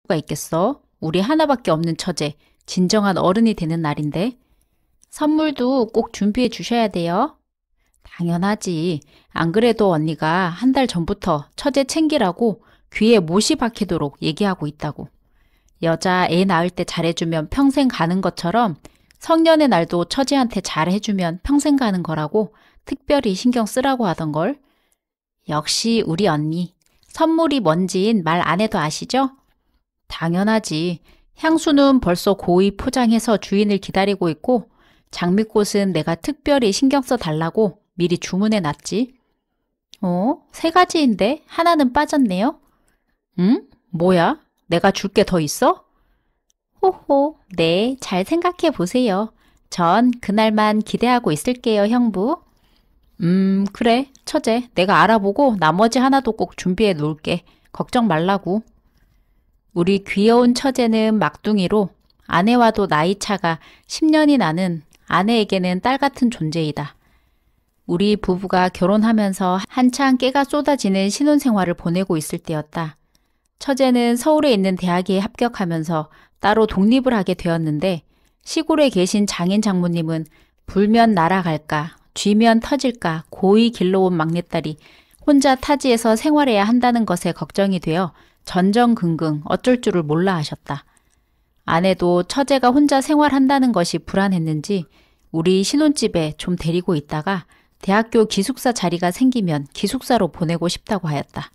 가 있겠어? 우리 하나밖에 없는 처제, 진정한 어른이 되는 날인데. 선물도 꼭 준비해 주셔야 돼요. 당연하지. 안 그래도 언니가 한 달 전부터 처제 챙기라고 귀에 못이 박히도록 얘기하고 있다고. 여자 애 낳을 때 잘해주면 평생 가는 것처럼 성년의 날도 처제한테 잘해주면 평생 가는 거라고 특별히 신경 쓰라고 하던걸. 역시 우리 언니. 선물이 뭔진 말 안 해도 아시죠? 당연하지. 향수는 벌써 고이 포장해서 주인을 기다리고 있고 장미꽃은 내가 특별히 신경 써 달라고 미리 주문해 놨지. 세 가지인데 하나는 빠졌네요. 응? 뭐야? 내가 줄 게 더 있어? 호호, 네, 잘 생각해 보세요. 전 그날만 기대하고 있을게요, 형부. 그래. 처제, 내가 알아보고 나머지 하나도 꼭 준비해 놓을게. 걱정 말라고. 우리 귀여운 처제는 막둥이로 아내와도 나이 차가 10년이 나는 아내에게는 딸 같은 존재이다. 우리 부부가 결혼하면서 한창 깨가 쏟아지는 신혼생활을 보내고 있을 때였다. 처제는 서울에 있는 대학에 합격하면서 따로 독립을 하게 되었는데 시골에 계신 장인 장모님은 불면 날아갈까, 쥐면 터질까 고이 길러온 막내딸이 혼자 타지에서 생활해야 한다는 것에 걱정이 되어 전전긍긍 어쩔 줄을 몰라 하셨다. 아내도 처제가 혼자 생활한다는 것이 불안했는지 우리 신혼집에 좀 데리고 있다가 대학교 기숙사 자리가 생기면 기숙사로 보내고 싶다고 하였다.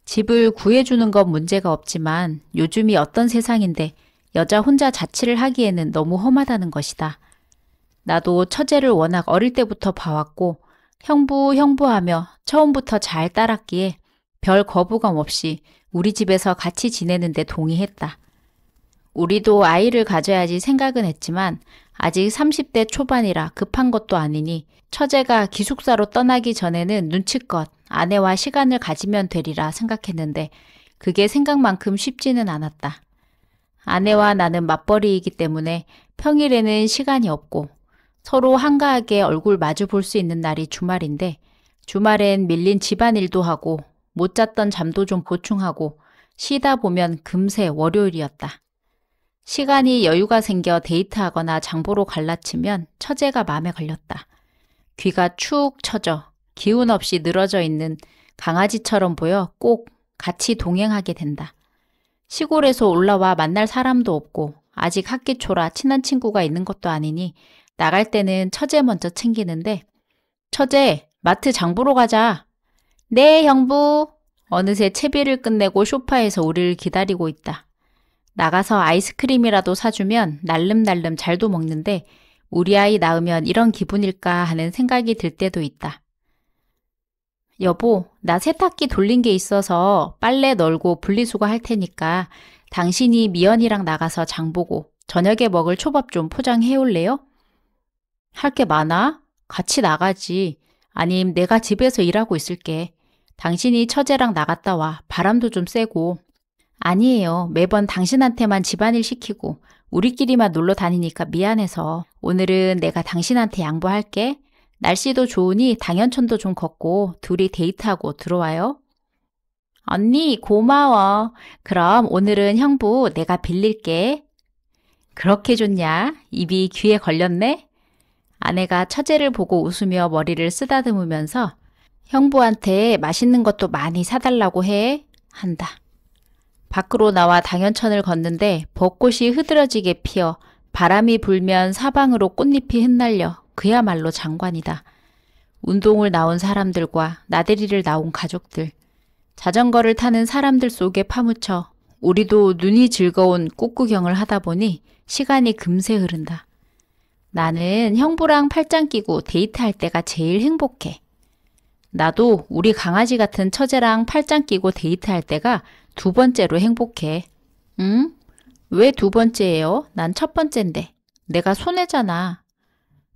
집을 구해주는 건 문제가 없지만 요즘이 어떤 세상인데 여자 혼자 자취를 하기에는 너무 험하다는 것이다. 나도 처제를 워낙 어릴 때부터 봐왔고 형부하며 처음부터 잘 따랐기에 별 거부감 없이 우리 집에서 같이 지내는데 동의했다. 우리도 아이를 가져야지 생각은 했지만 아직 30대 초반이라 급한 것도 아니니 처제가 기숙사로 떠나기 전에는 눈치껏 아내와 시간을 가지면 되리라 생각했는데 그게 생각만큼 쉽지는 않았다. 아내와 나는 맞벌이이기 때문에 평일에는 시간이 없고 서로 한가하게 얼굴 마주 볼 수 있는 날이 주말인데 주말엔 밀린 집안일도 하고 못 잤던 잠도 좀 보충하고 쉬다 보면 금세 월요일이었다. 시간이 여유가 생겨 데이트하거나 장보러 갈라치면 처제가 맘에 걸렸다. 귀가 축 처져 기운 없이 늘어져 있는 강아지처럼 보여 꼭 같이 동행하게 된다. 시골에서 올라와 만날 사람도 없고 아직 학기 초라 친한 친구가 있는 것도 아니니 나갈 때는 처제 먼저 챙기는데 처제, 마트 장 보러 가자. 네, 형부. 어느새 채비를 끝내고 소파에서 우리를 기다리고 있다. 나가서 아이스크림이라도 사주면 날름날름 잘도 먹는데 우리 아이 낳으면 이런 기분일까 하는 생각이 들 때도 있다. 여보, 나 세탁기 돌린 게 있어서 빨래 널고 분리수거 할 테니까 당신이 미연이랑 나가서 장 보고 저녁에 먹을 초밥 좀 포장해 올래요? 할 게 많아? 같이 나가지. 아님 내가 집에서 일하고 있을게. 당신이 처제랑 나갔다 와. 바람도 좀 쐬고. 아니에요. 매번 당신한테만 집안일 시키고 우리끼리만 놀러 다니니까 미안해서 오늘은 내가 당신한테 양보할게. 날씨도 좋으니 당연천도 좀 걷고 둘이 데이트하고 들어와요. 언니 고마워. 그럼 오늘은 형부 내가 빌릴게. 그렇게 좋냐? 입이 귀에 걸렸네? 아내가 처제를 보고 웃으며 머리를 쓰다듬으면서 형부한테 맛있는 것도 많이 사달라고 해. 한다. 밖으로 나와 당연천을 걷는데 벚꽃이 흐드러지게 피어 바람이 불면 사방으로 꽃잎이 흩날려 그야말로 장관이다. 운동을 나온 사람들과 나들이를 나온 가족들, 자전거를 타는 사람들 속에 파묻혀 우리도 눈이 즐거운 꽃구경을 하다 보니 시간이 금세 흐른다. 나는 형부랑 팔짱 끼고 데이트할 때가 제일 행복해. 나도 우리 강아지 같은 처제랑 팔짱 끼고 데이트할 때가 두 번째로 행복해. 응? 왜 두 번째예요? 난 첫 번째인데. 내가 손해잖아.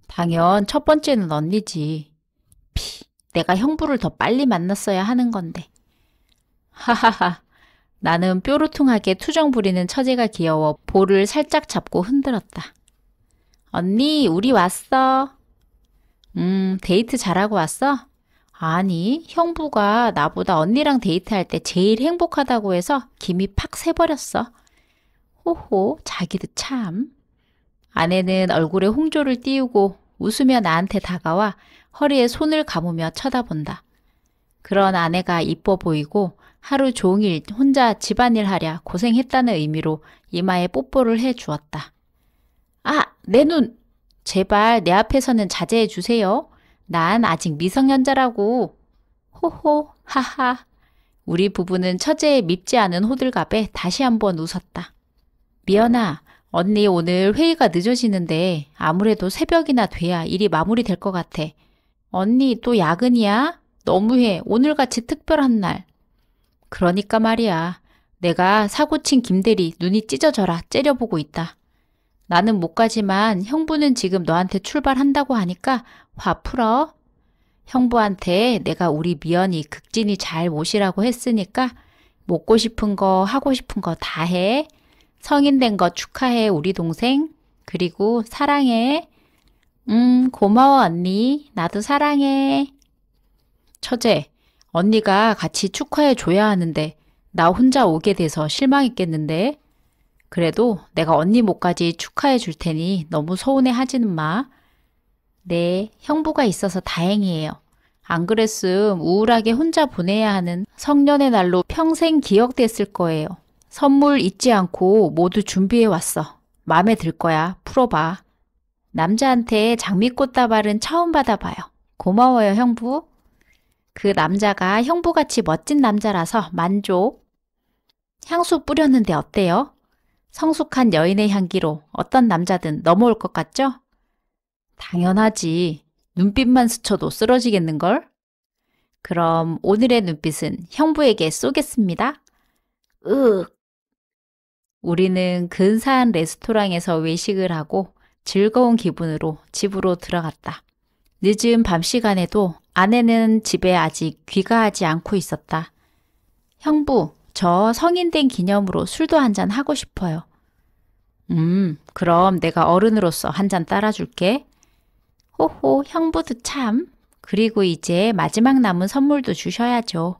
당연 첫 번째는 언니지. 내가 형부를 더 빨리 만났어야 하는 건데. 하하하. 나는 뾰루퉁하게 투정 부리는 처제가 귀여워 볼을 살짝 잡고 흔들었다. 언니, 우리 왔어. 데이트 잘하고 왔어? 아니, 형부가 나보다 언니랑 데이트할 때 제일 행복하다고 해서 김이 팍 새버렸어. 호호, 자기도 참. 아내는 얼굴에 홍조를 띄우고 웃으며 나한테 다가와 허리에 손을 감으며 쳐다본다. 그런 아내가 이뻐 보이고 하루 종일 혼자 집안일 하랴 고생했다는 의미로 이마에 뽀뽀를 해 주었다. 아, 내 눈! 제발 내 앞에서는 자제해 주세요. 난 아직 미성년자라고. 호호, 하하. 우리 부부는 처제의 밉지 않은 호들갑에 다시 한번 웃었다. 미연아, 언니 오늘 회의가 늦어지는데 아무래도 새벽이나 돼야 일이 마무리될 것 같아. 언니 또 야근이야? 너무해. 오늘같이 특별한 날. 그러니까 말이야. 내가 사고친 김대리 눈이 찢어져라 째려보고 있다. 나는 못 가지만 형부는 지금 너한테 출발한다고 하니까 화 풀어. 형부한테 내가 우리 미연이 극진히 잘 모시라고 했으니까 먹고 싶은 거 하고 싶은 거 다 해. 성인 된 거 축하해 우리 동생. 그리고 사랑해. 고마워 언니. 나도 사랑해. 처제, 언니가 같이 축하해 줘야 하는데 나 혼자 오게 돼서 실망했겠는데. 그래도 내가 언니 목까지 축하해 줄 테니 너무 서운해 하지는 마. 네, 형부가 있어서 다행이에요. 안 그랬음 우울하게 혼자 보내야 하는 성년의 날로 평생 기억됐을 거예요. 선물 잊지 않고 모두 준비해 왔어. 마음에 들 거야. 풀어봐. 남자한테 장미꽃 다발은 처음 받아봐요. 고마워요, 형부. 그 남자가 형부같이 멋진 남자라서 만족. 향수 뿌렸는데 어때요? 성숙한 여인의 향기로 어떤 남자든 넘어올 것 같죠? 당연하지. 눈빛만 스쳐도 쓰러지겠는걸? 그럼 오늘의 눈빛은 형부에게 쏘겠습니다. 으윽. 우리는 근사한 레스토랑에서 외식을 하고 즐거운 기분으로 집으로 들어갔다. 늦은 밤 시간에도 아내는 집에 아직 귀가하지 않고 있었다. 형부, 저 성인 된 기념으로 술도 한잔 하고 싶어요. 그럼 내가 어른으로서 한 잔 따라줄게. 호호, 형부도 참. 그리고 이제 마지막 남은 선물도 주셔야죠.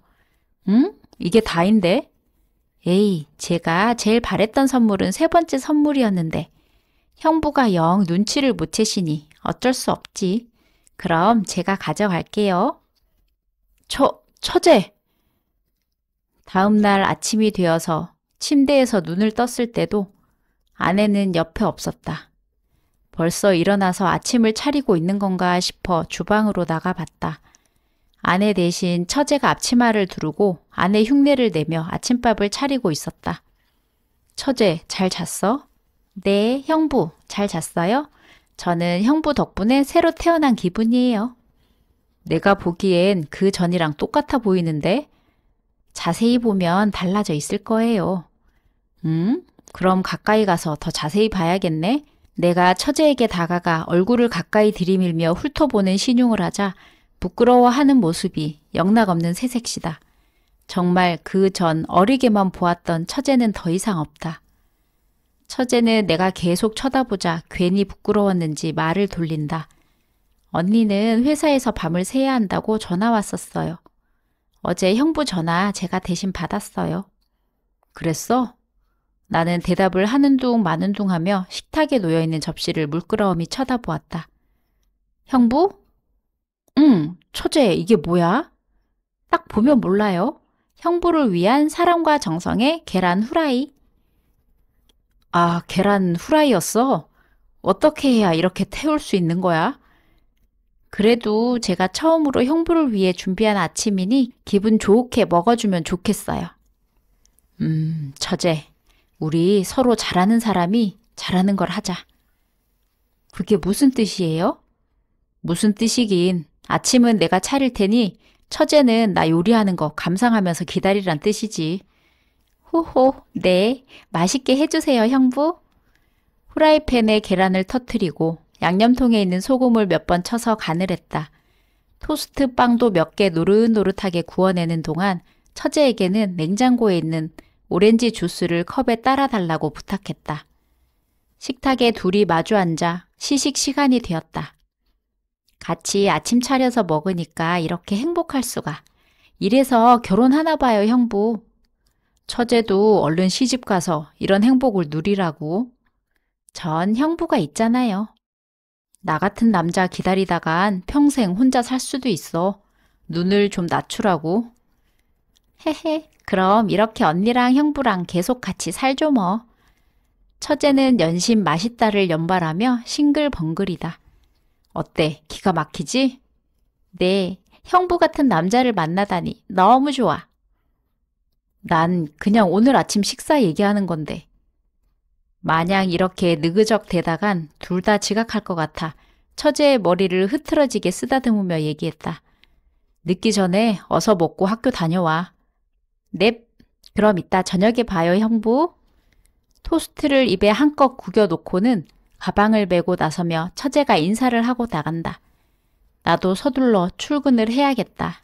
응? 이게 다인데? 에이, 제가 제일 바랬던 선물은 세 번째 선물이었는데 형부가 영 눈치를 못 채시니 어쩔 수 없지. 그럼 제가 가져갈게요. 처제! 다음 날 아침이 되어서 침대에서 눈을 떴을 때도 아내는 옆에 없었다. 벌써 일어나서 아침을 차리고 있는 건가 싶어 주방으로 나가봤다. 아내 대신 처제가 앞치마를 두르고 아내 흉내를 내며 아침밥을 차리고 있었다. 처제, 잘 잤어? 네, 형부, 잘 잤어요? 저는 형부 덕분에 새로 태어난 기분이에요. 내가 보기엔 그 전이랑 똑같아 보이는데? 자세히 보면 달라져 있을 거예요. 그럼 가까이 가서 더 자세히 봐야겠네? 내가 처제에게 다가가 얼굴을 가까이 들이밀며 훑어보는 신용을 하자 부끄러워하는 모습이 영락없는 새색시다. 정말 그 전 어리게만 보았던 처제는 더 이상 없다. 처제는 내가 계속 쳐다보자 괜히 부끄러웠는지 말을 돌린다. 언니는 회사에서 밤을 새야 한다고 전화 왔었어요. 어제 형부 전화 제가 대신 받았어요. 그랬어? 나는 대답을 하는 둥 마는 둥 하며 식탁에 놓여있는 접시를 물끄러미 쳐다보았다. 형부? 응, 처제, 이게 뭐야? 딱 보면 몰라요. 형부를 위한 사랑과 정성의 계란 후라이. 아, 계란 후라이였어? 어떻게 해야 이렇게 태울 수 있는 거야? 그래도 제가 처음으로 형부를 위해 준비한 아침이니 기분 좋게 먹어주면 좋겠어요. 처제, 우리 서로 잘하는 사람이 잘하는 걸 하자. 그게 무슨 뜻이에요? 무슨 뜻이긴. 아침은 내가 차릴 테니 처제는 나 요리하는 거 감상하면서 기다리란 뜻이지. 호호, 네. 맛있게 해주세요, 형부. 후라이팬에 계란을 터뜨리고 양념통에 있는 소금을 몇 번 쳐서 간을 했다. 토스트 빵도 몇 개 노릇노릇하게 구워내는 동안 처제에게는 냉장고에 있는 오렌지 주스를 컵에 따라 달라고 부탁했다. 식탁에 둘이 마주 앉아 시식 시간이 되었다. 같이 아침 차려서 먹으니까 이렇게 행복할 수가. 이래서 결혼하나 봐요, 형부. 처제도 얼른 시집 가서 이런 행복을 누리라고. 전 형부가 있잖아요. 나 같은 남자 기다리다간 평생 혼자 살 수도 있어. 눈을 좀 낮추라고. 헤헤, 그럼 이렇게 언니랑 형부랑 계속 같이 살죠 뭐. 처제는 연신 맛있다를 연발하며 싱글벙글이다. 어때? 기가 막히지? 네, 형부 같은 남자를 만나다니 너무 좋아. 난 그냥 오늘 아침 식사 얘기하는 건데. 마냥 이렇게 느그적 대다간 둘 다 지각할 것 같아 처제의 머리를 흐트러지게 쓰다듬으며 얘기했다. 늦기 전에 어서 먹고 학교 다녀와. 넵, 그럼 이따 저녁에 봐요, 형부. 토스트를 입에 한껏 구겨 놓고는 가방을 메고 나서며 처제가 인사를 하고 나간다. 나도 서둘러 출근을 해야겠다.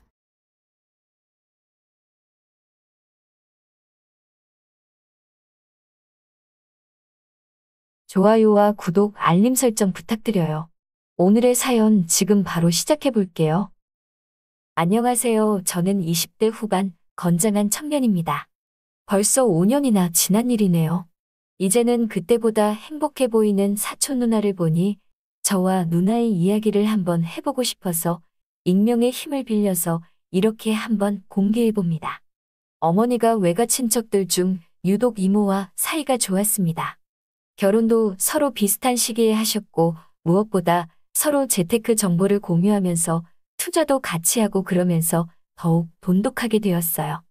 좋아요와 구독, 알림 설정 부탁드려요. 오늘의 사연 지금 바로 시작해 볼게요. 안녕하세요. 저는 20대 후반 건장한 청년입니다. 벌써 5년이나 지난 일이네요. 이제는 그때보다 행복해 보이는 사촌 누나를 보니 저와 누나의 이야기를 한번 해보고 싶어서 익명의 힘을 빌려서 이렇게 한번 공개해 봅니다. 어머니가 외가 친척들 중 유독 이모와 사이가 좋았습니다. 결혼도 서로 비슷한 시기에 하셨고 무엇보다 서로 재테크 정보를 공유하면서 투자도 같이 하고 그러면서 더욱 돈독하게 되었어요.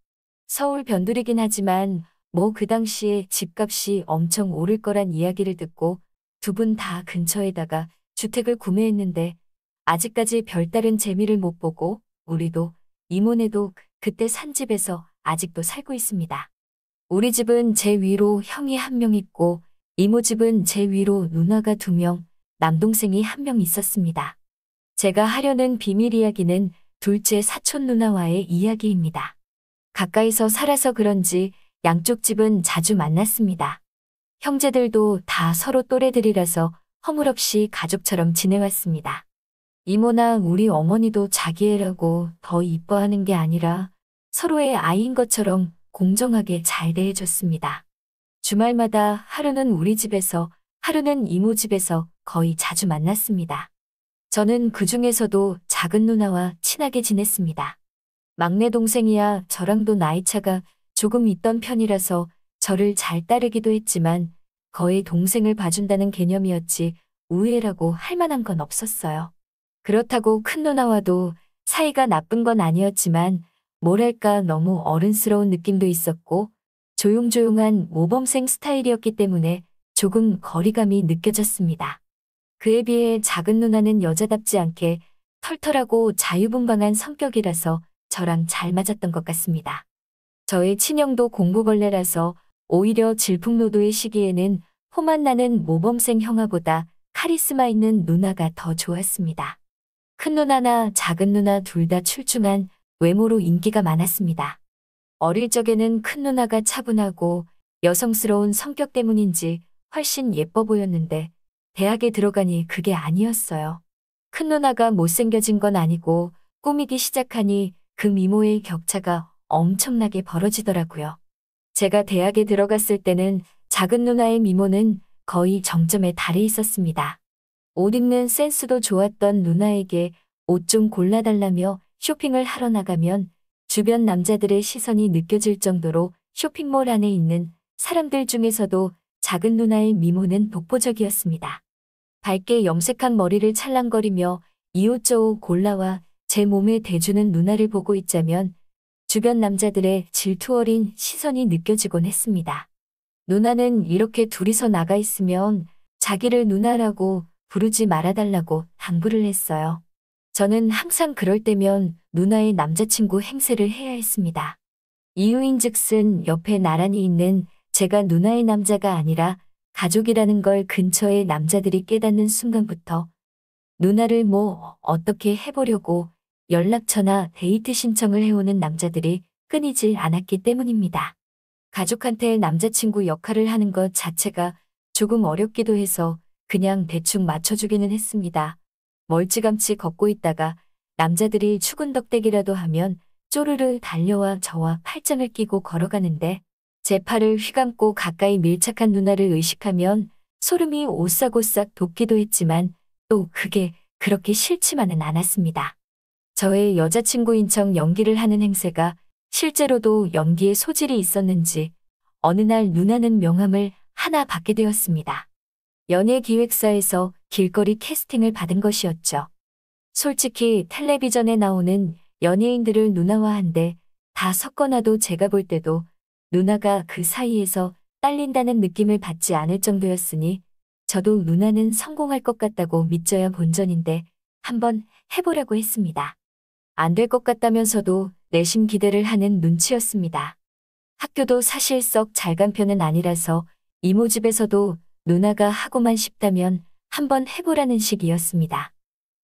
서울 변두리긴 하지만 뭐 그 당시에 집값이 엄청 오를 거란 이야기를 듣고 두 분 다 근처에다가 주택을 구매했는데 아직까지 별다른 재미를 못 보고 우리도 이모네도 그때 산 집에서 아직도 살고 있습니다. 우리 집은 제 위로 형이 한 명 있고 이모 집은 제 위로 누나가 2명, 남동생이 1명 있었습니다. 제가 하려는 비밀 이야기는 둘째 사촌 누나와의 이야기입니다. 가까이서 살아서 그런지 양쪽 집은 자주 만났습니다. 형제들도 다 서로 또래들이라서 허물없이 가족처럼 지내왔습니다. 이모나 우리 어머니도 자기 애라고 더 이뻐하는 게 아니라 서로의 아이인 것처럼 공정하게 잘 대해줬습니다. 주말마다 하루는 우리 집에서 하루는 이모 집에서 거의 자주 만났습니다. 저는 그 중에서도 작은 누나와 친하게 지냈습니다. 막내 동생이야 저랑도 나이차가 조금 있던 편이라서 저를 잘 따르기도 했지만 거의 동생을 봐준다는 개념이었지 우애라고 할 만한 건 없었어요. 그렇다고 큰 누나와도 사이가 나쁜 건 아니었지만 뭐랄까 너무 어른스러운 느낌도 있었고 조용조용한 모범생 스타일이었기 때문에 조금 거리감이 느껴졌습니다. 그에 비해 작은 누나는 여자답지 않게 털털하고 자유분방한 성격이라서 저랑 잘 맞았던 것 같습니다. 저의 친형도 공부벌레라서 오히려 질풍노도의 시기에는 포만 나는 모범생 형아보다 카리스마 있는 누나가 더 좋았습니다. 큰 누나나 작은 누나 둘 다 출중한 외모로 인기가 많았습니다. 어릴 적에는 큰 누나가 차분하고 여성스러운 성격 때문인지 훨씬 예뻐 보였는데 대학에 들어가니 그게 아니었어요. 큰 누나가 못생겨진 건 아니고 꾸미기 시작하니 그 미모의 격차가 엄청나게 벌어지더라고요. 제가 대학에 들어갔을 때는 작은 누나의 미모는 거의 정점에 달해 있었습니다. 옷 입는 센스도 좋았던 누나에게 옷 좀 골라달라며 쇼핑을 하러 나가면 주변 남자들의 시선이 느껴질 정도로 쇼핑몰 안에 있는 사람들 중에서도 작은 누나의 미모는 독보적이었습니다. 밝게 염색한 머리를 찰랑거리며 이옷저옷 골라와 제 몸에 대주는 누나를 보고 있자면 주변 남자들의 질투 어린 시선이 느껴지곤 했습니다. 누나는 이렇게 둘이서 나가 있으면 자기를 누나라고 부르지 말아달라고 당부를 했어요. 저는 항상 그럴 때면 누나의 남자친구 행세를 해야 했습니다. 이유인즉슨 옆에 나란히 있는 제가 누나의 남자가 아니라 가족이라는 걸 근처의 남자들이 깨닫는 순간부터 누나를 뭐 어떻게 해보려고 연락처나 데이트 신청을 해오는 남자들이 끊이질 않았기 때문입니다. 가족한테 남자친구 역할을 하는 것 자체가 조금 어렵기도 해서 그냥 대충 맞춰주기는 했습니다. 멀찌감치 걷고 있다가 남자들이 추근덕대기라도 하면 쪼르르 달려와 저와 팔짱을 끼고 걸어가는데 제 팔을 휘감고 가까이 밀착한 누나를 의식하면 소름이 오싹오싹 돋기도 했지만 또 그게 그렇게 싫지만은 않았습니다. 저의 여자친구인 척 연기를 하는 행세가 실제로도 연기에 소질이 있었는지 어느 날 누나는 명함을 하나 받게 되었습니다. 연예기획사에서 길거리 캐스팅을 받은 것이었죠. 솔직히 텔레비전에 나오는 연예인들을 누나와 한데 다 섞어놔도 제가 볼 때도 누나가 그 사이에서 딸린다는 느낌을 받지 않을 정도였으니 저도 누나는 성공할 것 같다고 믿져야 본전인데 한번 해보려고 했습니다. 안 될 것 같다면서도 내심 기대를 하는 눈치였습니다. 학교도 사실 썩 잘 간 편은 아니라서 이모 집에서도 누나가 하고만 싶다면 한번 해보라는 식이었습니다.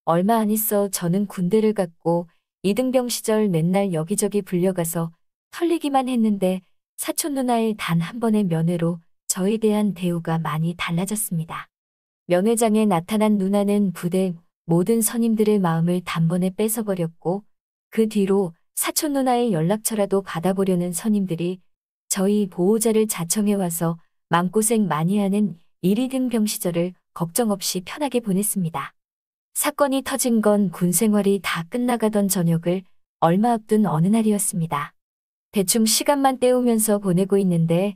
얼마 안 있어 저는 군대를 갔고 이등병 시절 맨날 여기저기 불려가서 털리기만 했는데 사촌 누나의 단 한 번의 면회로 저에 대한 대우가 많이 달라졌습니다. 면회장에 나타난 누나는 부대 모든 선임들의 마음을 단번에 뺏어버렸고 그 뒤로 사촌 누나의 연락처라도 받아보려는 선임들이 저희 보호자를 자청해와서 마음고생 많이 하는 1,2등병 시절을 걱정 없이 편하게 보냈습니다. 사건이 터진 건 군 생활이 다 끝나가던 저녁을 얼마 앞둔 어느 날이었습니다. 대충 시간만 때우면서 보내고 있는데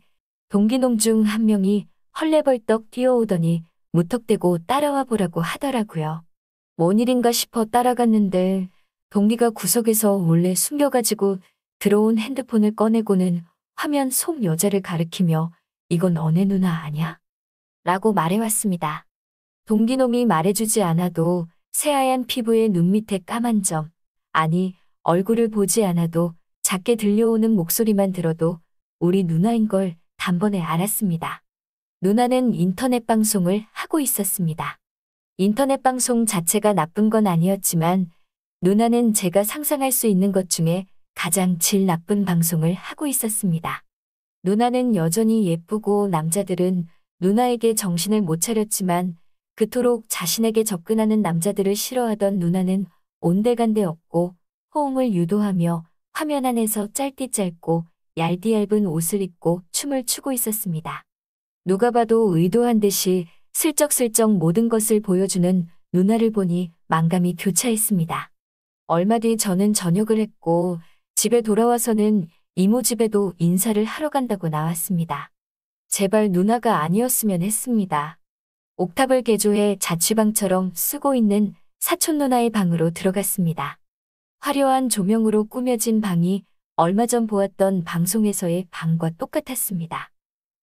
동기놈 중 한 명이 헐레벌떡 뛰어오더니 무턱대고 따라와 보라고 하더라고요. 뭔 일인가 싶어 따라갔는데 동기가 구석에서 몰래 숨겨가지고 들어온 핸드폰을 꺼내고는 화면 속 여자를 가리키며 이건 너네 누나 아냐? 라고 말해왔습니다. 동기놈이 말해주지 않아도 새하얀 피부에 눈 밑에 까만 점, 아니 얼굴을 보지 않아도 작게 들려오는 목소리만 들어도 우리 누나인 걸 단번에 알았습니다. 누나는 인터넷 방송을 하고 있었습니다. 인터넷 방송 자체가 나쁜 건 아니었지만 누나는 제가 상상할 수 있는 것 중에 가장 질 나쁜 방송을 하고 있었습니다. 누나는 여전히 예쁘고 남자들은 누나에게 정신을 못 차렸지만 그토록 자신에게 접근하는 남자들을 싫어하던 누나는 온데간데 없고 호응을 유도하며 화면 안에서 짧디 짧고 얇디 얇은 옷을 입고 춤을 추고 있었습니다. 누가 봐도 의도한 듯이 슬쩍슬쩍 모든 것을 보여주는 누나를 보니 만감이 교차했습니다. 얼마 뒤 저는 전역을 했고 집에 돌아와서는 이모 집에도 인사를 하러 간다고 나왔습니다. 제발 누나가 아니었으면 했습니다. 옥탑을 개조해 자취방처럼 쓰고 있는 사촌 누나의 방으로 들어갔습니다. 화려한 조명으로 꾸며진 방이 얼마 전 보았던 방송에서의 방과 똑같았습니다.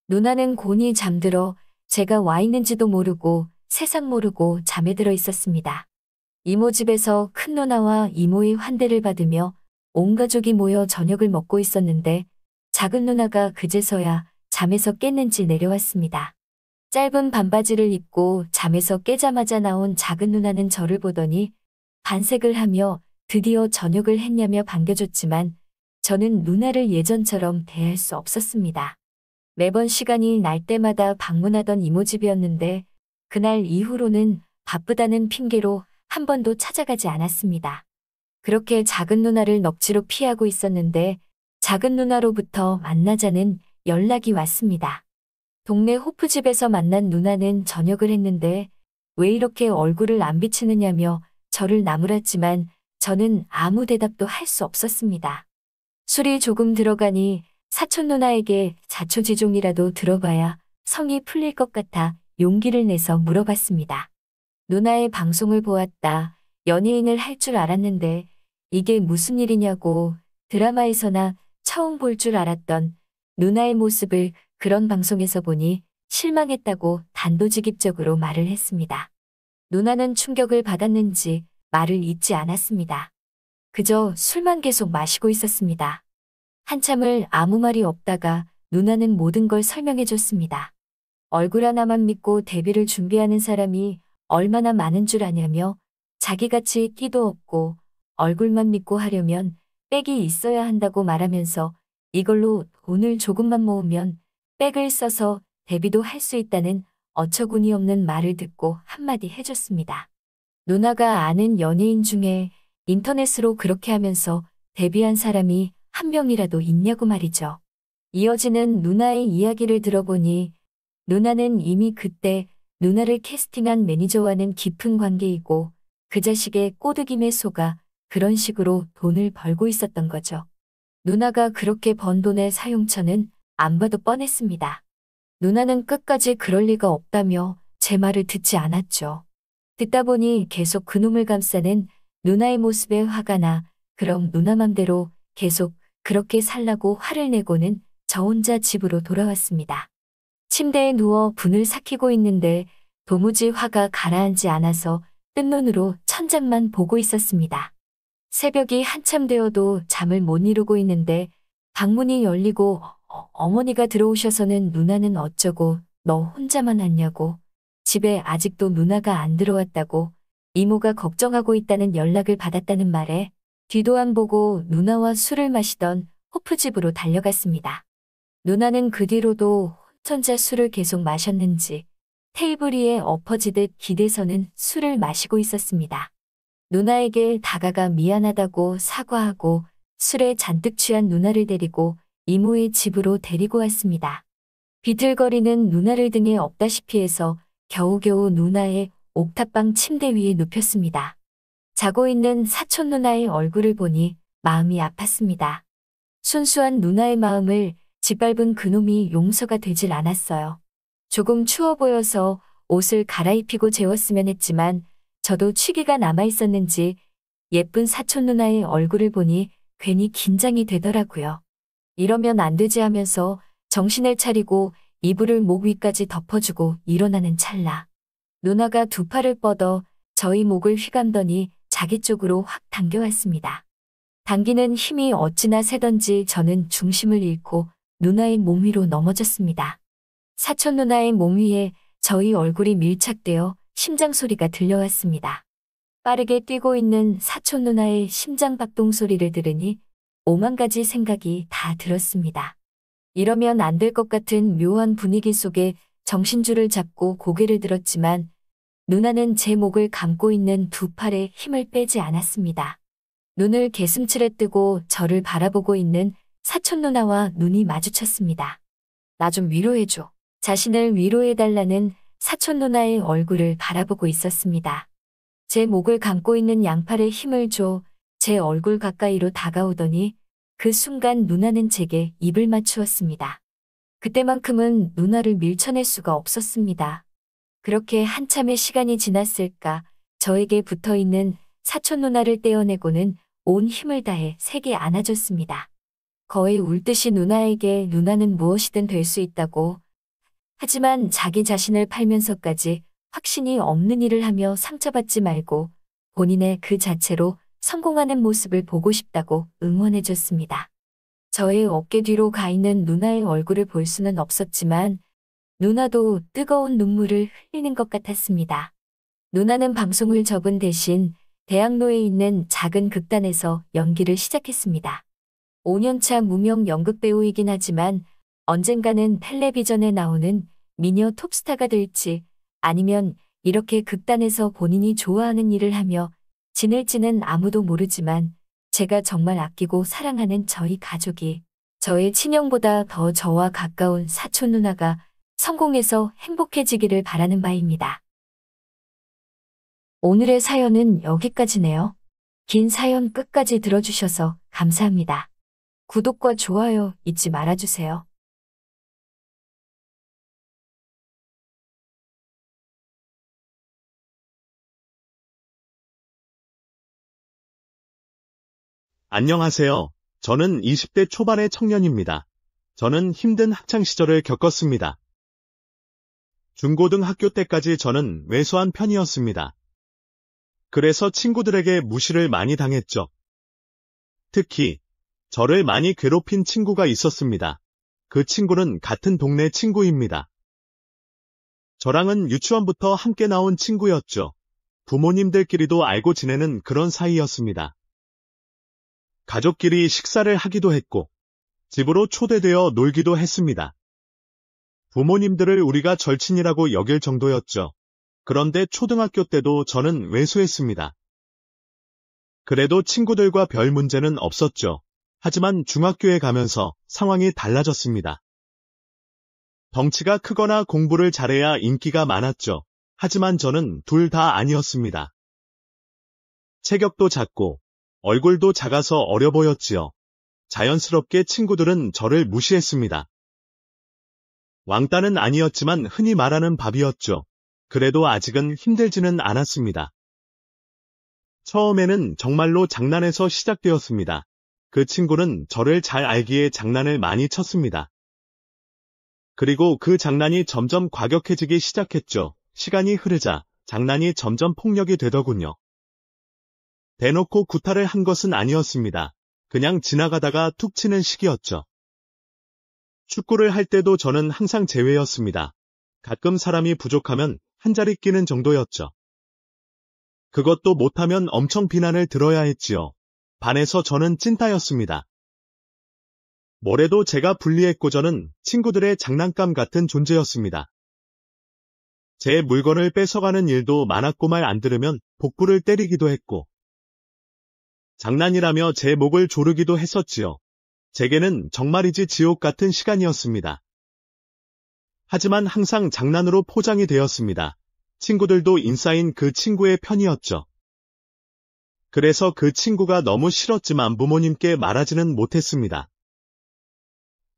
누나는 곤히 잠들어 제가 와 있는지도 모르고 세상 모르고 잠에 들어 있었습니다. 이모 집에서 큰 누나와 이모의 환대를 받으며 온 가족이 모여 저녁을 먹고 있었는데 작은 누나가 그제서야 잠에서 깼는지 내려왔습니다. 짧은 반바지를 입고 잠에서 깨자마자 나온 작은 누나는 저를 보더니 반색을 하며 드디어 저녁을 했냐며 반겨줬지만 저는 누나를 예전처럼 대할 수 없었습니다. 매번 시간이 날 때마다 방문하던 이모 집이었는데 그날 이후로는 바쁘다는 핑계로 한 번도 찾아가지 않았습니다. 그렇게 작은 누나를 넋지로 피하고 있었는데 작은 누나로부터 만나자는 연락이 왔습니다. 동네 호프집에서 만난 누나는 저녁을 했는데 왜 이렇게 얼굴을 안 비치느냐며 저를 나무랐지만 저는 아무 대답도 할 수 없었습니다. 술이 조금 들어가니 사촌 누나에게 자초지종이라도 들어봐야 성이 풀릴 것 같아 용기를 내서 물어봤습니다. 누나의 방송을 보았다. 연예인을 할 줄 알았는데 이게 무슨 일이냐고 드라마에서나 처음 볼 줄 알았던 누나의 모습을 그런 방송에서 보니 실망했다고 단도직입적으로 말을 했습니다. 누나는 충격을 받았는지 말을 잇지 않았습니다. 그저 술만 계속 마시고 있었습니다. 한참을 아무 말이 없다가 누나는 모든 걸 설명해줬습니다. 얼굴 하나만 믿고 데뷔를 준비하는 사람이 얼마나 많은 줄 아냐며 자기같이 끼도 없고 얼굴만 믿고 하려면 백이 있어야 한다고 말하면서 이걸로 돈을 조금만 모으면 백을 써서 데뷔도 할 수 있다는 어처구니 없는 말을 듣고 한마디 해줬습니다. 누나가 아는 연예인 중에 인터넷으로 그렇게 하면서 데뷔한 사람이 한 명이라도 있냐고 말이죠. 이어지는 누나의 이야기를 들어보니 누나는 이미 그때 누나를 캐스팅한 매니저와는 깊은 관계이고 그 자식의 꼬드김에 속아 그런 식으로 돈을 벌고 있었던 거죠. 누나가 그렇게 번 돈의 사용처는 안 봐도 뻔했습니다. 누나는 끝까지 그럴 리가 없다며 제 말을 듣지 않았죠. 듣다 보니 계속 그놈을 감싸는 누나의 모습에 화가 나 그럼 누나 맘대로 계속 그렇게 살라고 화를 내고는 저 혼자 집으로 돌아왔습니다. 침대에 누워 분을 삭히고 있는데 도무지 화가 가라앉지 않아서 뜬 눈으로 천장만 보고 있었습니다. 새벽이 한참 되어도 잠을 못 이루고 있는데 방문이 열리고 어머니가 들어오셔서는 누나는 어쩌고 너 혼자만 왔냐고 집에 아직도 누나가 안 들어왔다고 이모가 걱정하고 있다는 연락을 받았다는 말에 뒤도 안 보고 누나와 술을 마시던 호프집으로 달려갔습니다. 누나는 그 뒤로도 혼자 술을 계속 마셨는지 테이블 위에 엎어지듯 기대서는 술을 마시고 있었습니다. 누나에게 다가가 미안하다고 사과하고 술에 잔뜩 취한 누나를 데리고 이모의 집으로 데리고 왔습니다. 비틀거리는 누나를 등에 업다시피 해서 겨우겨우 누나의 옥탑방 침대 위에 눕혔습니다. 자고 있는 사촌 누나의 얼굴을 보니 마음이 아팠습니다. 순수한 누나의 마음을 짓밟은 그놈이 용서가 되질 않았어요. 조금 추워 보여서 옷을 갈아입히고 재웠으면 했지만 저도 취기가 남아있었는지 예쁜 사촌 누나의 얼굴을 보니 괜히 긴장이 되더라고요. 이러면 안 되지 하면서 정신을 차리고 이불을 목 위까지 덮어주고 일어나는 찰나. 누나가 두 팔을 뻗어 저희 목을 휘감더니 자기 쪽으로 확 당겨왔습니다. 당기는 힘이 어찌나 세던지 저는 중심을 잃고 누나의 몸 위로 넘어졌습니다. 사촌 누나의 몸 위에 저희 얼굴이 밀착되어 심장 소리가 들려왔습니다. 빠르게 뛰고 있는 사촌 누나의 심장 박동 소리를 들으니 오만 가지 생각이 다 들었습니다. 이러면 안 될 것 같은 묘한 분위기 속에 정신줄을 잡고 고개를 들었지만 누나는 제 목을 감고 있는 두 팔에 힘을 빼지 않았습니다. 눈을 개슴츠레 뜨고 저를 바라보고 있는 사촌 누나와 눈이 마주쳤습니다. 나 좀 위로해줘. 자신을 위로해달라는 사촌 누나의 얼굴을 바라보고 있었습니다. 제 목을 감고 있는 양팔에 힘을 줘 제 얼굴 가까이로 다가오더니 그 순간 누나는 제게 입을 맞추었습니다. 그때만큼은 누나를 밀쳐낼 수가 없었습니다. 그렇게 한참의 시간이 지났을까 저에게 붙어있는 사촌 누나를 떼어내고는 온 힘을 다해 세게 안아줬습니다. 거의 울듯이 누나에게 누나는 무엇이든 될 수 있다고 하지만 자기 자신을 팔면서까지 확신이 없는 일을 하며 상처받지 말고 본인의 그 자체로 성공하는 모습을 보고 싶다고 응원해줬습니다. 저의 어깨 뒤로 가 있는 누나의 얼굴을 볼 수는 없었지만 누나도 뜨거운 눈물을 흘리는 것 같았습니다. 누나는 방송을 접은 대신 대학로에 있는 작은 극단에서 연기를 시작했습니다. 5년차 무명 연극배우이긴 하지만 언젠가는 텔레비전에 나오는 미녀 톱스타가 될지 아니면 이렇게 극단에서 본인이 좋아하는 일을 하며 지낼지는 아무도 모르지만 제가 정말 아끼고 사랑하는 저희 가족이 저의 친형보다 더 저와 가까운 사촌 누나가 성공해서 행복해지기를 바라는 바입니다. 오늘의 사연은 여기까지네요. 긴 사연 끝까지 들어주셔서 감사합니다. 구독과 좋아요 잊지 말아주세요. 안녕하세요. 저는 20대 초반의 청년입니다. 저는 힘든 학창 시절을 겪었습니다. 중고등학교 때까지 저는 왜소한 편이었습니다. 그래서 친구들에게 무시를 많이 당했죠. 특히 저를 많이 괴롭힌 친구가 있었습니다. 그 친구는 같은 동네 친구입니다. 저랑은 유치원부터 함께 나온 친구였죠. 부모님들끼리도 알고 지내는 그런 사이였습니다. 가족끼리 식사를 하기도 했고 집으로 초대되어 놀기도 했습니다. 부모님들을 우리가 절친이라고 여길 정도였죠. 그런데 초등학교 때도 저는 왜소했습니다. 그래도 친구들과 별 문제는 없었죠. 하지만 중학교에 가면서 상황이 달라졌습니다. 덩치가 크거나 공부를 잘해야 인기가 많았죠. 하지만 저는 둘 다 아니었습니다. 체격도 작고 얼굴도 작아서 어려 보였지요. 자연스럽게 친구들은 저를 무시했습니다. 왕따는 아니었지만 흔히 말하는 밥이었죠. 그래도 아직은 힘들지는 않았습니다. 처음에는 정말로 장난에서 시작되었습니다. 그 친구는 저를 잘 알기에 장난을 많이 쳤습니다. 그리고 그 장난이 점점 과격해지기 시작했죠. 시간이 흐르자 장난이 점점 폭력이 되더군요. 대놓고 구타를 한 것은 아니었습니다. 그냥 지나가다가 툭 치는 식이었죠. 축구를 할 때도 저는 항상 제외였습니다. 가끔 사람이 부족하면 한 자리 끼는 정도였죠. 그것도 못하면 엄청 비난을 들어야 했지요. 반에서 저는 찐따였습니다. 뭐래도 제가 불리했고 저는 친구들의 장난감 같은 존재였습니다. 제 물건을 뺏어가는 일도 많았고 말 안 들으면 복부를 때리기도 했고 장난이라며 제 목을 조르기도 했었지요. 제게는 정말이지 지옥 같은 시간이었습니다. 하지만 항상 장난으로 포장이 되었습니다. 친구들도 인싸인 그 친구의 편이었죠. 그래서 그 친구가 너무 싫었지만 부모님께 말하지는 못했습니다.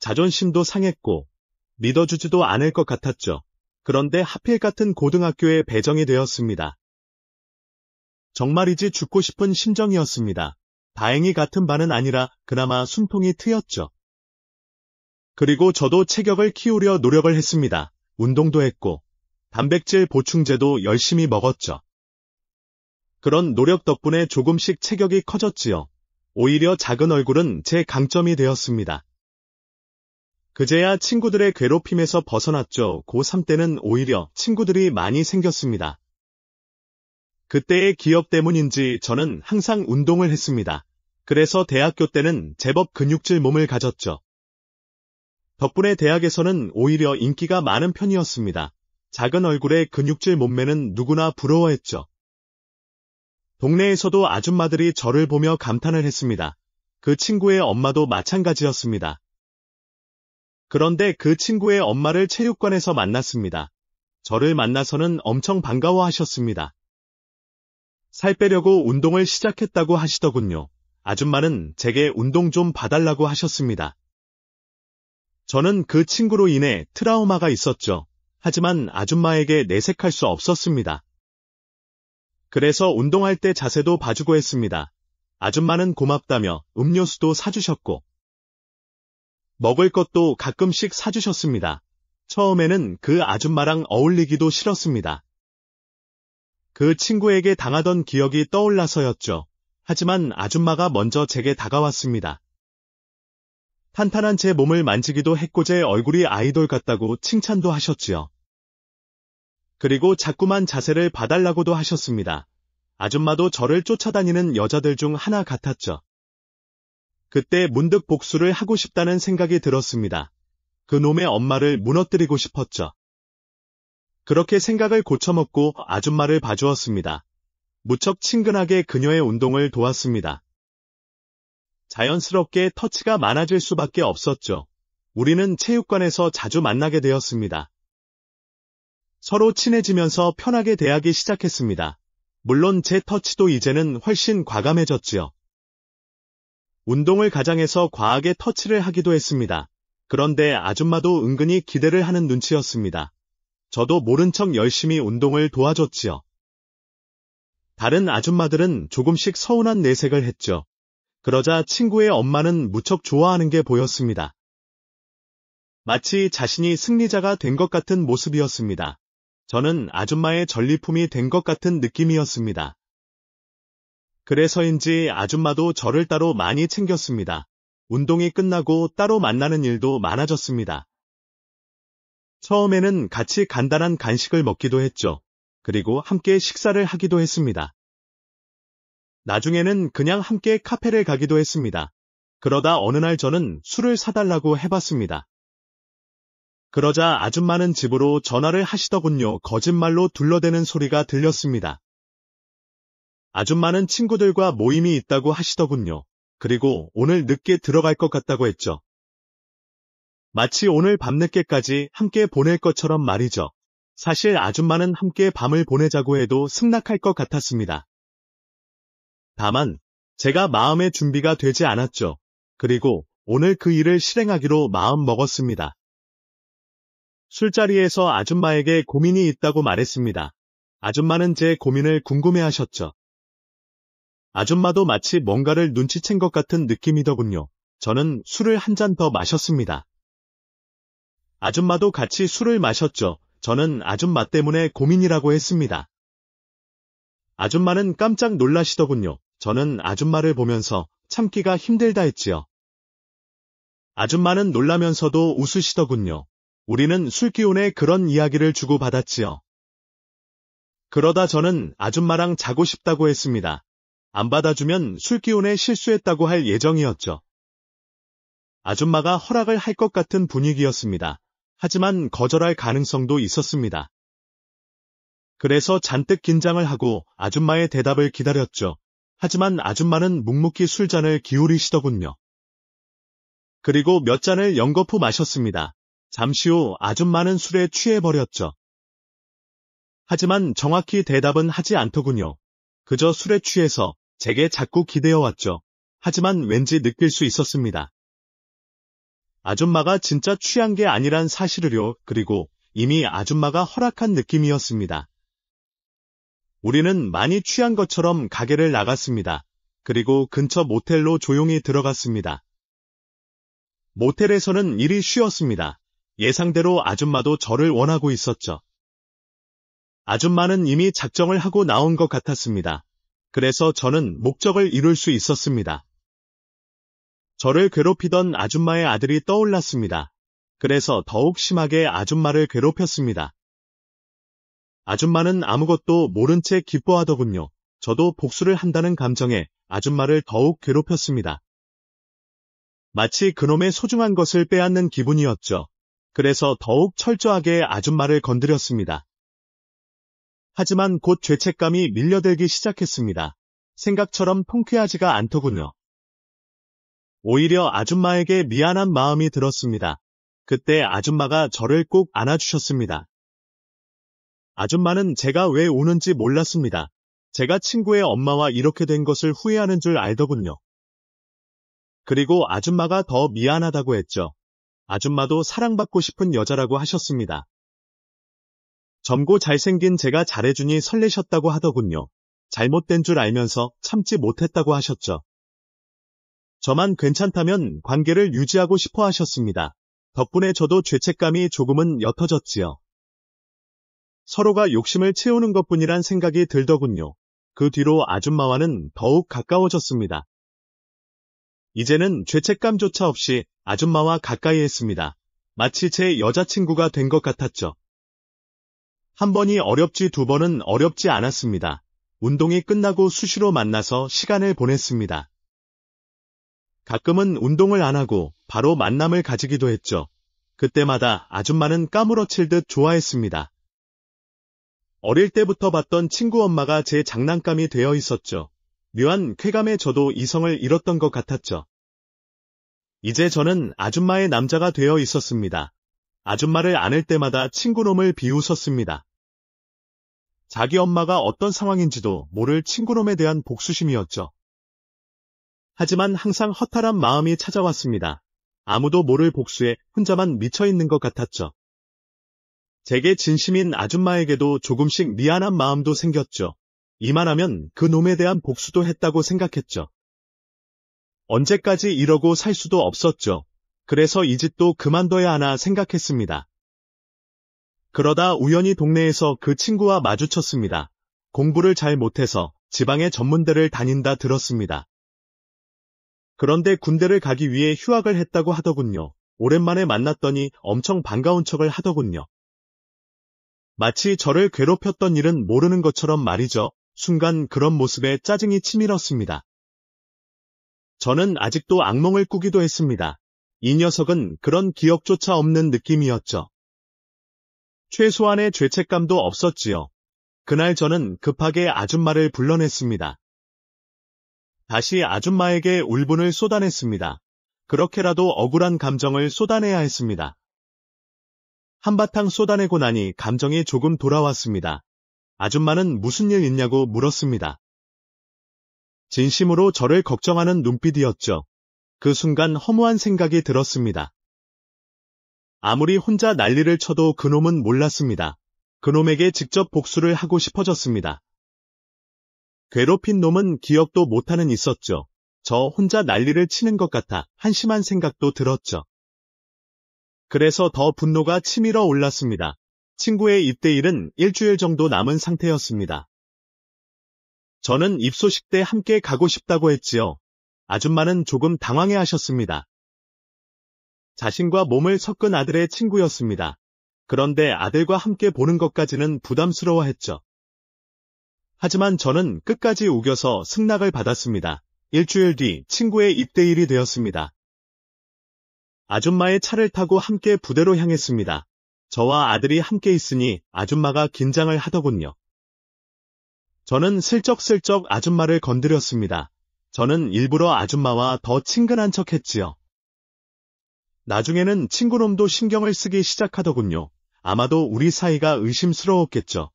자존심도 상했고 믿어주지도 않을 것 같았죠. 그런데 하필 같은 고등학교에 배정이 되었습니다. 정말이지 죽고 싶은 심정이었습니다. 다행히 같은 반은 아니라 그나마 숨통이 트였죠. 그리고 저도 체격을 키우려 노력을 했습니다. 운동도 했고 단백질 보충제도 열심히 먹었죠. 그런 노력 덕분에 조금씩 체격이 커졌지요. 오히려 작은 얼굴은 제 강점이 되었습니다. 그제야 친구들의 괴롭힘에서 벗어났죠. 고3 때는 오히려 친구들이 많이 생겼습니다. 그때의 기억 때문인지 저는 항상 운동을 했습니다. 그래서 대학교 때는 제법 근육질 몸을 가졌죠. 덕분에 대학에서는 오히려 인기가 많은 편이었습니다. 작은 얼굴에 근육질 몸매는 누구나 부러워했죠. 동네에서도 아줌마들이 저를 보며 감탄을 했습니다. 그 친구의 엄마도 마찬가지였습니다. 그런데 그 친구의 엄마를 체육관에서 만났습니다. 저를 만나서는 엄청 반가워하셨습니다. 살 빼려고 운동을 시작했다고 하시더군요. 아줌마는 제게 운동 좀 봐달라고 하셨습니다. 저는 그 친구로 인해 트라우마가 있었죠. 하지만 아줌마에게 내색할 수 없었습니다. 그래서 운동할 때 자세도 봐주고 했습니다. 아줌마는 고맙다며 음료수도 사주셨고 먹을 것도 가끔씩 사주셨습니다. 처음에는 그 아줌마랑 어울리기도 싫었습니다. 그 친구에게 당하던 기억이 떠올라서였죠. 하지만 아줌마가 먼저 제게 다가왔습니다. 탄탄한 제 몸을 만지기도 했고 제 얼굴이 아이돌 같다고 칭찬도 하셨지요. 그리고 자꾸만 자세를 봐달라고도 하셨습니다. 아줌마도 저를 쫓아다니는 여자들 중 하나 같았죠. 그때 문득 복수를 하고 싶다는 생각이 들었습니다. 그 놈의 엄마를 무너뜨리고 싶었죠. 그렇게 생각을 고쳐먹고 아줌마를 봐주었습니다. 무척 친근하게 그녀의 운동을 도왔습니다. 자연스럽게 터치가 많아질 수밖에 없었죠. 우리는 체육관에서 자주 만나게 되었습니다. 서로 친해지면서 편하게 대하기 시작했습니다. 물론 제 터치도 이제는 훨씬 과감해졌지요. 운동을 가장해서 과하게 터치를 하기도 했습니다. 그런데 아줌마도 은근히 기대를 하는 눈치였습니다. 저도 모른 척 열심히 운동을 도와줬지요. 다른 아줌마들은 조금씩 서운한 내색을 했죠. 그러자 친구의 엄마는 무척 좋아하는 게 보였습니다. 마치 자신이 승리자가 된 것 같은 모습이었습니다. 저는 아줌마의 전리품이 된 것 같은 느낌이었습니다. 그래서인지 아줌마도 저를 따로 많이 챙겼습니다. 운동이 끝나고 따로 만나는 일도 많아졌습니다. 처음에는 같이 간단한 간식을 먹기도 했죠. 그리고 함께 식사를 하기도 했습니다. 나중에는 그냥 함께 카페를 가기도 했습니다. 그러다 어느 날 저는 술을 사달라고 해봤습니다. 그러자 아줌마는 집으로 전화를 하시더군요. 거짓말로 둘러대는 소리가 들렸습니다. 아줌마는 친구들과 모임이 있다고 하시더군요. 그리고 오늘 늦게 들어갈 것 같다고 했죠. 마치 오늘 밤늦게까지 함께 보낼 것처럼 말이죠. 사실 아줌마는 함께 밤을 보내자고 해도 승낙할 것 같았습니다. 다만 제가 마음의 준비가 되지 않았죠. 그리고 오늘 그 일을 실행하기로 마음 먹었습니다. 술자리에서 아줌마에게 고민이 있다고 말했습니다. 아줌마는 제 고민을 궁금해하셨죠. 아줌마도 마치 뭔가를 눈치챈 것 같은 느낌이더군요. 저는 술을 한 잔 더 마셨습니다. 아줌마도 같이 술을 마셨죠. 저는 아줌마 때문에 고민이라고 했습니다. 아줌마는 깜짝 놀라시더군요. 저는 아줌마를 보면서 참기가 힘들다 했지요. 아줌마는 놀라면서도 웃으시더군요. 우리는 술기운에 그런 이야기를 주고받았지요. 그러다 저는 아줌마랑 자고 싶다고 했습니다. 안 받아주면 술기운에 실수했다고 할 예정이었죠. 아줌마가 허락을 할 것 같은 분위기였습니다. 하지만 거절할 가능성도 있었습니다. 그래서 잔뜩 긴장을 하고 아줌마의 대답을 기다렸죠. 하지만 아줌마는 묵묵히 술잔을 기울이시더군요. 그리고 몇 잔을 연거푸 마셨습니다. 잠시 후 아줌마는 술에 취해버렸죠. 하지만 정확히 대답은 하지 않더군요. 그저 술에 취해서 제게 자꾸 기대어왔죠. 하지만 왠지 느낄 수 있었습니다. 아줌마가 진짜 취한 게 아니란 사실을요. 그리고 이미 아줌마가 허락한 느낌이었습니다. 우리는 많이 취한 것처럼 가게를 나갔습니다. 그리고 근처 모텔로 조용히 들어갔습니다. 모텔에서는 일이 쉬웠습니다. 예상대로 아줌마도 저를 원하고 있었죠. 아줌마는 이미 작정을 하고 나온 것 같았습니다. 그래서 저는 목적을 이룰 수 있었습니다. 저를 괴롭히던 아줌마의 아들이 떠올랐습니다. 그래서 더욱 심하게 아줌마를 괴롭혔습니다. 아줌마는 아무것도 모른 채 기뻐하더군요. 저도 복수를 한다는 감정에 아줌마를 더욱 괴롭혔습니다. 마치 그놈의 소중한 것을 빼앗는 기분이었죠. 그래서 더욱 철저하게 아줌마를 건드렸습니다. 하지만 곧 죄책감이 밀려들기 시작했습니다. 생각처럼 통쾌하지가 않더군요. 오히려 아줌마에게 미안한 마음이 들었습니다. 그때 아줌마가 저를 꼭 안아주셨습니다. 아줌마는 제가 왜 우는지 몰랐습니다. 제가 친구의 엄마와 이렇게 된 것을 후회하는 줄 알더군요. 그리고 아줌마가 더 미안하다고 했죠. 아줌마도 사랑받고 싶은 여자라고 하셨습니다. 젊고 잘생긴 제가 잘해주니 설레셨다고 하더군요. 잘못된 줄 알면서 참지 못했다고 하셨죠. 저만 괜찮다면 관계를 유지하고 싶어 하셨습니다. 덕분에 저도 죄책감이 조금은 옅어졌지요. 서로가 욕심을 채우는 것뿐이란 생각이 들더군요. 그 뒤로 아줌마와는 더욱 가까워졌습니다. 이제는 죄책감조차 없이 아줌마와 가까이 했습니다. 마치 제 여자친구가 된 것 같았죠. 한 번이 어렵지 두 번은 어렵지 않았습니다. 운동이 끝나고 수시로 만나서 시간을 보냈습니다. 가끔은 운동을 안 하고 바로 만남을 가지기도 했죠. 그때마다 아줌마는 까무러칠 듯 좋아했습니다. 어릴 때부터 봤던 친구 엄마가 제 장난감이 되어 있었죠. 묘한 쾌감에 저도 이성을 잃었던 것 같았죠. 이제 저는 아줌마의 남자가 되어 있었습니다. 아줌마를 안을 때마다 친구놈을 비웃었습니다. 자기 엄마가 어떤 상황인지도 모를 친구놈에 대한 복수심이었죠. 하지만 항상 허탈한 마음이 찾아왔습니다. 아무도 모를 복수에 혼자만 미쳐있는 것 같았죠. 제게 진심인 아줌마에게도 조금씩 미안한 마음도 생겼죠. 이만하면 그 놈에 대한 복수도 했다고 생각했죠. 언제까지 이러고 살 수도 없었죠. 그래서 이 짓도 그만둬야 하나 생각했습니다. 그러다 우연히 동네에서 그 친구와 마주쳤습니다. 공부를 잘 못해서 지방의 전문대를 다닌다 들었습니다. 그런데 군대를 가기 위해 휴학을 했다고 하더군요. 오랜만에 만났더니 엄청 반가운 척을 하더군요. 마치 저를 괴롭혔던 일은 모르는 것처럼 말이죠. 순간 그런 모습에 짜증이 치밀었습니다. 저는 아직도 악몽을 꾸기도 했습니다. 이 녀석은 그런 기억조차 없는 느낌이었죠. 최소한의 죄책감도 없었지요. 그날 저는 급하게 아줌마를 불러냈습니다. 다시 아줌마에게 울분을 쏟아냈습니다. 그렇게라도 억울한 감정을 쏟아내야 했습니다. 한바탕 쏟아내고 나니 감정이 조금 돌아왔습니다. 아줌마는 무슨 일 있냐고 물었습니다. 진심으로 저를 걱정하는 눈빛이었죠. 그 순간 허무한 생각이 들었습니다. 아무리 혼자 난리를 쳐도 그놈은 몰랐습니다. 그놈에게 직접 복수를 하고 싶어졌습니다. 괴롭힌 놈은 기억도 못하는 있었죠. 저 혼자 난리를 치는 것 같아 한심한 생각도 들었죠. 그래서 더 분노가 치밀어 올랐습니다. 친구의 입대일은 일주일 정도 남은 상태였습니다. 저는 입소식 때 함께 가고 싶다고 했지요. 아줌마는 조금 당황해 하셨습니다. 자신과 몸을 섞은 아들의 친구였습니다. 그런데 아들과 함께 보는 것까지는 부담스러워했죠. 하지만 저는 끝까지 우겨서 승낙을 받았습니다. 일주일 뒤 친구의 입대일이 되었습니다. 아줌마의 차를 타고 함께 부대로 향했습니다. 저와 아들이 함께 있으니 아줌마가 긴장을 하더군요. 저는 슬쩍슬쩍 아줌마를 건드렸습니다. 저는 일부러 아줌마와 더 친근한 척 했지요. 나중에는 친구놈도 신경을 쓰기 시작하더군요. 아마도 우리 사이가 의심스러웠겠죠.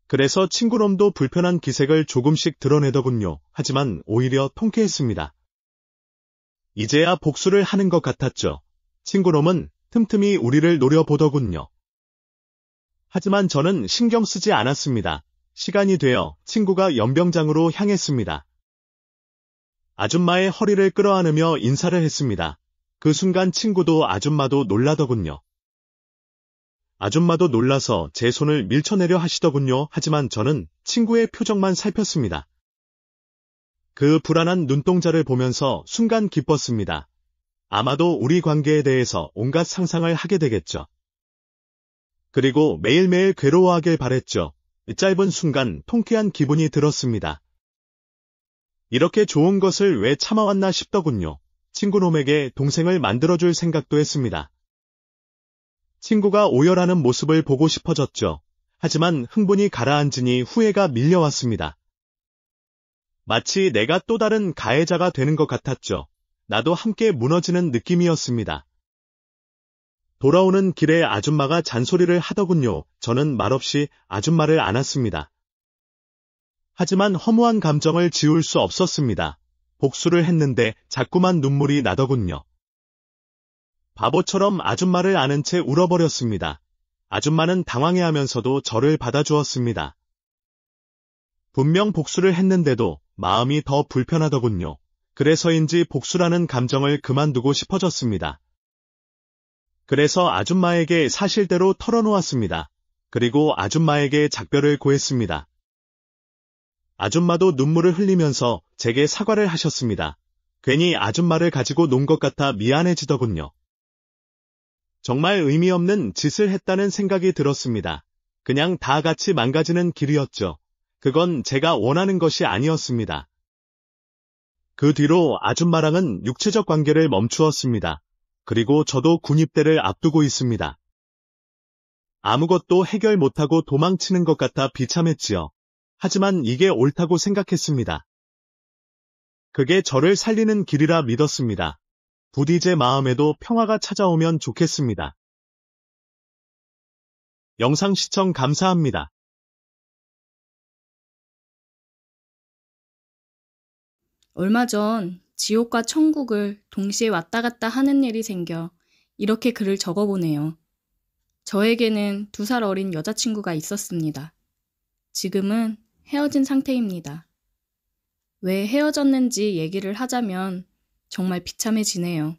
그래서 친구놈도 불편한 기색을 조금씩 드러내더군요. 하지만 오히려 통쾌했습니다. 이제야 복수를 하는 것 같았죠. 친구놈은 틈틈이 우리를 노려보더군요. 하지만 저는 신경 쓰지 않았습니다. 시간이 되어 친구가 연병장으로 향했습니다. 아줌마의 허리를 끌어안으며 인사를 했습니다. 그 순간 친구도 아줌마도 놀라더군요. 아줌마도 놀라서 제 손을 밀쳐내려 하시더군요. 하지만 저는 친구의 표정만 살폈습니다. 그 불안한 눈동자를 보면서 순간 기뻤습니다. 아마도 우리 관계에 대해서 온갖 상상을 하게 되겠죠. 그리고 매일매일 괴로워하길 바랬죠. 짧은 순간 통쾌한 기분이 들었습니다. 이렇게 좋은 것을 왜 참아왔나 싶더군요. 친구놈에게 동생을 만들어줄 생각도 했습니다. 친구가 오열하는 모습을 보고 싶어졌죠. 하지만 흥분이 가라앉으니 후회가 밀려왔습니다. 마치 내가 또 다른 가해자가 되는 것 같았죠. 나도 함께 무너지는 느낌이었습니다. 돌아오는 길에 아줌마가 잔소리를 하더군요. 저는 말없이 아줌마를 안았습니다. 하지만 허무한 감정을 지울 수 없었습니다. 복수를 했는데 자꾸만 눈물이 나더군요. 바보처럼 아줌마를 안은 채 울어버렸습니다. 아줌마는 당황해하면서도 저를 받아주었습니다. 분명 복수를 했는데도 마음이 더 불편하더군요. 그래서인지 복수라는 감정을 그만두고 싶어졌습니다. 그래서 아줌마에게 사실대로 털어놓았습니다. 그리고 아줌마에게 작별을 고했습니다. 아줌마도 눈물을 흘리면서 제게 사과를 하셨습니다. 괜히 아줌마를 가지고 논 것 같아 미안해지더군요. 정말 의미 없는 짓을 했다는 생각이 들었습니다. 그냥 다 같이 망가지는 길이었죠. 그건 제가 원하는 것이 아니었습니다. 그 뒤로 아줌마랑은 육체적 관계를 멈추었습니다. 그리고 저도 군입대를 앞두고 있습니다. 아무것도 해결 못하고 도망치는 것 같아 비참했지요. 하지만 이게 옳다고 생각했습니다. 그게 저를 살리는 길이라 믿었습니다. 부디 제 마음에도 평화가 찾아오면 좋겠습니다. 영상 시청 감사합니다. 얼마 전 지옥과 천국을 동시에 왔다 갔다 하는 일이 생겨 이렇게 글을 적어보네요. 저에게는 2살 어린 여자친구가 있었습니다. 지금은 헤어진 상태입니다. 왜 헤어졌는지 얘기를 하자면 정말 비참해지네요.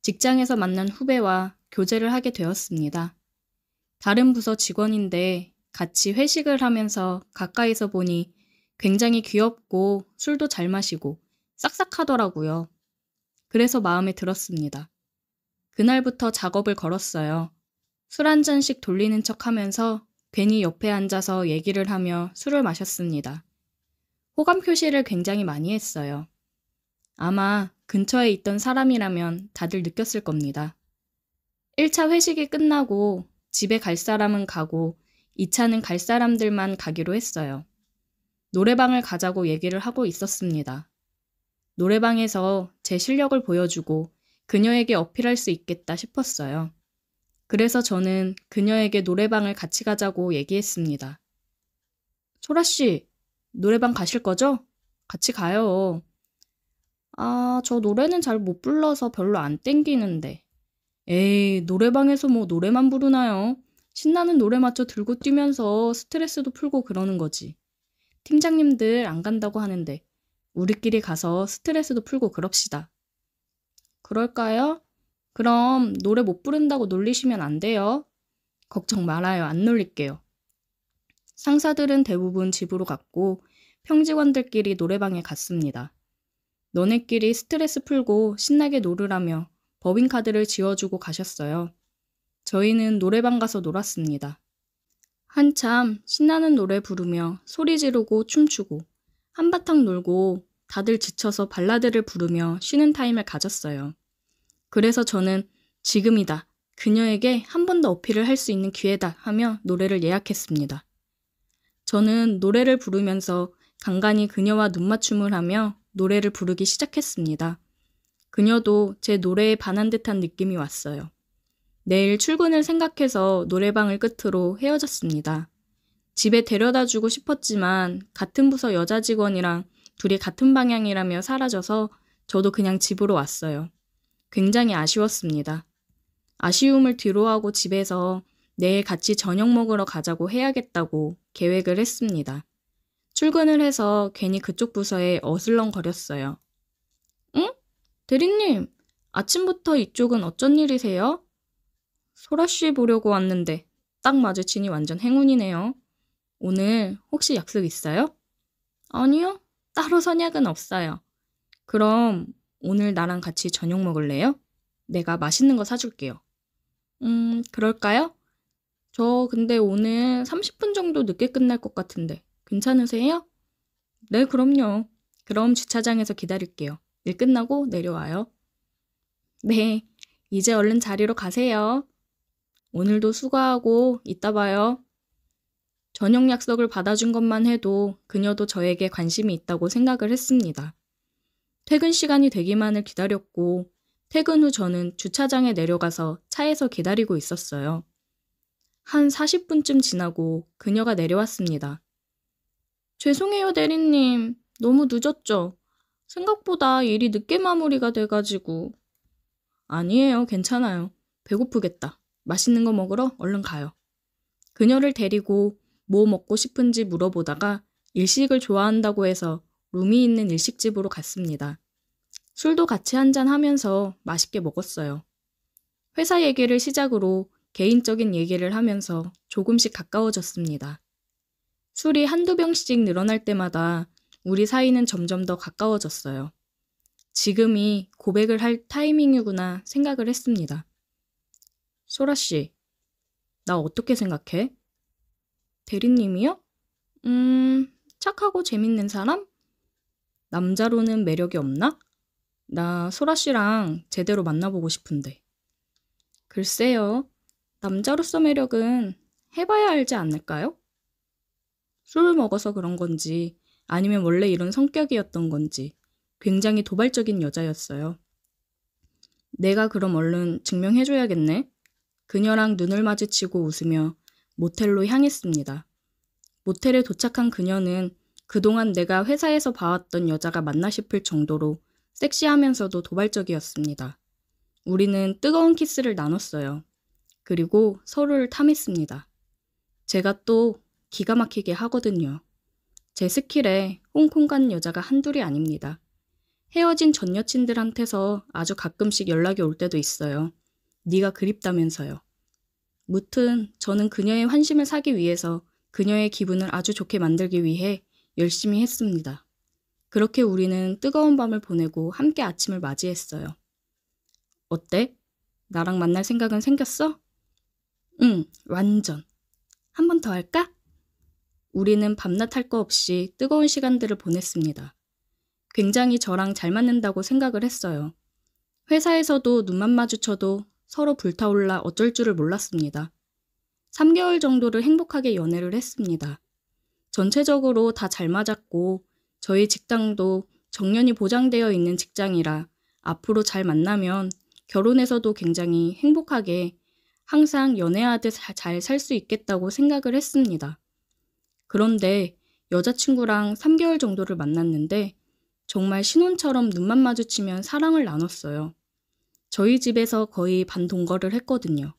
직장에서 만난 후배와 교제를 하게 되었습니다. 다른 부서 직원인데 같이 회식을 하면서 가까이서 보니 굉장히 귀엽고 술도 잘 마시고 싹싹하더라고요. 그래서 마음에 들었습니다. 그날부터 작업을 걸었어요. 술 한 잔씩 돌리는 척 하면서 괜히 옆에 앉아서 얘기를 하며 술을 마셨습니다. 호감 표시를 굉장히 많이 했어요. 아마 근처에 있던 사람이라면 다들 느꼈을 겁니다. 1차 회식이 끝나고 집에 갈 사람은 가고 2차는 갈 사람들만 가기로 했어요. 노래방을 가자고 얘기를 하고 있었습니다. 노래방에서 제 실력을 보여주고 그녀에게 어필할 수 있겠다 싶었어요. 그래서 저는 그녀에게 노래방을 같이 가자고 얘기했습니다. 소라씨, 노래방 가실 거죠? 같이 가요. 아, 저 노래는 잘 못 불러서 별로 안 땡기는데. 에이, 노래방에서 뭐 노래만 부르나요? 신나는 노래 맞춰 들고 뛰면서 스트레스도 풀고 그러는 거지. 팀장님들 안 간다고 하는데 우리끼리 가서 스트레스도 풀고 그럽시다. 그럴까요? 그럼 노래 못 부른다고 놀리시면 안 돼요. 걱정 말아요. 안 놀릴게요. 상사들은 대부분 집으로 갔고 평직원들끼리 노래방에 갔습니다. 너네끼리 스트레스 풀고 신나게 놀으라며 법인카드를 지워주고 가셨어요. 저희는 노래방 가서 놀았습니다. 한참 신나는 노래 부르며 소리 지르고 춤추고 한바탕 놀고 다들 지쳐서 발라드를 부르며 쉬는 타임을 가졌어요. 그래서 저는 지금이다. 그녀에게 한 번 더 어필을 할 수 있는 기회다 하며 노래를 예약했습니다. 저는 노래를 부르면서 간간히 그녀와 눈맞춤을 하며 노래를 부르기 시작했습니다. 그녀도 제 노래에 반한 듯한 느낌이 왔어요. 내일 출근을 생각해서 노래방을 끝으로 헤어졌습니다. 집에 데려다 주고 싶었지만 같은 부서 여자 직원이랑 둘이 같은 방향이라며 사라져서 저도 그냥 집으로 왔어요. 굉장히 아쉬웠습니다. 아쉬움을 뒤로하고 집에서 내일 같이 저녁 먹으러 가자고 해야겠다고 계획을 했습니다. 출근을 해서 괜히 그쪽 부서에 어슬렁거렸어요. 응? 대리님, 아침부터 이쪽은 어쩐 일이세요? 소라씨 보려고 왔는데 딱 마주치니 완전 행운이네요. 오늘 혹시 약속 있어요? 아니요, 따로 선약은 없어요. 그럼 오늘 나랑 같이 저녁 먹을래요? 내가 맛있는 거 사줄게요. 그럴까요? 저 근데 오늘 30분 정도 늦게 끝날 것 같은데 괜찮으세요? 네, 그럼요. 그럼 주차장에서 기다릴게요. 일 끝나고 내려와요. 네, 이제 얼른 자리로 가세요. 오늘도 수고하고 이따 봐요. 저녁 약속을 받아준 것만 해도 그녀도 저에게 관심이 있다고 생각을 했습니다. 퇴근 시간이 되기만을 기다렸고 퇴근 후 저는 주차장에 내려가서 차에서 기다리고 있었어요. 한 40분쯤 지나고 그녀가 내려왔습니다. 죄송해요, 대리님. 너무 늦었죠? 생각보다 일이 늦게 마무리가 돼가지고. 아니에요, 괜찮아요. 배고프겠다. 맛있는 거 먹으러 얼른 가요. 그녀를 데리고 뭐 먹고 싶은지 물어보다가 일식을 좋아한다고 해서 룸이 있는 일식집으로 갔습니다. 술도 같이 한잔하면서 맛있게 먹었어요. 회사 얘기를 시작으로 개인적인 얘기를 하면서 조금씩 가까워졌습니다. 술이 한두 병씩 늘어날 때마다 우리 사이는 점점 더 가까워졌어요. 지금이 고백을 할 타이밍이구나 생각을 했습니다. 소라씨, 나 어떻게 생각해? 대리님이요? 착하고 재밌는 사람? 남자로는 매력이 없나? 나 소라씨랑 제대로 만나보고 싶은데. 글쎄요, 남자로서 매력은 해봐야 알지 않을까요? 술을 먹어서 그런 건지 아니면 원래 이런 성격이었던 건지 굉장히 도발적인 여자였어요. 내가 그럼 얼른 증명해줘야겠네. 그녀랑 눈을 마주치고 웃으며 모텔로 향했습니다. 모텔에 도착한 그녀는 그동안 내가 회사에서 봐왔던 여자가 맞나 싶을 정도로 섹시하면서도 도발적이었습니다. 우리는 뜨거운 키스를 나눴어요. 그리고 서로를 탐했습니다. 제가 또 기가 막히게 하거든요. 제 스킬에 홍콩 간 여자가 한둘이 아닙니다. 헤어진 전 여친들한테서 아주 가끔씩 연락이 올 때도 있어요. 네가 그립다면서요. 무튼 저는 그녀의 환심을 사기 위해서 그녀의 기분을 아주 좋게 만들기 위해 열심히 했습니다. 그렇게 우리는 뜨거운 밤을 보내고 함께 아침을 맞이했어요. 어때? 나랑 만날 생각은 생겼어? 응, 완전. 한 번 더 할까? 우리는 밤낮 할 거 없이 뜨거운 시간들을 보냈습니다. 굉장히 저랑 잘 맞는다고 생각을 했어요. 회사에서도 눈만 마주쳐도 서로 불타올라 어쩔 줄을 몰랐습니다. 3개월 정도를 행복하게 연애를 했습니다. 전체적으로 다 잘 맞았고 저희 직장도 정년이 보장되어 있는 직장이라 앞으로 잘 만나면 결혼해서도 굉장히 행복하게 항상 연애하듯 잘 살 수 있겠다고 생각을 했습니다. 그런데 여자친구랑 3개월 정도를 만났는데 정말 신혼처럼 눈만 마주치면 사랑을 나눴어요. 저희 집에서 거의 반동거를 했거든요.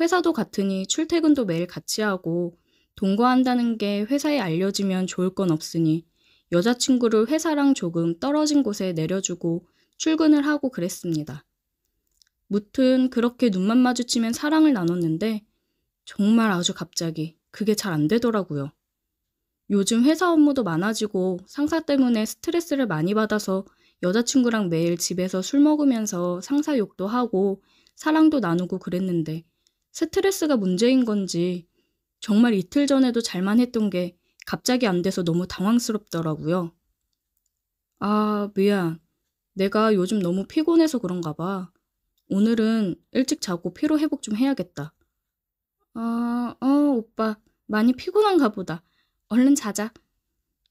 회사도 같으니 출퇴근도 매일 같이 하고 동거한다는 게 회사에 알려지면 좋을 건 없으니 여자친구를 회사랑 조금 떨어진 곳에 내려주고 출근을 하고 그랬습니다. 무튼 그렇게 눈만 마주치면 사랑을 나눴는데 정말 아주 갑자기 그게 잘 안 되더라고요. 요즘 회사 업무도 많아지고 상사 때문에 스트레스를 많이 받아서 여자친구랑 매일 집에서 술 먹으면서 상사 욕도 하고 사랑도 나누고 그랬는데 스트레스가 문제인 건지 정말 이틀 전에도 잘만 했던 게 갑자기 안 돼서 너무 당황스럽더라고요. 아, 미안. 내가 요즘 너무 피곤해서 그런가 봐. 오늘은 일찍 자고 피로 회복 좀 해야겠다. 오빠. 많이 피곤한가 보다. 얼른 자자.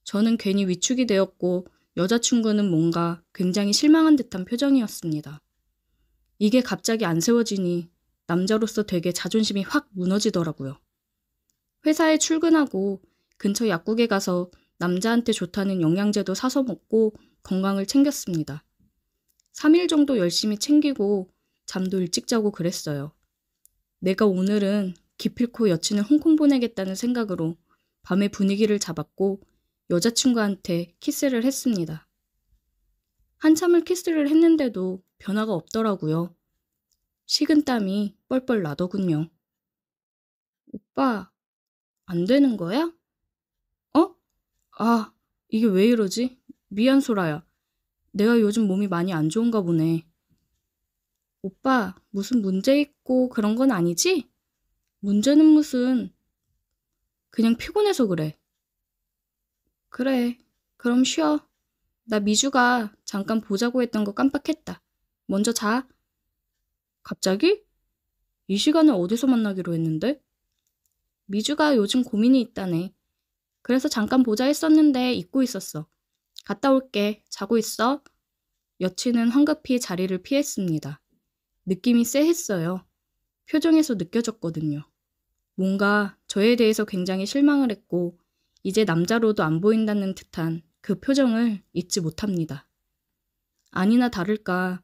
저는 괜히 위축이 되었고 여자친구는 뭔가 굉장히 실망한 듯한 표정이었습니다. 이게 갑자기 안 세워지니 남자로서 되게 자존심이 확 무너지더라고요. 회사에 출근하고 근처 약국에 가서 남자한테 좋다는 영양제도 사서 먹고 건강을 챙겼습니다. 3일 정도 열심히 챙기고 잠도 일찍 자고 그랬어요. 내가 오늘은 기필코 여친을 홍콩 보내겠다는 생각으로 밤에 분위기를 잡았고 여자친구한테 키스를 했습니다. 한참을 키스를 했는데도 변화가 없더라고요. 식은땀이 뻘뻘 나더군요. 오빠, 안 되는 거야? 어? 아, 이게 왜 이러지? 미안, 소라야. 내가 요즘 몸이 많이 안 좋은가 보네. 오빠, 무슨 문제 있고 그런 건 아니지? 문제는 무슨... 그냥 피곤해서 그래. 그래, 그럼 쉬어. 나 미주가 잠깐 보자고 했던 거 깜빡했다. 먼저 자. 갑자기? 이 시간에 어디서 만나기로 했는데? 미주가 요즘 고민이 있다네. 그래서 잠깐 보자 했었는데 잊고 있었어. 갔다 올게. 자고 있어. 여친은 황급히 자리를 피했습니다. 느낌이 쎄했어요. 표정에서 느껴졌거든요. 뭔가 저에 대해서 굉장히 실망을 했고 이제 남자로도 안 보인다는 듯한 그 표정을 잊지 못합니다. 아니나 다를까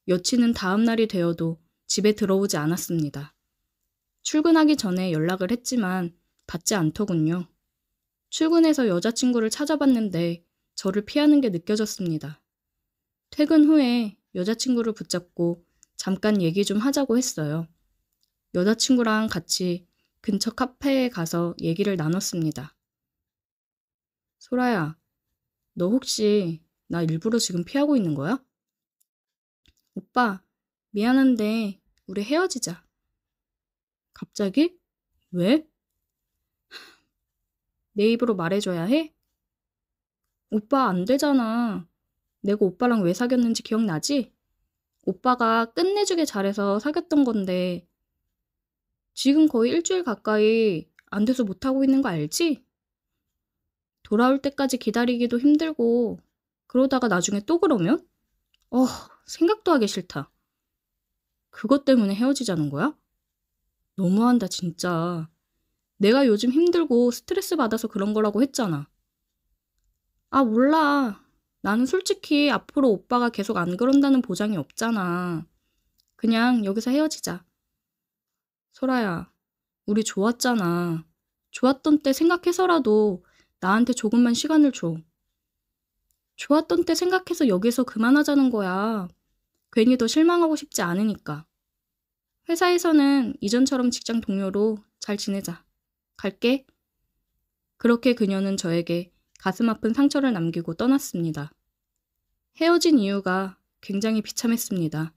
여친은 다음 날이 되어도 집에 들어오지 않았습니다. 출근하기 전에 연락을 했지만 받지 않더군요. 출근해서 여자친구를 찾아봤는데 저를 피하는 게 느껴졌습니다. 퇴근 후에 여자친구를 붙잡고 잠깐 얘기 좀 하자고 했어요. 여자친구랑 같이 근처 카페에 가서 얘기를 나눴습니다. 소라야, 너 혹시 나 일부러 지금 피하고 있는 거야? 오빠, 미안한데 우리 헤어지자. 갑자기? 왜? 내 입으로 말해줘야 해? 오빠 안 되잖아. 내가 오빠랑 왜 사귀었는지 기억나지? 오빠가 끝내주게 잘해서 사귀었던 건데 지금 거의 일주일 가까이 안 돼서 못하고 있는 거 알지? 돌아올 때까지 기다리기도 힘들고 그러다가 나중에 또 그러면? 생각도 하기 싫다. 그것 때문에 헤어지자는 거야? 너무한다 진짜. 내가 요즘 힘들고 스트레스 받아서 그런 거라고 했잖아. 아 몰라. 나는 솔직히 앞으로 오빠가 계속 안 그런다는 보장이 없잖아. 그냥 여기서 헤어지자. 소라야, 우리 좋았잖아. 좋았던 때 생각해서라도 나한테 조금만 시간을 줘. 좋았던 때 생각해서 여기서 그만하자는 거야. 괜히 더 실망하고 싶지 않으니까. 회사에서는 이전처럼 직장 동료로 잘 지내자. 갈게. 그렇게 그녀는 저에게 가슴 아픈 상처를 남기고 떠났습니다. 헤어진 이유가 굉장히 비참했습니다.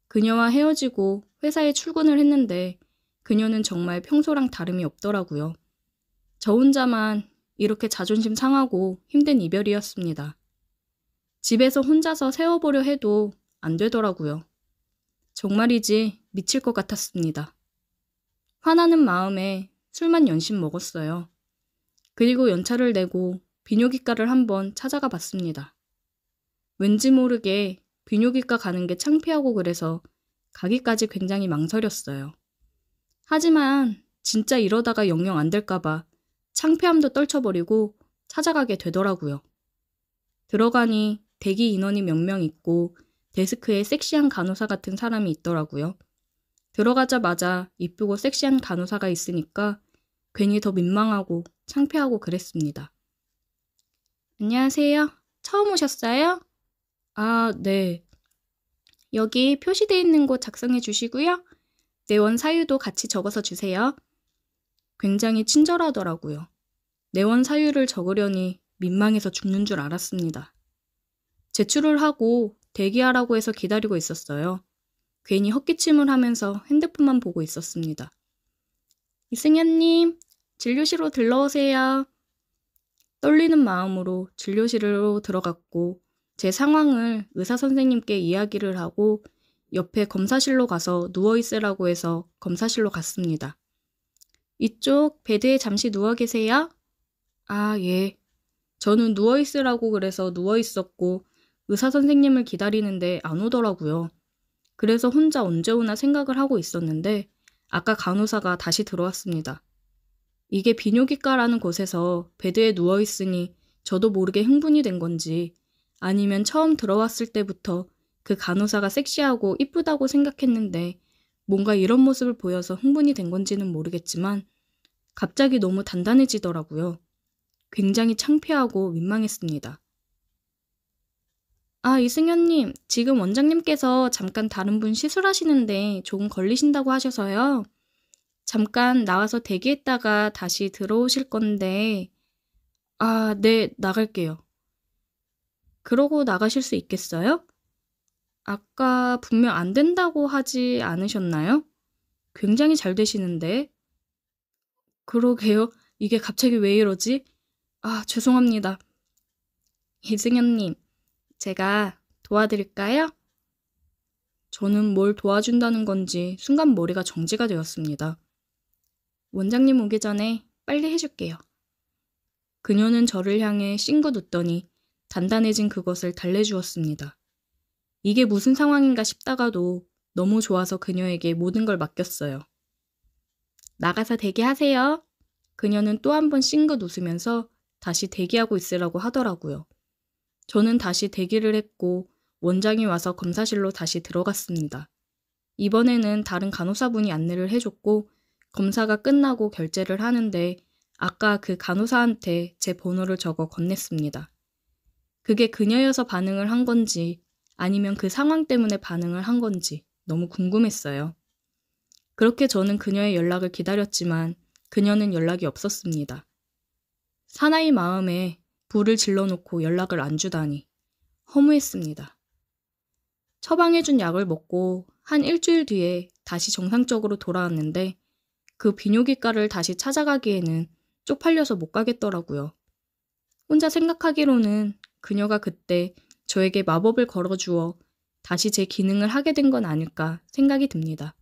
그녀와 헤어지고 회사에 출근을 했는데 그녀는 정말 평소랑 다름이 없더라고요. 저 혼자만 이렇게 자존심 상하고 힘든 이별이었습니다. 집에서 혼자서 세워보려 해도 안 되더라고요. 정말이지 미칠 것 같았습니다. 화나는 마음에 술만 연신 먹었어요. 그리고 연차를 내고 비뇨기과를 한번 찾아가 봤습니다. 왠지 모르게 비뇨기과 가는 게 창피하고 그래서 가기까지 굉장히 망설였어요. 하지만 진짜 이러다가 영영 안 될까봐 창피함도 떨쳐버리고 찾아가게 되더라고요. 들어가니 대기 인원이 몇 명 있고 데스크에 섹시한 간호사 같은 사람이 있더라고요. 들어가자마자 이쁘고 섹시한 간호사가 있으니까 괜히 더 민망하고 창피하고 그랬습니다. 안녕하세요. 처음 오셨어요? 아, 네. 여기 표시되어 있는 곳 작성해 주시고요. 내원 사유도 같이 적어서 주세요. 굉장히 친절하더라고요. 내원 사유를 적으려니 민망해서 죽는 줄 알았습니다. 제출을 하고 대기하라고 해서 기다리고 있었어요. 괜히 헛기침을 하면서 핸드폰만 보고 있었습니다. 이승현님, 진료실로 들러오세요. 떨리는 마음으로 진료실로 들어갔고 제 상황을 의사 선생님께 이야기를 하고 옆에 검사실로 가서 누워있으라고 해서 검사실로 갔습니다. 이쪽 베드에 잠시 누워 계세요? 아, 예. 저는 누워있으라고 그래서 누워있었고 의사 선생님을 기다리는데 안 오더라고요. 그래서 혼자 언제 오나 생각을 하고 있었는데 아까 간호사가 다시 들어왔습니다. 이게 비뇨기과라는 곳에서 베드에 누워있으니 저도 모르게 흥분이 된 건지 아니면 처음 들어왔을 때부터 그 간호사가 섹시하고 이쁘다고 생각했는데 뭔가 이런 모습을 보여서 흥분이 된 건지는 모르겠지만 갑자기 너무 단단해지더라고요. 굉장히 창피하고 민망했습니다. 아, 이승현님, 지금 원장님께서 잠깐 다른 분 시술하시는데 조금 걸리신다고 하셔서요. 잠깐 나와서 대기했다가 다시 들어오실 건데, 아, 네, 나갈게요. 그러고 나가실 수 있겠어요? 아까 분명 안 된다고 하지 않으셨나요? 굉장히 잘 되시는데. 그러게요. 이게 갑자기 왜 이러지? 아, 죄송합니다. 이승현님, 제가 도와드릴까요? 저는 뭘 도와준다는 건지 순간 머리가 정지가 되었습니다. 원장님 오기 전에 빨리 해줄게요. 그녀는 저를 향해 싱긋 웃더니 단단해진 그것을 달래주었습니다. 이게 무슨 상황인가 싶다가도 너무 좋아서 그녀에게 모든 걸 맡겼어요. 나가서 대기하세요. 그녀는 또 한 번 싱긋 웃으면서 다시 대기하고 있으라고 하더라고요. 저는 다시 대기를 했고 원장이 와서 검사실로 다시 들어갔습니다. 이번에는 다른 간호사분이 안내를 해줬고 검사가 끝나고 결제를 하는데 아까 그 간호사한테 제 번호를 적어 건넸습니다. 그게 그녀여서 반응을 한 건지 아니면 그 상황 때문에 반응을 한 건지 너무 궁금했어요. 그렇게 저는 그녀의 연락을 기다렸지만 그녀는 연락이 없었습니다. 사나이 마음에 불을 질러놓고 연락을 안 주다니 허무했습니다. 처방해준 약을 먹고 한 일주일 뒤에 다시 정상적으로 돌아왔는데 그 비뇨기과를 다시 찾아가기에는 쪽팔려서 못 가겠더라고요. 혼자 생각하기로는 그녀가 그때 저에게 마법을 걸어주어 다시 제 기능을 하게 된 건 아닐까 생각이 듭니다.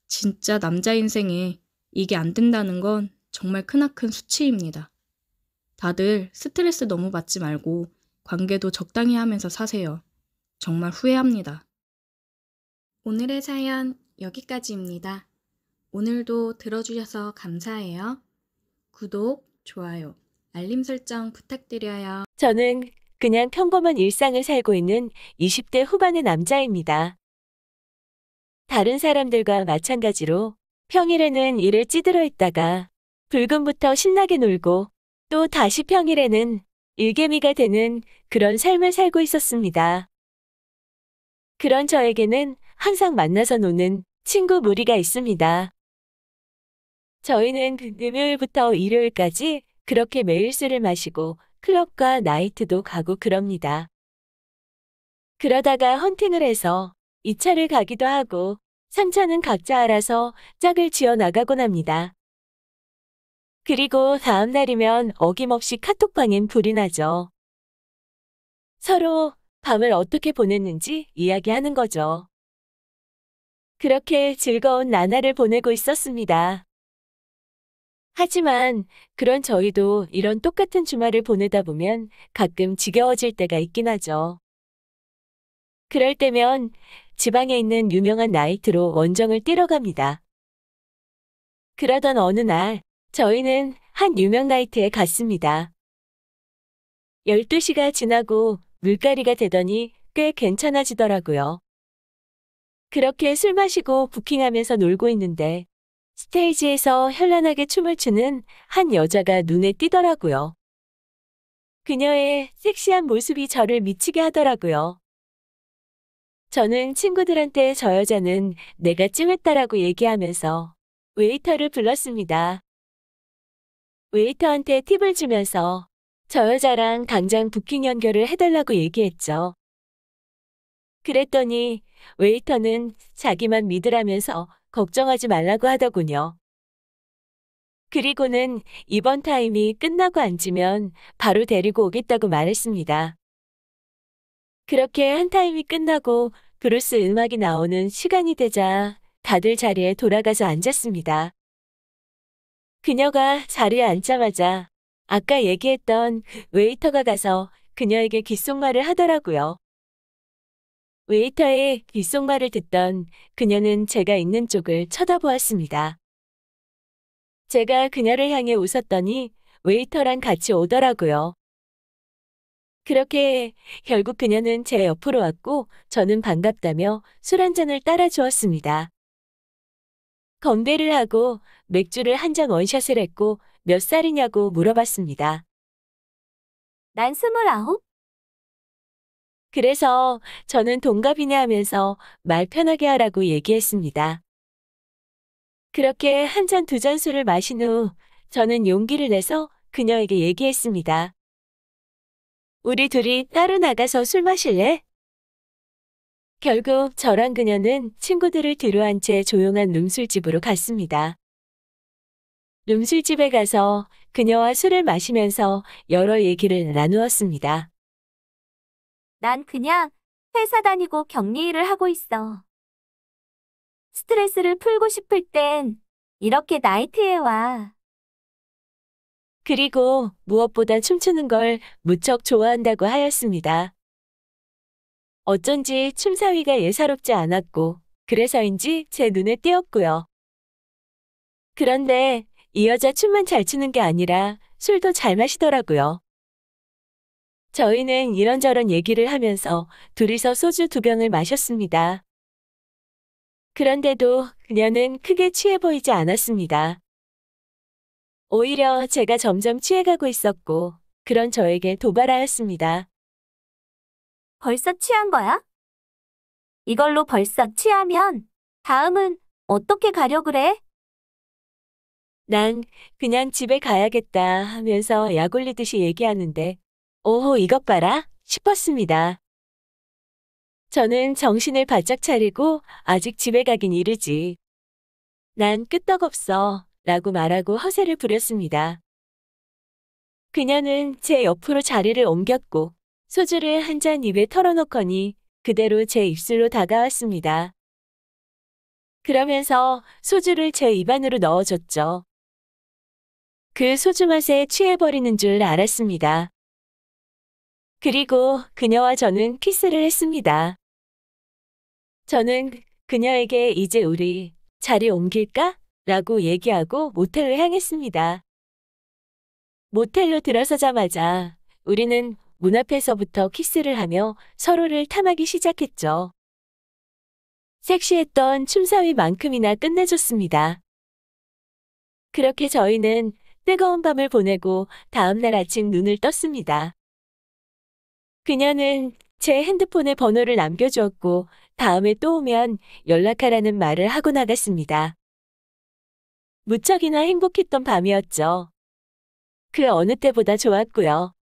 진짜 남자 인생에 이게 안 된다는 건 정말 크나큰 수치입니다. 다들 스트레스 너무 받지 말고 관계도 적당히 하면서 사세요. 정말 후회합니다. 오늘의 사연 여기까지입니다. 오늘도 들어주셔서 감사해요. 구독, 좋아요, 알림 설정 부탁드려요. 저는 그냥 평범한 일상을 살고 있는 20대 후반의 남자입니다. 다른 사람들과 마찬가지로 평일에는 일에 찌들어 있다가 불금부터 신나게 놀고 또 다시 평일에는 일개미가 되는 그런 삶을 살고 있었습니다. 그런 저에게는 항상 만나서 노는 친구 무리가 있습니다. 저희는 금요일부터 일요일까지 그렇게 매일 술을 마시고 클럽과 나이트도 가고 그럽니다. 그러다가 헌팅을 해서 2차를 가기도 하고 3차는 각자 알아서 짝을 지어 나가곤 합니다. 그리고 다음 날이면 어김없이 카톡방엔 불이 나죠. 서로 밤을 어떻게 보냈는지 이야기하는 거죠. 그렇게 즐거운 나날을 보내고 있었습니다. 하지만 그런 저희도 이런 똑같은 주말을 보내다 보면 가끔 지겨워질 때가 있긴 하죠. 그럴 때면 지방에 있는 유명한 나이트로 원정을 뛰러 갑니다. 그러던 어느 날 저희는 한 유명 나이트에 갔습니다. 12시가 지나고 물갈이가 되더니 꽤 괜찮아지더라고요. 그렇게 술 마시고 부킹하면서 놀고 있는데 스테이지에서 현란하게 춤을 추는 한 여자가 눈에 띄더라고요. 그녀의 섹시한 모습이 저를 미치게 하더라고요. 저는 친구들한테 저 여자는 내가 찜했다라고 얘기하면서 웨이터를 불렀습니다. 웨이터한테 팁을 주면서 저 여자랑 당장 부킹 연결을 해달라고 얘기했죠. 그랬더니 웨이터는 자기만 믿으라면서 걱정하지 말라고 하더군요. 그리고는 이번 타임이 끝나고 앉으면 바로 데리고 오겠다고 말했습니다. 그렇게 한 타임이 끝나고 브루스 음악이 나오는 시간이 되자 다들 자리에 돌아가서 앉았습니다. 그녀가 자리에 앉자마자 아까 얘기했던 웨이터가 가서 그녀에게 귓속말을 하더라고요. 웨이터의 귓속말을 듣던 그녀는 제가 있는 쪽을 쳐다보았습니다. 제가 그녀를 향해 웃었더니 웨이터랑 같이 오더라고요. 그렇게 결국 그녀는 제 옆으로 왔고 저는 반갑다며 술 한 잔을 따라 주었습니다. 건배를 하고 맥주를 한 잔 원샷을 했고 몇 살이냐고 물어봤습니다. 난 29? 그래서 저는 동갑이네 하면서 말 편하게 하라고 얘기했습니다. 그렇게 한 잔 두 잔 술을 마신 후 저는 용기를 내서 그녀에게 얘기했습니다. 우리 둘이 따로 나가서 술 마실래? 결국 저랑 그녀는 친구들을 뒤로한 채 조용한 룸술집으로 갔습니다. 룸술집에 가서 그녀와 술을 마시면서 여러 얘기를 나누었습니다. 난 그냥 회사 다니고 격리 일을 하고 있어. 스트레스를 풀고 싶을 땐 이렇게 나이트에 와. 그리고 무엇보다 춤추는 걸 무척 좋아한다고 하였습니다. 어쩐지 춤사위가 예사롭지 않았고 그래서인지 제 눈에 띄었고요. 그런데 이 여자 춤만 잘 추는 게 아니라 술도 잘 마시더라고요. 저희는 이런저런 얘기를 하면서 둘이서 소주 2병을 마셨습니다. 그런데도 그녀는 크게 취해 보이지 않았습니다. 오히려 제가 점점 취해가고 있었고 그런 저에게 도발하였습니다. 벌써 취한 거야? 이걸로 벌써 취하면 다음은 어떻게 가려 그래? 난 그냥 집에 가야겠다 하면서 약 올리듯이 얘기하는데 오호 이것 봐라 싶었습니다. 저는 정신을 바짝 차리고 아직 집에 가긴 이르지. 난 끄떡없어 라고 말하고 허세를 부렸습니다. 그녀는 제 옆으로 자리를 옮겼고 소주를 한 잔 입에 털어놓거니 그대로 제 입술로 다가왔습니다. 그러면서 소주를 제 입안으로 넣어줬죠. 그 소주 맛에 취해버리는 줄 알았습니다. 그리고 그녀와 저는 키스를 했습니다. 저는 그녀에게 이제 우리 자리 옮길까? 라고 얘기하고 모텔로 향했습니다. 모텔로 들어서자마자 우리는 문 앞에서부터 키스를 하며 서로를 탐하기 시작했죠. 섹시했던 춤사위만큼이나 끝내줬습니다. 그렇게 저희는 뜨거운 밤을 보내고 다음날 아침 눈을 떴습니다. 그녀는 제 핸드폰에 번호를 남겨주었고 다음에 또 오면 연락하라는 말을 하고 나갔습니다. 무척이나 행복했던 밤이었죠. 그 어느 때보다 좋았고요.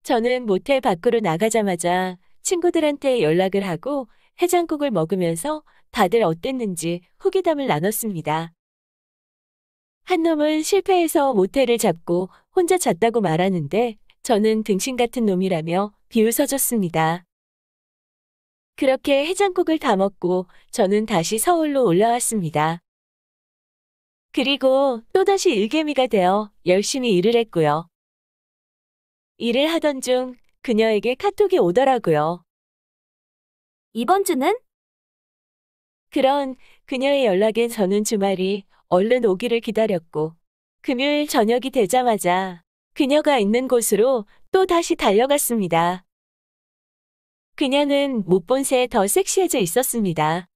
저는 모텔 밖으로 나가자마자 친구들한테 연락을 하고 해장국을 먹으면서 다들 어땠는지 후기담을 나눴습니다. 한 놈은 실패해서 모텔을 잡고 혼자 잤다고 말하는데 저는 등신 같은 놈이라며 비웃어줬습니다. 그렇게 해장국을 다 먹고 저는 다시 서울로 올라왔습니다. 그리고 또다시 일개미가 되어 열심히 일을 했고요. 일을 하던 중 그녀에게 카톡이 오더라고요. 이번 주는? 그런 그녀의 연락에 저는 주말이 얼른 오기를 기다렸고 금요일 저녁이 되자마자 그녀가 있는 곳으로 또 다시 달려갔습니다. 그녀는 못 본 새 더 섹시해져 있었습니다.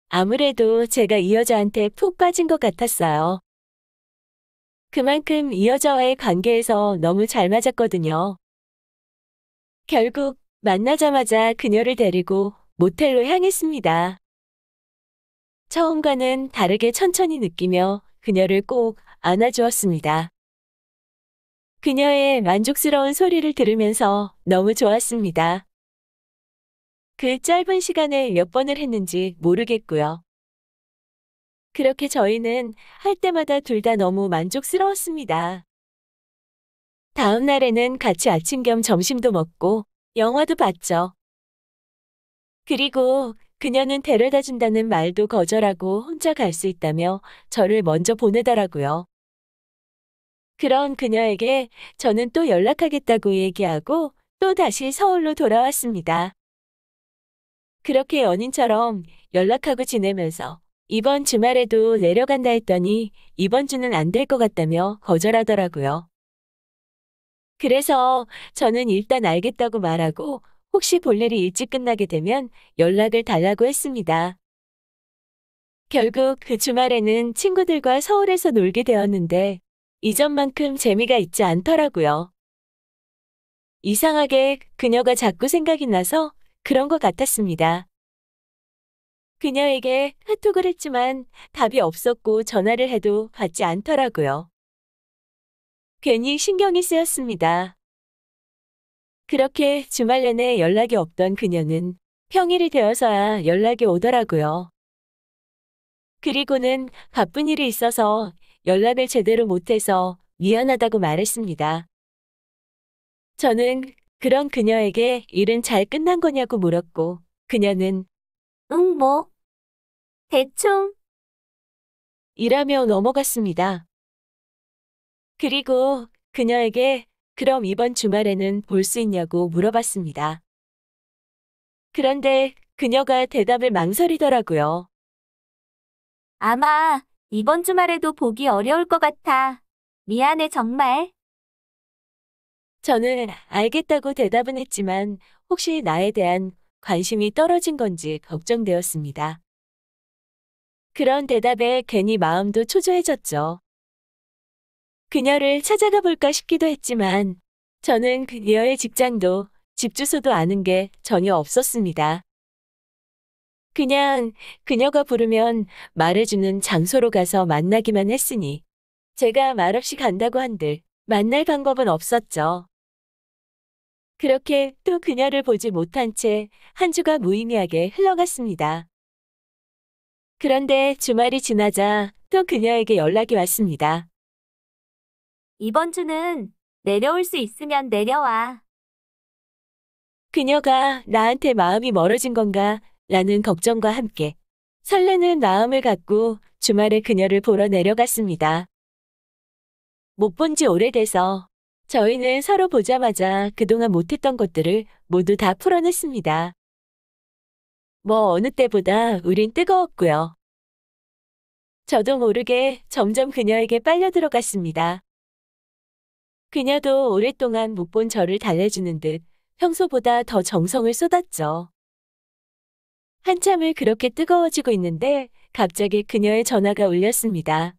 아무래도 제가 이 여자한테 푹 빠진 것 같았어요. 그만큼 이 여자와의 관계에서 너무 잘 맞았거든요. 결국 만나자마자 그녀를 데리고 모텔로 향했습니다. 처음과는 다르게 천천히 느끼며 그녀를 꼭 안아주었습니다. 그녀의 만족스러운 소리를 들으면서 너무 좋았습니다. 그 짧은 시간에 몇 번을 했는지 모르겠고요. 그렇게 저희는 할 때마다 둘 다 너무 만족스러웠습니다. 다음 날에는 같이 아침 겸 점심도 먹고 영화도 봤죠. 그리고 그녀는 데려다 준다는 말도 거절하고 혼자 갈 수 있다며 저를 먼저 보내더라고요. 그런 그녀에게 저는 또 연락하겠다고 얘기하고 또 다시 서울로 돌아왔습니다. 그렇게 연인처럼 연락하고 지내면서 이번 주말에도 내려간다 했더니 이번 주는 안 될 것 같다며 거절하더라고요. 그래서 저는 일단 알겠다고 말하고 혹시 볼 일이 일찍 끝나게 되면 연락을 달라고 했습니다. 결국 그 주말에는 친구들과 서울에서 놀게 되었는데 이전만큼 재미가 있지 않더라고요. 이상하게 그녀가 자꾸 생각이 나서 그런 것 같았습니다. 그녀에게 카톡을 했지만 답이 없었고 전화를 해도 받지 않더라고요. 괜히 신경이 쓰였습니다. 그렇게 주말 내내 연락이 없던 그녀는 평일이 되어서야 연락이 오더라고요. 그리고는 바쁜 일이 있어서 연락을 제대로 못해서 미안하다고 말했습니다. 저는 그런 그녀에게 일은 잘 끝난 거냐고 물었고 그녀는 응, 뭐. 대충. 이라며 넘어갔습니다. 그리고 그녀에게 그럼 이번 주말에는 볼 수 있냐고 물어봤습니다. 그런데 그녀가 대답을 망설이더라고요. 아마 이번 주말에도 보기 어려울 것 같아. 미안해, 정말. 저는 알겠다고 대답은 했지만 혹시 나에 대한 관심이 떨어진 건지 걱정되었습니다. 그런 대답에 괜히 마음도 초조해졌죠. 그녀를 찾아가 볼까 싶기도 했지만 저는 그녀의 직장도 집 주소도 아는 게 전혀 없었습니다. 그냥 그녀가 부르면 말해주는 장소로 가서 만나기만 했으니 제가 말없이 간다고 한들 만날 방법은 없었죠. 그렇게 또 그녀를 보지 못한 채 한 주가 무의미하게 흘러갔습니다. 그런데 주말이 지나자 또 그녀에게 연락이 왔습니다. 이번 주는 내려올 수 있으면 내려와. 그녀가 나한테 마음이 멀어진 건가 라는 걱정과 함께 설레는 마음을 갖고 주말에 그녀를 보러 내려갔습니다. 못 본 지 오래돼서 저희는 서로 보자마자 그동안 못했던 것들을 모두 다 풀어냈습니다. 뭐 어느 때보다 우린 뜨거웠고요. 저도 모르게 점점 그녀에게 빨려 들어갔습니다. 그녀도 오랫동안 못 본 저를 달래주는 듯 평소보다 더 정성을 쏟았죠. 한참을 그렇게 뜨거워지고 있는데 갑자기 그녀의 전화가 울렸습니다.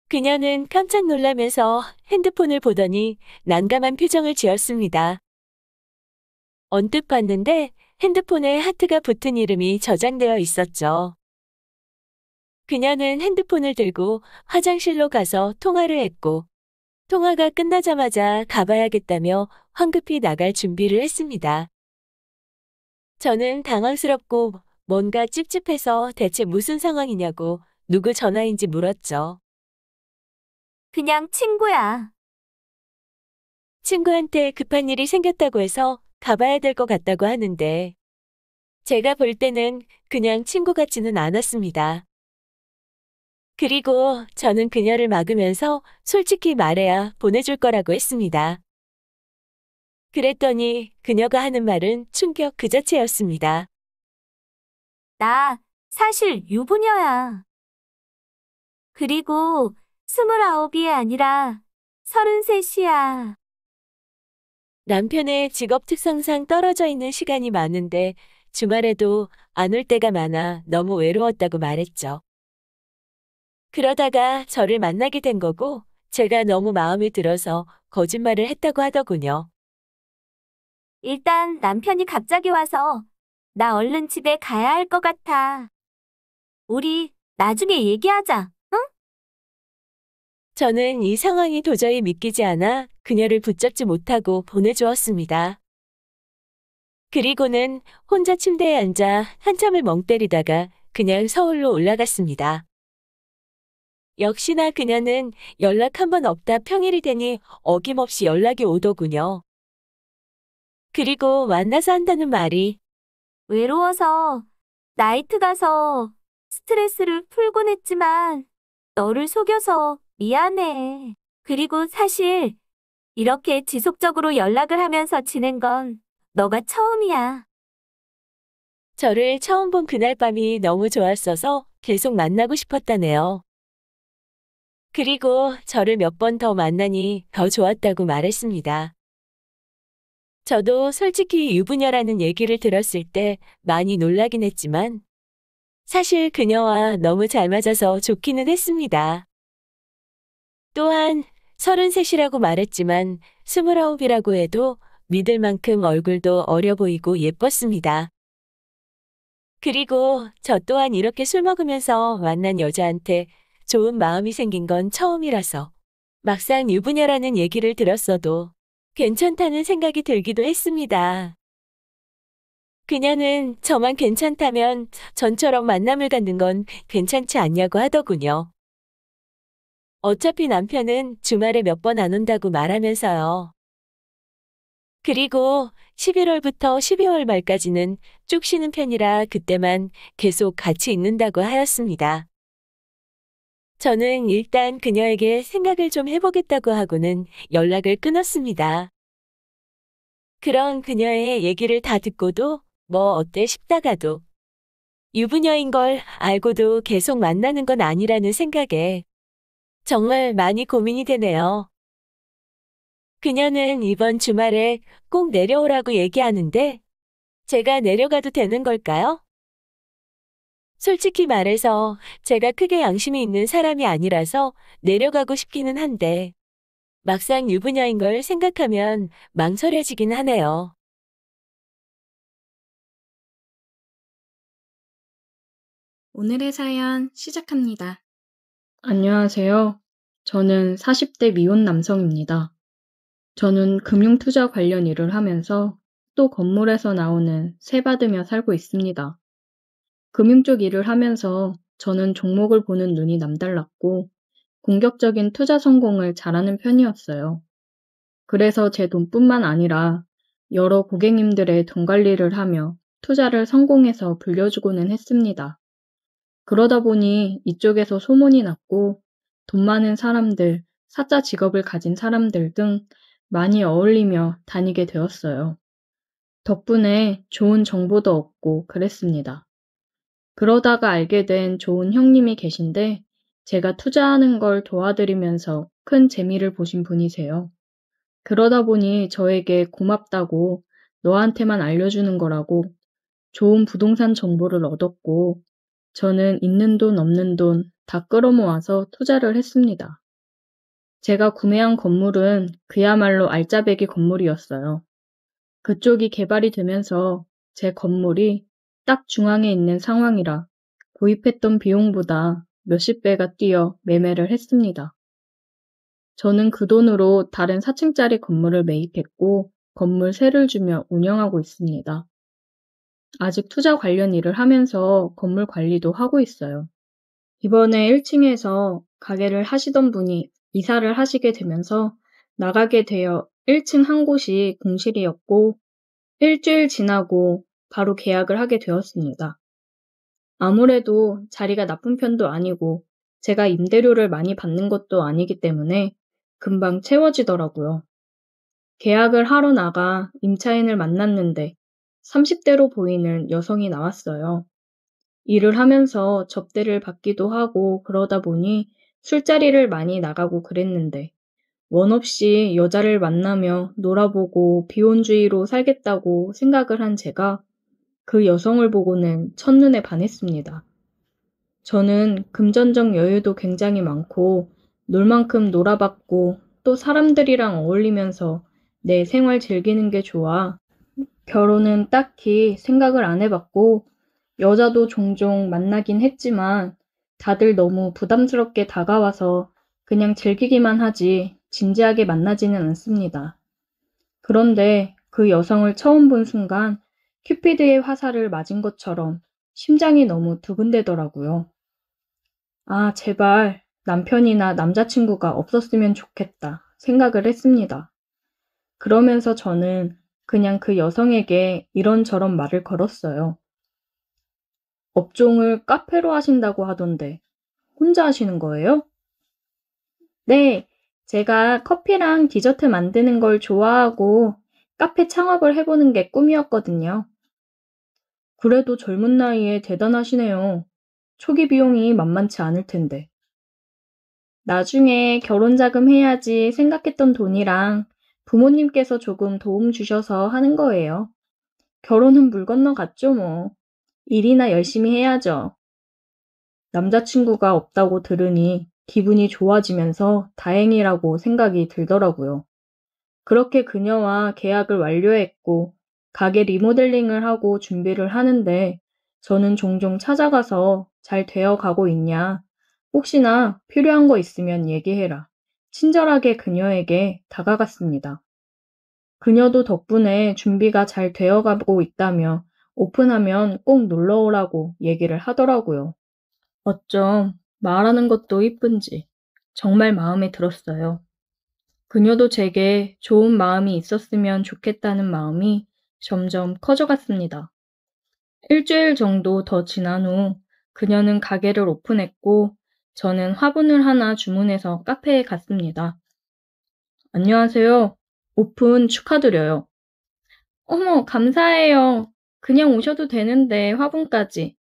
그녀는 깜짝 놀라면서 핸드폰을 보더니 난감한 표정을 지었습니다. 언뜻 봤는데 핸드폰에 하트가 붙은 이름이 저장되어 있었죠. 그녀는 핸드폰을 들고 화장실로 가서 통화를 했고 통화가 끝나자마자 가봐야겠다며 황급히 나갈 준비를 했습니다. 저는 당황스럽고 뭔가 찝찝해서 대체 무슨 상황이냐고 누구 전화인지 물었죠. 그냥 친구야. 친구한테 급한 일이 생겼다고 해서 가봐야 될 것 같다고 하는데 제가 볼 때는 그냥 친구 같지는 않았습니다. 그리고 저는 그녀를 막으면서 솔직히 말해야 보내줄 거라고 했습니다. 그랬더니 그녀가 하는 말은 충격 그 자체였습니다. 나 사실 유부녀야. 그리고 29이 아니라 33이야. 남편의 직업 특성상 떨어져 있는 시간이 많은데 주말에도 안 올 때가 많아 너무 외로웠다고 말했죠. 그러다가 저를 만나게 된 거고 제가 너무 마음에 들어서 거짓말을 했다고 하더군요. 일단 남편이 갑자기 와서 나 얼른 집에 가야 할 것 같아. 우리 나중에 얘기하자. 응? 저는 이 상황이 도저히 믿기지 않아 그녀를 붙잡지 못하고 보내주었습니다. 그리고는 혼자 침대에 앉아 한참을 멍 때리다가 그냥 서울로 올라갔습니다. 역시나 그녀는 연락 한 번 없다 평일이 되니 어김없이 연락이 오더군요. 그리고 만나서 한다는 말이 외로워서 나이트 가서 스트레스를 풀곤 했지만 너를 속여서 미안해. 그리고 사실 이렇게 지속적으로 연락을 하면서 지낸 건 너가 처음이야. 저를 처음 본 그날 밤이 너무 좋았어서 계속 만나고 싶었다네요. 그리고 저를 몇 번 더 만나니 더 좋았다고 말했습니다. 저도 솔직히 유부녀라는 얘기를 들었을 때 많이 놀라긴 했지만 사실 그녀와 너무 잘 맞아서 좋기는 했습니다. 또한 33이라고 말했지만 29이라고 해도 믿을 만큼 얼굴도 어려 보이고 예뻤습니다. 그리고 저 또한 이렇게 술 먹으면서 만난 여자한테 좋은 마음이 생긴 건 처음이라서 막상 유부녀라는 얘기를 들었어도 괜찮다는 생각이 들기도 했습니다. 그녀는 저만 괜찮다면 전처럼 만남을 갖는 건 괜찮지 않냐고 하더군요. 어차피 남편은 주말에 몇 번 안 온다고 말하면서요. 그리고 11월부터 12월 말까지는 쭉 쉬는 편이라 그때만 계속 같이 있는다고 하였습니다. 저는 일단 그녀에게 생각을 좀 해보겠다고 하고는 연락을 끊었습니다. 그런 그녀의 얘기를 다 듣고도 뭐 어때 싶다가도 유부녀인 걸 알고도 계속 만나는 건 아니라는 생각에 정말 많이 고민이 되네요. 그녀는 이번 주말에 꼭 내려오라고 얘기하는데 제가 내려가도 되는 걸까요? 솔직히 말해서 제가 크게 양심이 있는 사람이 아니라서 내려가고 싶기는 한데 막상 유부녀인 걸 생각하면 망설여지긴 하네요. 오늘의 사연 시작합니다. 안녕하세요. 저는 40대 미혼 남성입니다. 저는 금융투자 관련 일을 하면서 또 건물에서 나오는 세 받으며 살고 있습니다. 금융 쪽 일을 하면서 저는 종목을 보는 눈이 남달랐고 공격적인 투자 성공을 잘하는 편이었어요. 그래서 제 돈뿐만 아니라 여러 고객님들의 돈 관리를 하며 투자를 성공해서 불려주고는 했습니다. 그러다 보니 이쪽에서 소문이 났고 돈 많은 사람들, 사자 직업을 가진 사람들 등 많이 어울리며 다니게 되었어요. 덕분에 좋은 정보도 얻고 그랬습니다. 그러다가 알게 된 좋은 형님이 계신데 제가 투자하는 걸 도와드리면서 큰 재미를 보신 분이세요. 그러다 보니 저에게 고맙다고 너한테만 알려주는 거라고 좋은 부동산 정보를 얻었고 저는 있는 돈 없는 돈 다 끌어모아서 투자를 했습니다. 제가 구매한 건물은 그야말로 알짜배기 건물이었어요. 그쪽이 개발이 되면서 제 건물이 딱 중앙에 있는 상황이라 구입했던 비용보다 몇십 배가 뛰어 매매를 했습니다. 저는 그 돈으로 다른 4층짜리 건물을 매입했고 건물 세를 주며 운영하고 있습니다. 아직 투자 관련 일을 하면서 건물 관리도 하고 있어요. 이번에 1층에서 가게를 하시던 분이 이사를 하시게 되면서 나가게 되어 1층 한 곳이 공실이었고 일주일 지나고 바로 계약을 하게 되었습니다. 아무래도 자리가 나쁜 편도 아니고 제가 임대료를 많이 받는 것도 아니기 때문에 금방 채워지더라고요. 계약을 하러 나가 임차인을 만났는데 30대로 보이는 여성이 나왔어요. 일을 하면서 접대를 받기도 하고 그러다 보니 술자리를 많이 나가고 그랬는데 원 없이 여자를 만나며 놀아보고 비혼주의로 살겠다고 생각을 한 제가 그 여성을 보고는 첫눈에 반했습니다. 저는 금전적 여유도 굉장히 많고 놀 만큼 놀아봤고 또 사람들이랑 어울리면서 내 생활 즐기는 게 좋아. 결혼은 딱히 생각을 안 해봤고 여자도 종종 만나긴 했지만 다들 너무 부담스럽게 다가와서 그냥 즐기기만 하지 진지하게 만나지는 않습니다. 그런데 그 여성을 처음 본 순간 큐피드의 화살을 맞은 것처럼 심장이 너무 두근대더라고요. 아, 제발 남편이나 남자친구가 없었으면 좋겠다 생각을 했습니다. 그러면서 저는 그냥 그 여성에게 이런저런 말을 걸었어요. 업종을 카페로 하신다고 하던데 혼자 하시는 거예요? 네, 제가 커피랑 디저트 만드는 걸 좋아하고 카페 창업을 해보는 게 꿈이었거든요. 그래도 젊은 나이에 대단하시네요. 초기 비용이 만만치 않을 텐데. 나중에 결혼 자금 해야지 생각했던 돈이랑 부모님께서 조금 도움 주셔서 하는 거예요. 결혼은 물 건너갔죠, 뭐. 일이나 열심히 해야죠. 남자친구가 없다고 들으니 기분이 좋아지면서 다행이라고 생각이 들더라고요. 그렇게 그녀와 계약을 완료했고 가게 리모델링을 하고 준비를 하는데 저는 종종 찾아가서 잘 되어 가고 있냐? 혹시나 필요한 거 있으면 얘기해라. 친절하게 그녀에게 다가갔습니다. 그녀도 덕분에 준비가 잘 되어 가고 있다며 오픈하면 꼭 놀러 오라고 얘기를 하더라고요. 어쩜 말하는 것도 이쁜지 정말 마음에 들었어요. 그녀도 제게 좋은 마음이 있었으면 좋겠다는 마음이 점점 커져갔습니다. 일주일 정도 더 지난 후 그녀는 가게를 오픈했고 저는 화분을 하나 주문해서 카페에 갔습니다. 안녕하세요. 오픈 축하드려요. 어머, 감사해요. 그냥 오셔도 되는데 화분까지.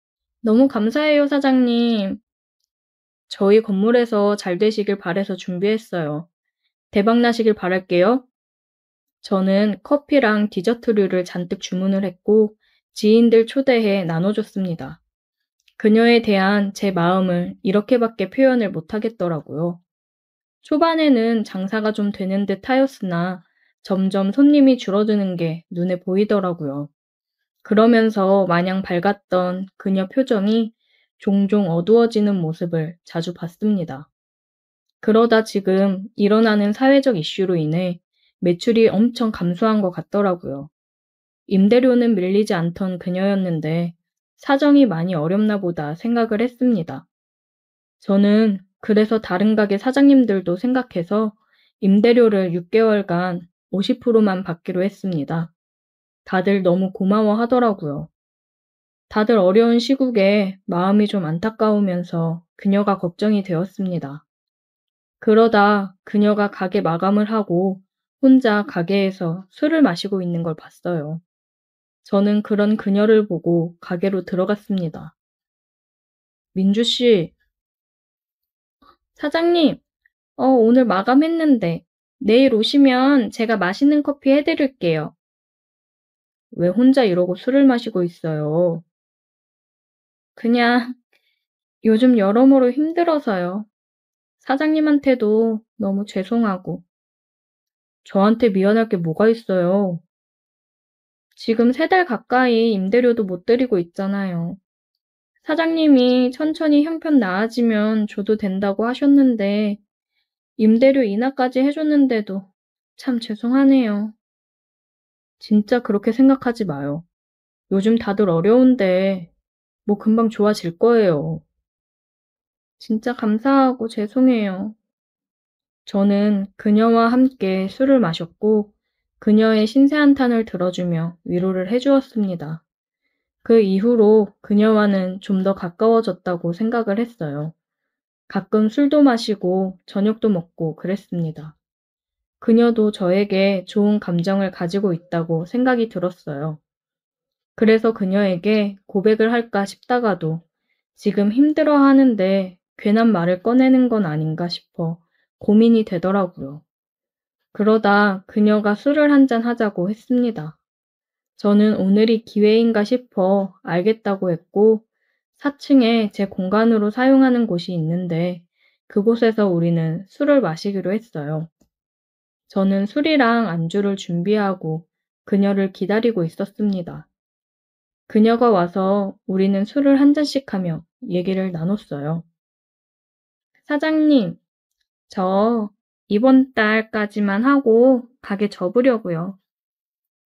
너무 감사해요, 사장님. 저희 건물에서 잘 되시길 바래서 준비했어요. 대박 나시길 바랄게요. 저는 커피랑 디저트류를 잔뜩 주문을 했고 지인들 초대해 나눠줬습니다. 그녀에 대한 제 마음을 이렇게밖에 표현을 못하겠더라고요. 초반에는 장사가 좀 되는 듯 하였으나 점점 손님이 줄어드는 게 눈에 보이더라고요. 그러면서 마냥 밝았던 그녀 표정이 종종 어두워지는 모습을 자주 봤습니다. 그러다 지금 일어나는 사회적 이슈로 인해 매출이 엄청 감소한 것 같더라고요. 임대료는 밀리지 않던 그녀였는데 사정이 많이 어렵나 보다 생각을 했습니다. 저는 그래서 다른 가게 사장님들도 생각해서 임대료를 6개월간 50%만 받기로 했습니다. 다들 너무 고마워 하더라고요. 다들 어려운 시국에 마음이 좀 안타까우면서 그녀가 걱정이 되었습니다. 그러다 그녀가 가게 마감을 하고 혼자 가게에서 술을 마시고 있는 걸 봤어요. 저는 그런 그녀를 보고 가게로 들어갔습니다. 민주 씨, 사장님, 오늘 마감했는데 내일 오시면 제가 맛있는 커피 해드릴게요. 왜 혼자 이러고 술을 마시고 있어요? 그냥 요즘 여러모로 힘들어서요. 사장님한테도 너무 죄송하고 저한테 미안할 게 뭐가 있어요. 지금 3달 가까이 임대료도 못 드리고 있잖아요. 사장님이 천천히 형편 나아지면 줘도 된다고 하셨는데 임대료 인하까지 해줬는데도 참 죄송하네요. 진짜 그렇게 생각하지 마요. 요즘 다들 어려운데 뭐 금방 좋아질 거예요. 진짜 감사하고 죄송해요. 저는 그녀와 함께 술을 마셨고 그녀의 신세 한탄을 들어주며 위로를 해주었습니다. 그 이후로 그녀와는 좀 더 가까워졌다고 생각을 했어요. 가끔 술도 마시고 저녁도 먹고 그랬습니다. 그녀도 저에게 좋은 감정을 가지고 있다고 생각이 들었어요. 그래서 그녀에게 고백을 할까 싶다가도 지금 힘들어 하는데 괜한 말을 꺼내는 건 아닌가 싶어 고민이 되더라고요. 그러다 그녀가 술을 한잔 하자고 했습니다. 저는 오늘이 기회인가 싶어 알겠다고 했고 4층에 제 공간으로 사용하는 곳이 있는데 그곳에서 우리는 술을 마시기로 했어요. 저는 술이랑 안주를 준비하고 그녀를 기다리고 있었습니다. 그녀가 와서 우리는 술을 한 잔씩 하며 얘기를 나눴어요. 사장님, 저 이번 달까지만 하고 가게 접으려고요.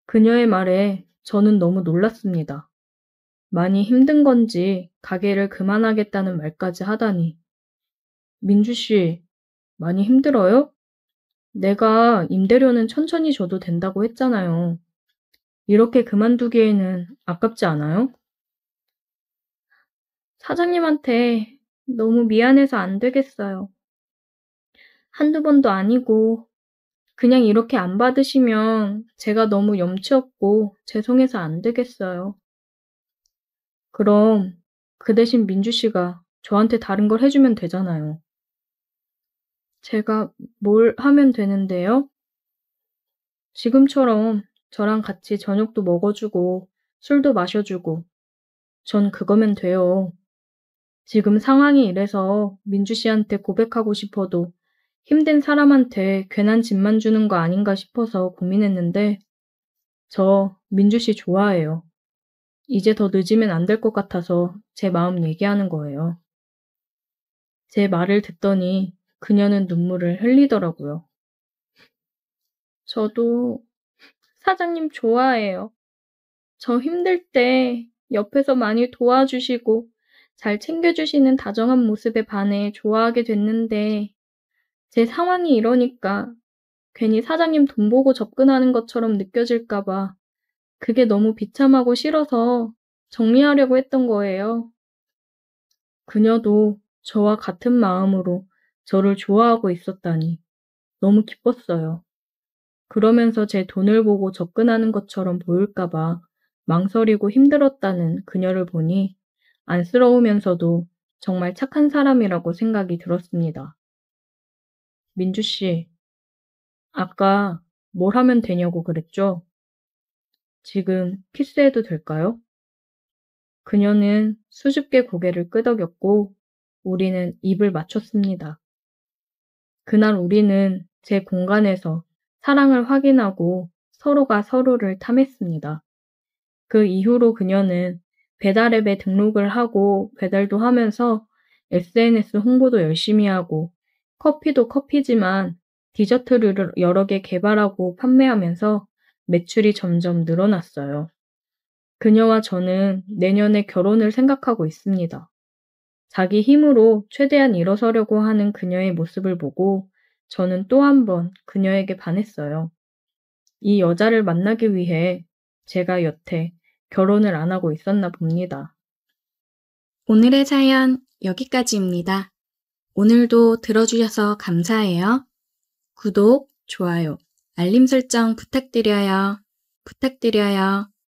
그녀의 말에 저는 너무 놀랐습니다. 많이 힘든 건지 가게를 그만하겠다는 말까지 하다니. 민주 씨, 많이 힘들어요? 내가 임대료는 천천히 줘도 된다고 했잖아요. 이렇게 그만두기에는 아깝지 않아요? 사장님한테 너무 미안해서 안 되겠어요. 한두 번도 아니고 그냥 이렇게 안 받으시면 제가 너무 염치 없고 죄송해서 안 되겠어요. 그럼 그 대신 민주 씨가 저한테 다른 걸 해주면 되잖아요. 제가 뭘 하면 되는데요? 지금처럼 저랑 같이 저녁도 먹어주고 술도 마셔주고 전 그거면 돼요. 지금 상황이 이래서 민주 씨한테 고백하고 싶어도 힘든 사람한테 괜한 짐만 주는 거 아닌가 싶어서 고민했는데 저 민주 씨 좋아해요. 이제 더 늦으면 안 될 것 같아서 제 마음 얘기하는 거예요. 제 말을 듣더니 그녀는 눈물을 흘리더라고요. 저도 사장님 좋아해요. 저 힘들 때 옆에서 많이 도와주시고 잘 챙겨주시는 다정한 모습에 반해 좋아하게 됐는데 제 상황이 이러니까 괜히 사장님 돈 보고 접근하는 것처럼 느껴질까 봐 그게 너무 비참하고 싫어서 정리하려고 했던 거예요. 그녀도 저와 같은 마음으로 저를 좋아하고 있었다니 너무 기뻤어요. 그러면서 제 돈을 보고 접근하는 것처럼 보일까 봐 망설이고 힘들었다는 그녀를 보니 안쓰러우면서도 정말 착한 사람이라고 생각이 들었습니다. 민주 씨, 아까 뭘 하면 되냐고 그랬죠? 지금 키스해도 될까요? 그녀는 수줍게 고개를 끄덕였고 우리는 입을 맞췄습니다. 그날 우리는 제 공간에서 사랑을 확인하고 서로가 서로를 탐했습니다. 그 이후로 그녀는 배달앱에 등록을 하고 배달도 하면서 SNS 홍보도 열심히 하고 커피도 커피지만 디저트류를 여러 개 개발하고 판매하면서 매출이 점점 늘어났어요. 그녀와 저는 내년에 결혼을 생각하고 있습니다. 자기 힘으로 최대한 일어서려고 하는 그녀의 모습을 보고 저는 또 한 번 그녀에게 반했어요. 이 여자를 만나기 위해 제가 여태 결혼을 안 하고 있었나 봅니다. 오늘의 사연 여기까지입니다. 오늘도 들어주셔서 감사해요. 구독, 좋아요, 알림 설정 부탁드려요.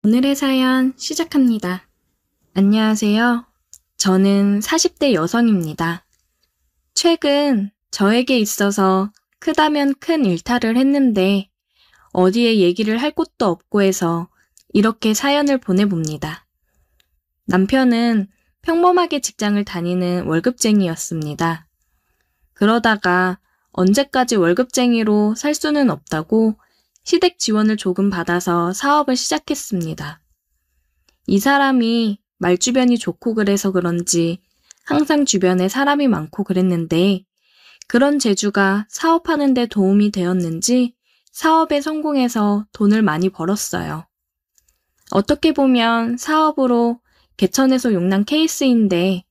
오늘의 사연 시작합니다. 안녕하세요. 저는 40대 여성입니다. 최근 저에게 있어서 크다면 큰 일탈을 했는데 어디에 얘기를 할 곳도 없고 해서 이렇게 사연을 보내봅니다. 남편은 평범하게 직장을 다니는 월급쟁이였습니다. 그러다가 언제까지 월급쟁이로 살 수는 없다고 시댁 지원을 조금 받아서 사업을 시작했습니다. 이 사람이 말주변이 좋고 그래서 그런지 항상 주변에 사람이 많고 그랬는데 그런 재주가 사업하는 데 도움이 되었는지 사업에 성공해서 돈을 많이 벌었어요. 어떻게 보면 사업으로 개천에서 용난 케이스인데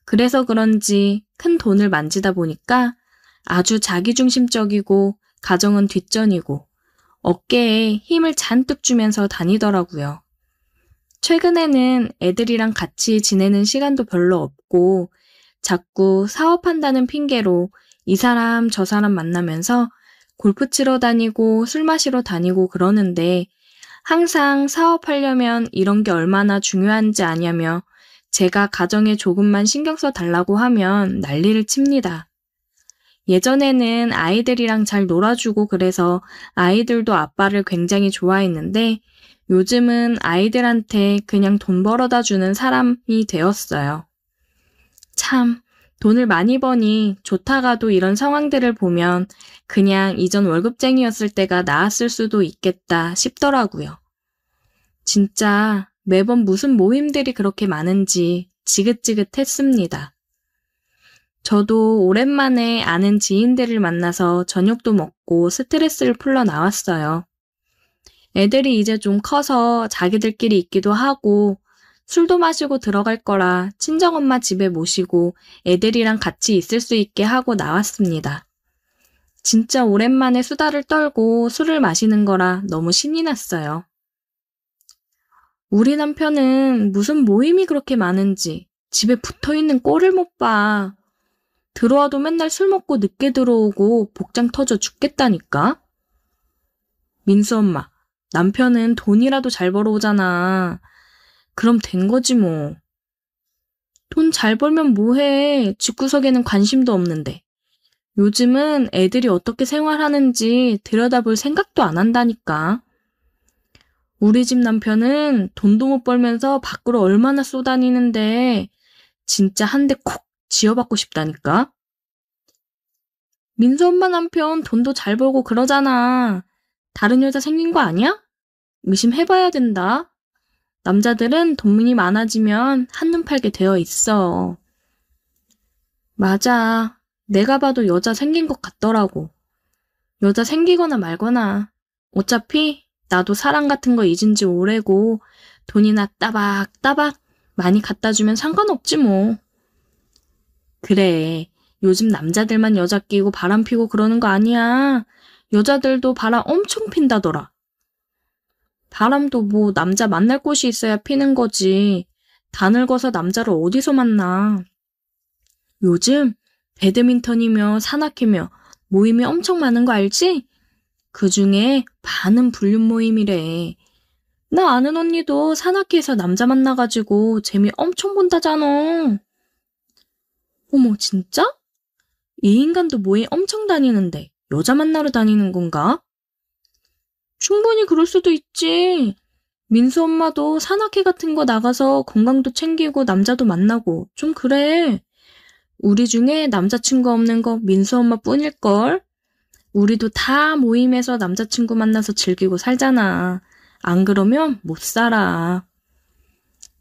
그래서 그런지 큰 돈을 만지다 보니까 아주 자기중심적이고 가정은 뒷전이고 어깨에 힘을 잔뜩 주면서 다니더라고요. 최근에는 애들이랑 같이 지내는 시간도 별로 없고 자꾸 사업한다는 핑계로 이 사람 저 사람 만나면서 골프 치러 다니고 술 마시러 다니고 그러는데 항상 사업하려면 이런 게 얼마나 중요한지 아냐며 제가 가정에 조금만 신경 써 달라고 하면 난리를 칩니다. 예전에는 아이들이랑 잘 놀아주고 그래서 아이들도 아빠를 굉장히 좋아했는데 요즘은 아이들한테 그냥 돈 벌어다 주는 사람이 되었어요. 참, 돈을 많이 버니 좋다가도 이런 상황들을 보면 그냥 이전 월급쟁이였을 때가 나았을 수도 있겠다 싶더라고요. 진짜 매번 무슨 모임들이 그렇게 많은지 지긋지긋했습니다. 저도 오랜만에 아는 지인들을 만나서 저녁도 먹고 스트레스를 풀러 나왔어요. 애들이 이제 좀 커서 자기들끼리 있기도 하고 술도 마시고 들어갈 거라 친정엄마 집에 모시고 애들이랑 같이 있을 수 있게 하고 나왔습니다. 진짜 오랜만에 수다를 떨고 술을 마시는 거라 너무 신이 났어요. 우리 남편은 무슨 모임이 그렇게 많은지 집에 붙어있는 꼴을 못 봐. 들어와도 맨날 술 먹고 늦게 들어오고 복장 터져 죽겠다니까? 민수 엄마, 남편은 돈이라도 잘 벌어오잖아. 그럼 된 거지 뭐. 돈 잘 벌면 뭐해. 집구석에는 관심도 없는데. 요즘은 애들이 어떻게 생활하는지 들여다볼 생각도 안 한다니까. 우리 집 남편은 돈도 못 벌면서 밖으로 얼마나 쏘다니는데 진짜 한 대 콕 쥐어받고 싶다니까. 민수 엄마 남편 돈도 잘 벌고 그러잖아. 다른 여자 생긴 거 아니야? 의심해봐야 된다. 남자들은 돈이 많아지면 한눈 팔게 되어 있어. 맞아. 내가 봐도 여자 생긴 것 같더라고. 여자 생기거나 말거나. 어차피 나도 사랑 같은 거 잊은 지 오래고 돈이나 따박따박 많이 갖다 주면 상관없지 뭐. 그래. 요즘 남자들만 여자 끼고 바람 피고 그러는 거 아니야. 여자들도 바람 엄청 핀다더라. 바람도 뭐 남자 만날 곳이 있어야 피는 거지. 다 늙어서 남자를 어디서 만나. 요즘 배드민턴이며 산악회며 모임이 엄청 많은 거 알지? 그중에 반은 불륜 모임이래. 나 아는 언니도 산악회에서 남자 만나가지고 재미 엄청 본다잖아. 어머, 진짜? 이 인간도 모임 엄청 다니는데 여자 만나러 다니는 건가? 충분히 그럴 수도 있지. 민수 엄마도 산악회 같은 거 나가서 건강도 챙기고 남자도 만나고 좀 그래. 우리 중에 남자친구 없는 거 민수 엄마뿐일걸? 우리도 다 모임에서 남자친구 만나서 즐기고 살잖아. 안 그러면 못 살아.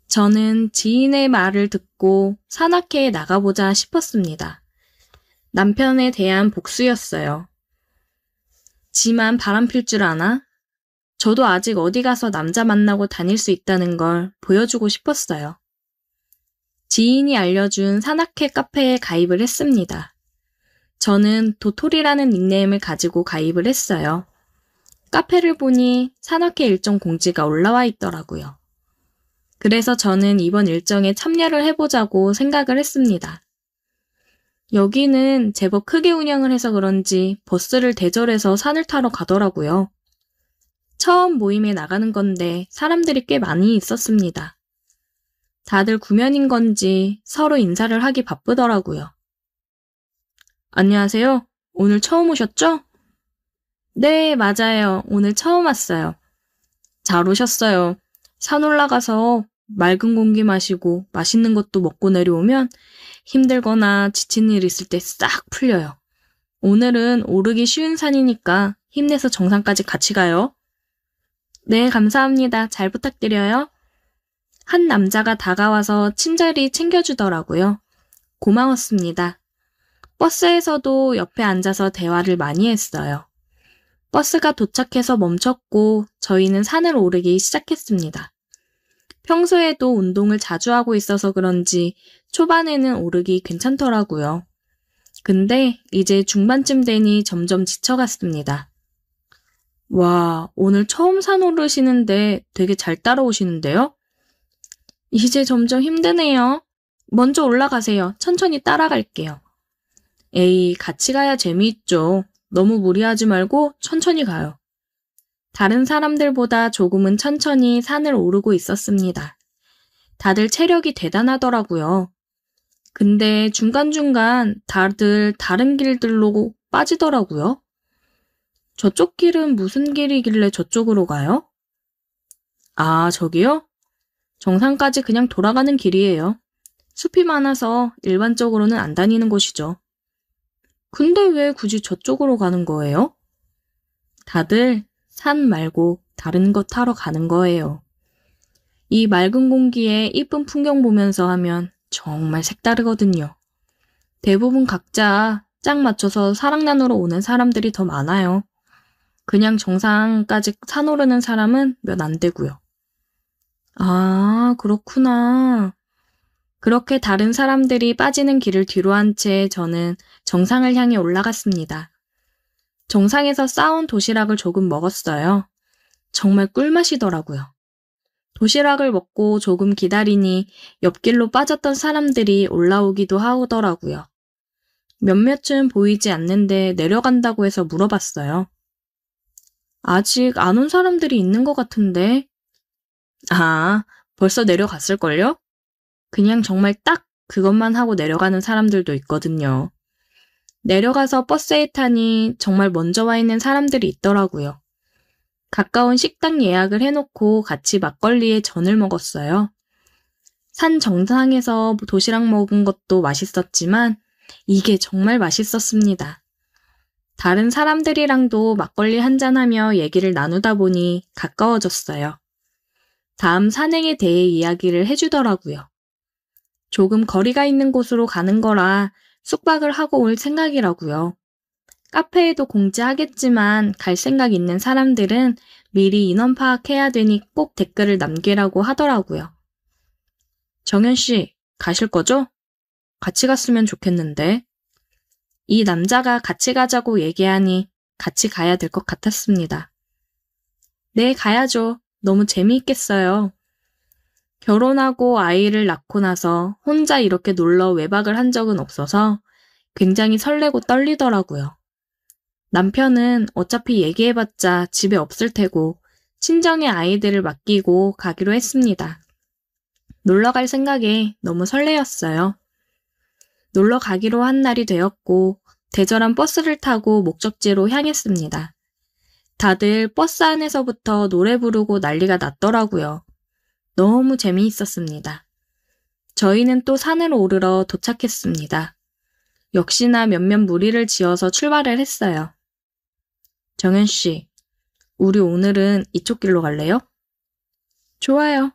저는 지인의 말을 듣고 산악회에 나가보자 싶었습니다. 남편에 대한 복수였어요. 지만 바람 필 줄 아나? 저도 아직 어디 가서 남자 만나고 다닐 수 있다는 걸 보여주고 싶었어요. 지인이 알려준 산악회 카페에 가입을 했습니다. 저는 도토리라는 닉네임을 가지고 가입을 했어요. 카페를 보니 산악회 일정 공지가 올라와 있더라고요. 그래서 저는 이번 일정에 참여를 해보자고 생각을 했습니다. 여기는 제법 크게 운영을 해서 그런지 버스를 대절해서 산을 타러 가더라고요. 처음 모임에 나가는 건데 사람들이 꽤 많이 있었습니다. 다들 구면인 건지 서로 인사를 하기 바쁘더라고요. 안녕하세요. 오늘 처음 오셨죠? 네, 맞아요. 오늘 처음 왔어요. 잘 오셨어요. 산 올라가서 맑은 공기 마시고 맛있는 것도 먹고 내려오면 힘들거나 지친 일 있을 때 싹 풀려요. 오늘은 오르기 쉬운 산이니까 힘내서 정상까지 같이 가요. 네, 감사합니다. 잘 부탁드려요. 한 남자가 다가와서 친절히 챙겨주더라고요. 고마웠습니다. 버스에서도 옆에 앉아서 대화를 많이 했어요. 버스가 도착해서 멈췄고 저희는 산을 오르기 시작했습니다. 평소에도 운동을 자주 하고 있어서 그런지 초반에는 오르기 괜찮더라고요. 근데 이제 중반쯤 되니 점점 지쳐갔습니다. 와, 오늘 처음 산 오르시는데 되게 잘 따라오시는데요? 이제 점점 힘드네요. 먼저 올라가세요. 천천히 따라갈게요. 에이, 같이 가야 재미있죠. 너무 무리하지 말고 천천히 가요. 다른 사람들보다 조금은 천천히 산을 오르고 있었습니다. 다들 체력이 대단하더라고요. 근데 중간중간 다들 다른 길들로 빠지더라고요. 저쪽 길은 무슨 길이길래 저쪽으로 가요? 아, 저기요? 정상까지 그냥 돌아가는 길이에요. 숲이 많아서 일반적으로는 안 다니는 곳이죠. 근데 왜 굳이 저쪽으로 가는 거예요? 다들 산 말고 다른 것 타러 가는 거예요. 이 맑은 공기에 이쁜 풍경 보면서 하면 정말 색다르거든요. 대부분 각자 짝 맞춰서 사랑나누러 오는 사람들이 더 많아요. 그냥 정상까지 산 오르는 사람은 몇 안 되고요. 아, 그렇구나. 그렇게 다른 사람들이 빠지는 길을 뒤로 한 채 저는 정상을 향해 올라갔습니다. 정상에서 싸온 도시락을 조금 먹었어요. 정말 꿀맛이더라고요. 도시락을 먹고 조금 기다리니 옆길로 빠졌던 사람들이 올라오기도 하더라고요. 몇몇은 보이지 않는데 내려간다고 해서 물어봤어요. 아직 안 온 사람들이 있는 것 같은데. 아, 벌써 내려갔을걸요? 그냥 정말 딱 그것만 하고 내려가는 사람들도 있거든요. 내려가서 버스에 타니 정말 먼저 와 있는 사람들이 있더라고요. 가까운 식당 예약을 해놓고 같이 막걸리에 전을 먹었어요. 산 정상에서 도시락 먹은 것도 맛있었지만 이게 정말 맛있었습니다. 다른 사람들이랑도 막걸리 한잔하며 얘기를 나누다 보니 가까워졌어요. 다음 산행에 대해 이야기를 해주더라고요. 조금 거리가 있는 곳으로 가는 거라 숙박을 하고 올 생각이라고요. 카페에도 공지하겠지만 갈 생각 있는 사람들은 미리 인원 파악해야 되니 꼭 댓글을 남기라고 하더라고요. 정현 씨, 가실 거죠? 같이 갔으면 좋겠는데. 이 남자가 같이 가자고 얘기하니 같이 가야 될 것 같았습니다. 네, 가야죠. 너무 재미있겠어요. 결혼하고 아이를 낳고 나서 혼자 이렇게 놀러 외박을 한 적은 없어서 굉장히 설레고 떨리더라고요. 남편은 어차피 얘기해봤자 집에 없을 테고 친정에 아이들을 맡기고 가기로 했습니다. 놀러 갈 생각에 너무 설레었어요. 놀러 가기로 한 날이 되었고 대절한 버스를 타고 목적지로 향했습니다. 다들 버스 안에서부터 노래 부르고 난리가 났더라고요. 너무 재미있었습니다. 저희는 또 산을 오르러 도착했습니다. 역시나 몇몇 무리를 지어서 출발을 했어요. 정현 씨, 우리 오늘은 이쪽 길로 갈래요? 좋아요.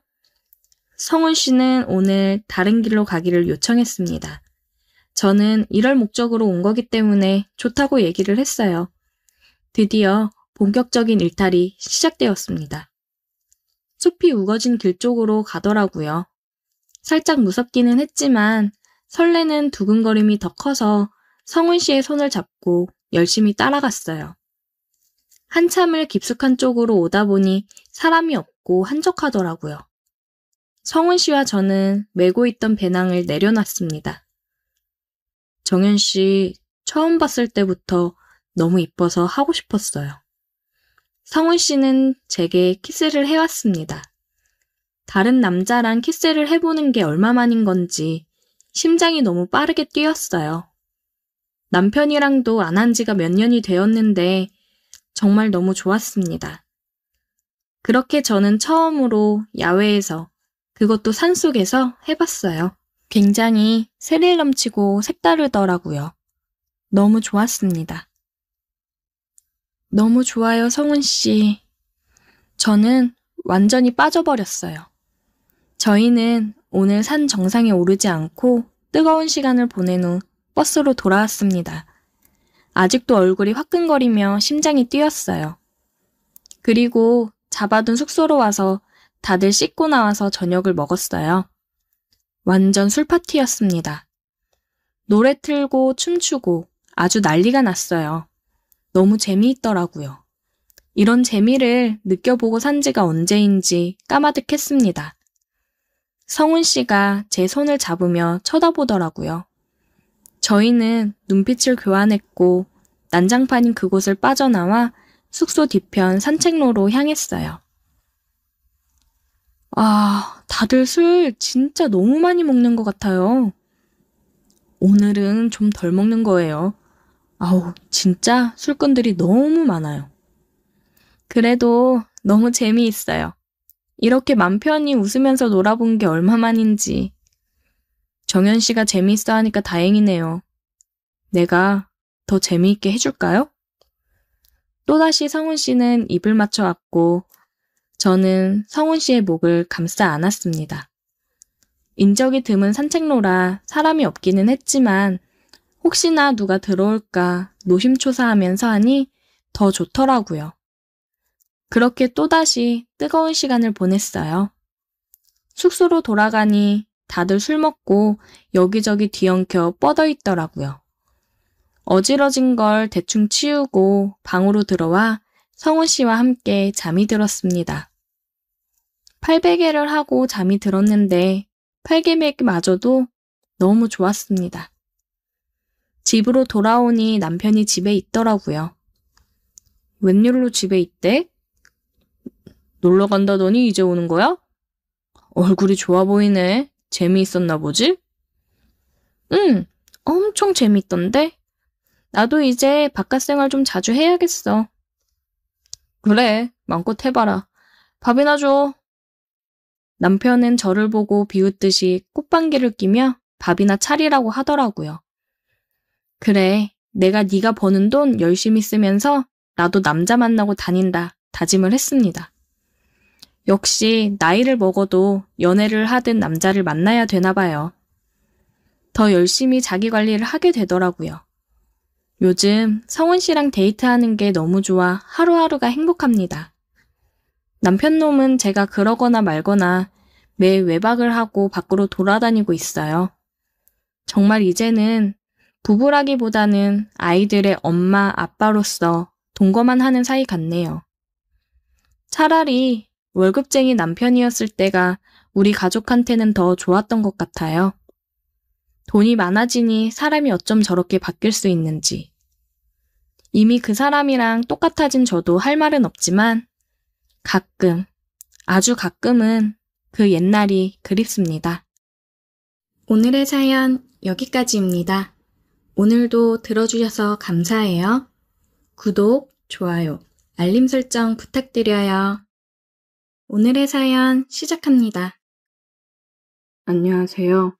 성훈 씨는 오늘 다른 길로 가기를 요청했습니다. 저는 이럴 목적으로 온 거기 때문에 좋다고 얘기를 했어요. 드디어 본격적인 일탈이 시작되었습니다. 숲이 우거진 길 쪽으로 가더라고요. 살짝 무섭기는 했지만 설레는 두근거림이 더 커서 성훈 씨의 손을 잡고 열심히 따라갔어요. 한참을 깊숙한 쪽으로 오다 보니 사람이 없고 한적하더라고요. 성훈 씨와 저는 메고 있던 배낭을 내려놨습니다. 정현 씨, 처음 봤을 때부터 너무 이뻐서 하고 싶었어요. 성훈 씨는 제게 키스를 해왔습니다. 다른 남자랑 키스를 해보는 게 얼마만인 건지 심장이 너무 빠르게 뛰었어요. 남편이랑도 안 한 지가 몇 년이 되었는데 정말 너무 좋았습니다. 그렇게 저는 처음으로 야외에서, 그것도 산속에서 해봤어요. 굉장히 스릴 넘치고 색다르더라고요. 너무 좋았습니다. 너무 좋아요, 성훈 씨. 저는 완전히 빠져버렸어요. 저희는 오늘 산 정상에 오르지 않고 뜨거운 시간을 보낸 후 버스로 돌아왔습니다. 아직도 얼굴이 화끈거리며 심장이 뛰었어요. 그리고 잡아둔 숙소로 와서 다들 씻고 나와서 저녁을 먹었어요. 완전 술파티였습니다. 노래 틀고 춤추고 아주 난리가 났어요. 너무 재미있더라고요. 이런 재미를 느껴보고 산 지가 언제인지 까마득했습니다. 성훈 씨가 제 손을 잡으며 쳐다보더라고요. 저희는 눈빛을 교환했고 난장판인 그곳을 빠져나와 숙소 뒤편 산책로로 향했어요. 다들 술 진짜 너무 많이 먹는 것 같아요. 오늘은 좀 덜 먹는 거예요. 진짜 술꾼들이 너무 많아요. 그래도 너무 재미있어요. 이렇게 맘 편히 웃으면서 놀아본 게 얼마만인지. 정연 씨가 재미있어 하니까 다행이네요. 내가 더 재미있게 해줄까요? 또다시 성훈 씨는 입을 맞춰 왔고 저는 성훈 씨의 목을 감싸 안았습니다. 인적이 드문 산책로라 사람이 없기는 했지만 혹시나 누가 들어올까 노심초사하면서 하니 더 좋더라고요. 그렇게 또다시 뜨거운 시간을 보냈어요. 숙소로 돌아가니 다들 술 먹고 여기저기 뒤엉켜 뻗어 있더라고요. 어지러진 걸 대충 치우고 방으로 들어와 성훈 씨와 함께 잠이 들었습니다. 팔베개를 하고 잠이 들었는데 팔개맥마저도 너무 좋았습니다. 집으로 돌아오니 남편이 집에 있더라고요. 웬일로 집에 있대? 놀러 간다더니 이제 오는 거야? 얼굴이 좋아 보이네. 재미있었나 보지? 응, 엄청 재미있던데? 나도 이제 바깥 생활 좀 자주 해야겠어. 그래, 마음껏 해봐라. 밥이나 줘. 남편은 저를 보고 비웃듯이 꽃방귀를 끼며 밥이나 차리라고 하더라고요. 그래, 내가 네가 버는 돈 열심히 쓰면서 나도 남자 만나고 다닌다 다짐을 했습니다. 역시 나이를 먹어도 연애를 하든 남자를 만나야 되나 봐요. 더 열심히 자기 관리를 하게 되더라고요. 요즘 성훈 씨랑 데이트하는 게 너무 좋아 하루하루가 행복합니다. 남편 놈은 제가 그러거나 말거나 매일 외박을 하고 밖으로 돌아다니고 있어요. 정말 이제는 부부라기보다는 아이들의 엄마, 아빠로서 동거만 하는 사이 같네요. 차라리 월급쟁이 남편이었을 때가 우리 가족한테는 더 좋았던 것 같아요. 돈이 많아지니 사람이 어쩜 저렇게 바뀔 수 있는지. 이미 그 사람이랑 똑같아진 저도 할 말은 없지만 가끔, 아주 가끔은 그 옛날이 그립습니다. 오늘의 사연 여기까지입니다. 오늘도 들어주셔서 감사해요. 구독, 좋아요, 알림 설정 부탁드려요. 오늘의 사연 시작합니다. 안녕하세요.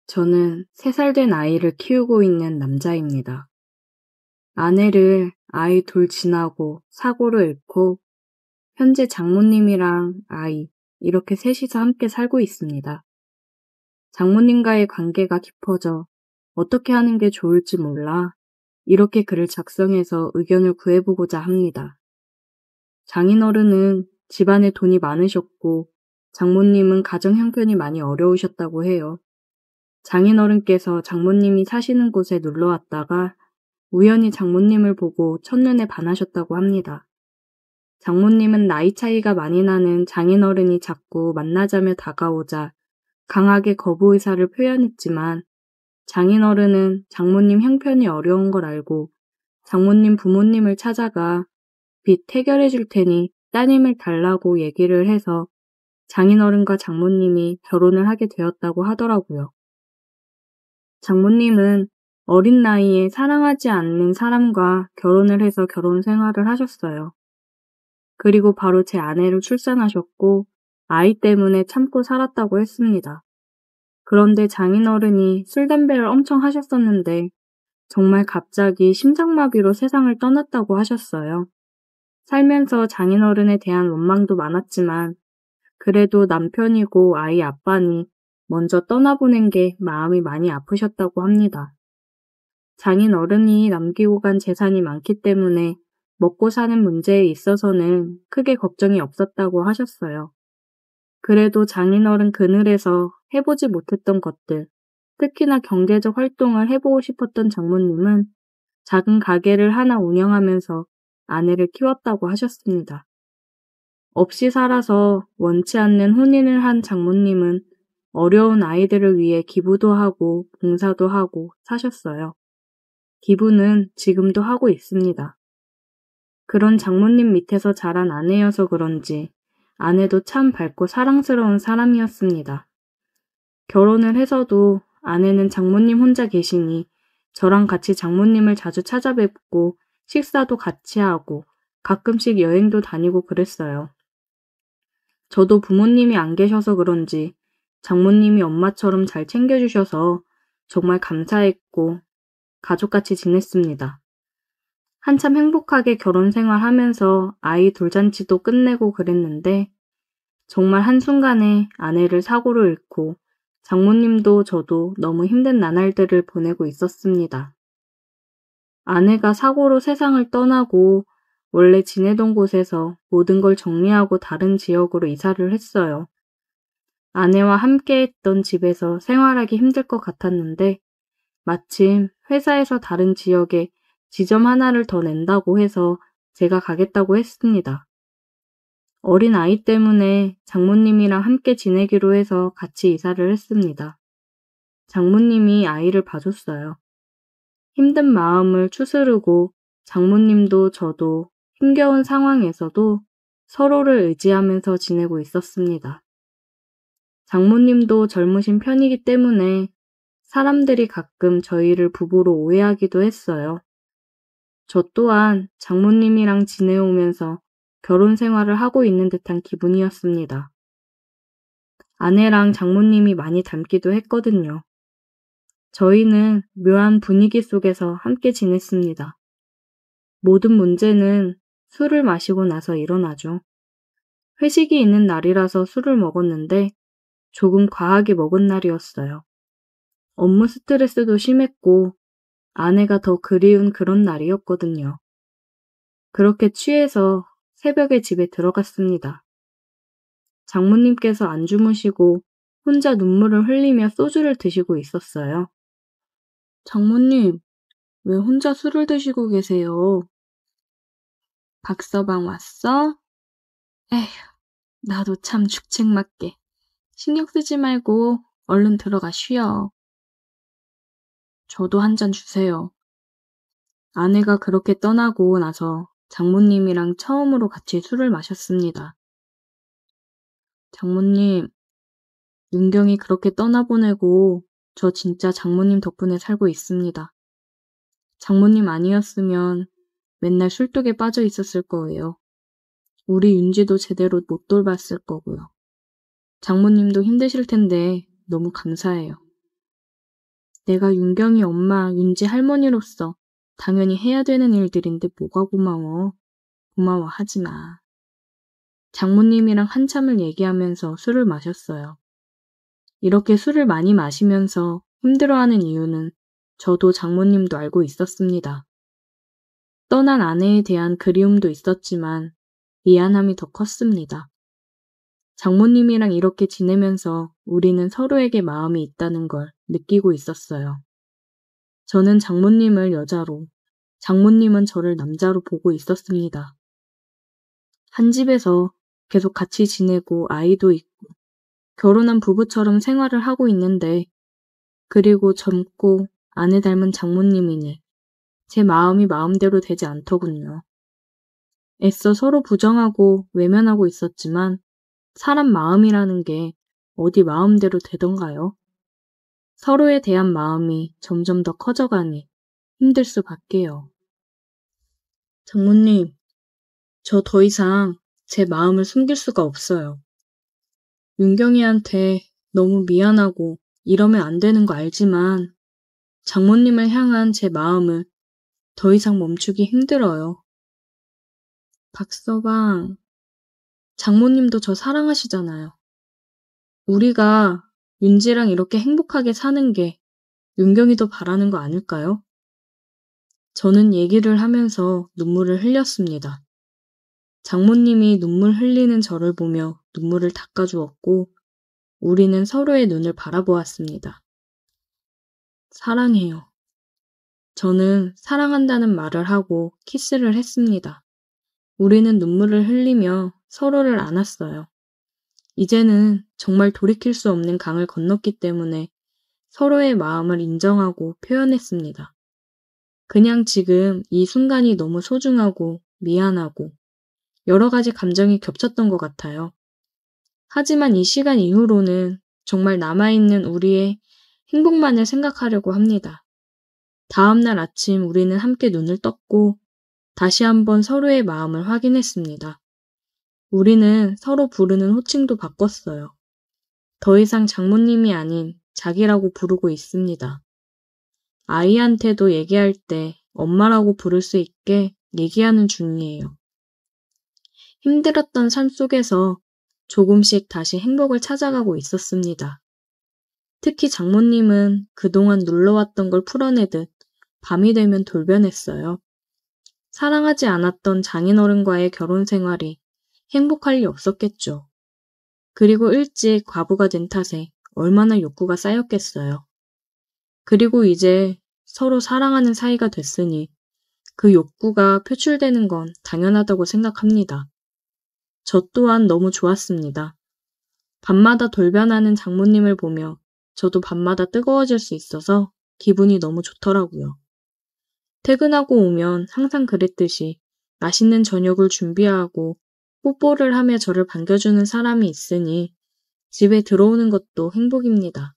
저는 3살 된 아이를 키우고 있는 남자입니다. 아내를 아이 둘 지나고 사고로 잃고 현재 장모님이랑 아이 이렇게 셋이서 함께 살고 있습니다. 장모님과의 관계가 깊어져 어떻게 하는 게 좋을지 몰라 이렇게 글을 작성해서 의견을 구해보고자 합니다. 장인어른은 집안에 돈이 많으셨고 장모님은 가정 형편이 많이 어려우셨다고 해요. 장인어른께서 장모님이 사시는 곳에 놀러 왔다가 우연히 장모님을 보고 첫눈에 반하셨다고 합니다. 장모님은 나이 차이가 많이 나는 장인어른이 자꾸 만나자며 다가오자 강하게 거부 의사를 표현했지만 장인어른은 장모님 형편이 어려운 걸 알고 장모님 부모님을 찾아가 빚 해결해 줄 테니 따님을 달라고 얘기를 해서 장인어른과 장모님이 결혼을 하게 되었다고 하더라고요. 장모님은 어린 나이에 사랑하지 않는 사람과 결혼을 해서 결혼 생활을 하셨어요. 그리고 바로 제 아내를 출산하셨고 아이 때문에 참고 살았다고 했습니다. 그런데 장인어른이 술, 담배를 엄청 하셨었는데 정말 갑자기 심장마비로 세상을 떠났다고 하셨어요. 살면서 장인어른에 대한 원망도 많았지만 그래도 남편이고 아이 아빠니 먼저 떠나보낸 게 마음이 많이 아프셨다고 합니다. 장인어른이 남기고 간 재산이 많기 때문에 먹고 사는 문제에 있어서는 크게 걱정이 없었다고 하셨어요. 그래도 장인어른 그늘에서 해보지 못했던 것들, 특히나 경제적 활동을 해보고 싶었던 장모님은 작은 가게를 하나 운영하면서 아내를 키웠다고 하셨습니다. 없이 살아서 원치 않는 혼인을 한 장모님은 어려운 아이들을 위해 기부도 하고 봉사도 하고 사셨어요. 기부는 지금도 하고 있습니다. 그런 장모님 밑에서 자란 아내여서 그런지 아내도 참 밝고 사랑스러운 사람이었습니다. 결혼을 해서도 아내는 장모님 혼자 계시니 저랑 같이 장모님을 자주 찾아뵙고 식사도 같이 하고 가끔씩 여행도 다니고 그랬어요. 저도 부모님이 안 계셔서 그런지 장모님이 엄마처럼 잘 챙겨주셔서 정말 감사했고 가족같이 지냈습니다. 한참 행복하게 결혼 생활하면서 아이 돌잔치도 끝내고 그랬는데 정말 한순간에 아내를 사고로 잃고 장모님도 저도 너무 힘든 나날들을 보내고 있었습니다. 아내가 사고로 세상을 떠나고 원래 지내던 곳에서 모든 걸 정리하고 다른 지역으로 이사를 했어요. 아내와 함께 했던 집에서 생활하기 힘들 것 같았는데 마침 회사에서 다른 지역에 지점 하나를 더 낸다고 해서 제가 가겠다고 했습니다. 어린 아이 때문에 장모님이랑 함께 지내기로 해서 같이 이사를 했습니다. 장모님이 아이를 봐줬어요. 힘든 마음을 추스르고 장모님도 저도 힘겨운 상황에서도 서로를 의지하면서 지내고 있었습니다. 장모님도 젊으신 편이기 때문에 사람들이 가끔 저희를 부부로 오해하기도 했어요. 저 또한 장모님이랑 지내오면서 결혼 생활을 하고 있는 듯한 기분이었습니다. 아내랑 장모님이 많이 닮기도 했거든요. 저희는 묘한 분위기 속에서 함께 지냈습니다. 모든 문제는 술을 마시고 나서 일어나죠. 회식이 있는 날이라서 술을 먹었는데 조금 과하게 먹은 날이었어요. 업무 스트레스도 심했고 아내가 더 그리운 그런 날이었거든요. 그렇게 취해서 새벽에 집에 들어갔습니다. 장모님께서 안 주무시고 혼자 눈물을 흘리며 소주를 드시고 있었어요. 장모님, 왜 혼자 술을 드시고 계세요? 박서방 왔어? 에휴, 나도 참 죽책맞게. 신경 쓰지 말고 얼른 들어가 쉬어. 저도 한 잔 주세요. 아내가 그렇게 떠나고 나서 장모님이랑 처음으로 같이 술을 마셨습니다. 장모님, 윤경이 그렇게 떠나보내고 저 진짜 장모님 덕분에 살고 있습니다. 장모님 아니었으면 맨날 술독에 빠져 있었을 거예요. 우리 윤지도 제대로 못 돌봤을 거고요. 장모님도 힘드실 텐데 너무 감사해요. 내가 윤경이 엄마, 윤지 할머니로서 당연히 해야 되는 일들인데 뭐가 고마워. 고마워하지 마. 장모님이랑 한참을 얘기하면서 술을 마셨어요. 이렇게 술을 많이 마시면서 힘들어하는 이유는 저도 장모님도 알고 있었습니다. 떠난 아내에 대한 그리움도 있었지만 미안함이 더 컸습니다. 장모님이랑 이렇게 지내면서 우리는 서로에게 마음이 있다는 걸 느끼고 있었어요. 저는 장모님을 여자로, 장모님은 저를 남자로 보고 있었습니다. 한 집에서 계속 같이 지내고 아이도 있고 결혼한 부부처럼 생활을 하고 있는데 그리고 젊고 아내 닮은 장모님이니 제 마음이 마음대로 되지 않더군요. 애써 서로 부정하고 외면하고 있었지만 사람 마음이라는 게 어디 마음대로 되던가요? 서로에 대한 마음이 점점 더 커져가니 힘들 수밖에요. 장모님, 저 더 이상 제 마음을 숨길 수가 없어요. 윤경이한테 너무 미안하고 이러면 안 되는 거 알지만 장모님을 향한 제 마음을 더 이상 멈추기 힘들어요. 박서방, 장모님도 저 사랑하시잖아요. 우리가 윤지랑 이렇게 행복하게 사는 게 윤경이도 바라는 거 아닐까요? 저는 얘기를 하면서 눈물을 흘렸습니다. 장모님이 눈물 흘리는 저를 보며 눈물을 닦아주었고 우리는 서로의 눈을 바라보았습니다. 사랑해요. 저는 사랑한다는 말을 하고 키스를 했습니다. 우리는 눈물을 흘리며 서로를 안았어요. 이제는 정말 돌이킬 수 없는 강을 건넜기 때문에 서로의 마음을 인정하고 표현했습니다. 그냥 지금 이 순간이 너무 소중하고 미안하고 여러 가지 감정이 겹쳤던 것 같아요. 하지만 이 시간 이후로는 정말 남아있는 우리의 행복만을 생각하려고 합니다. 다음날 아침 우리는 함께 눈을 떴고 다시 한번 서로의 마음을 확인했습니다. 우리는 서로 부르는 호칭도 바꿨어요. 더 이상 장모님이 아닌 자기라고 부르고 있습니다. 아이한테도 얘기할 때 엄마라고 부를 수 있게 얘기하는 중이에요. 힘들었던 삶 속에서 조금씩 다시 행복을 찾아가고 있었습니다. 특히 장모님은 그동안 눌러왔던 걸 풀어내듯 밤이 되면 돌변했어요. 사랑하지 않았던 장인어른과의 결혼 생활이 행복할 리 없었겠죠. 그리고 일찍 과부가 된 탓에 얼마나 욕구가 쌓였겠어요. 그리고 이제 서로 사랑하는 사이가 됐으니 그 욕구가 표출되는 건 당연하다고 생각합니다. 저 또한 너무 좋았습니다. 밤마다 돌변하는 장모님을 보며 저도 밤마다 뜨거워질 수 있어서 기분이 너무 좋더라고요. 퇴근하고 오면 항상 그랬듯이 맛있는 저녁을 준비하고 뽀뽀를 하며 저를 반겨주는 사람이 있으니 집에 들어오는 것도 행복입니다.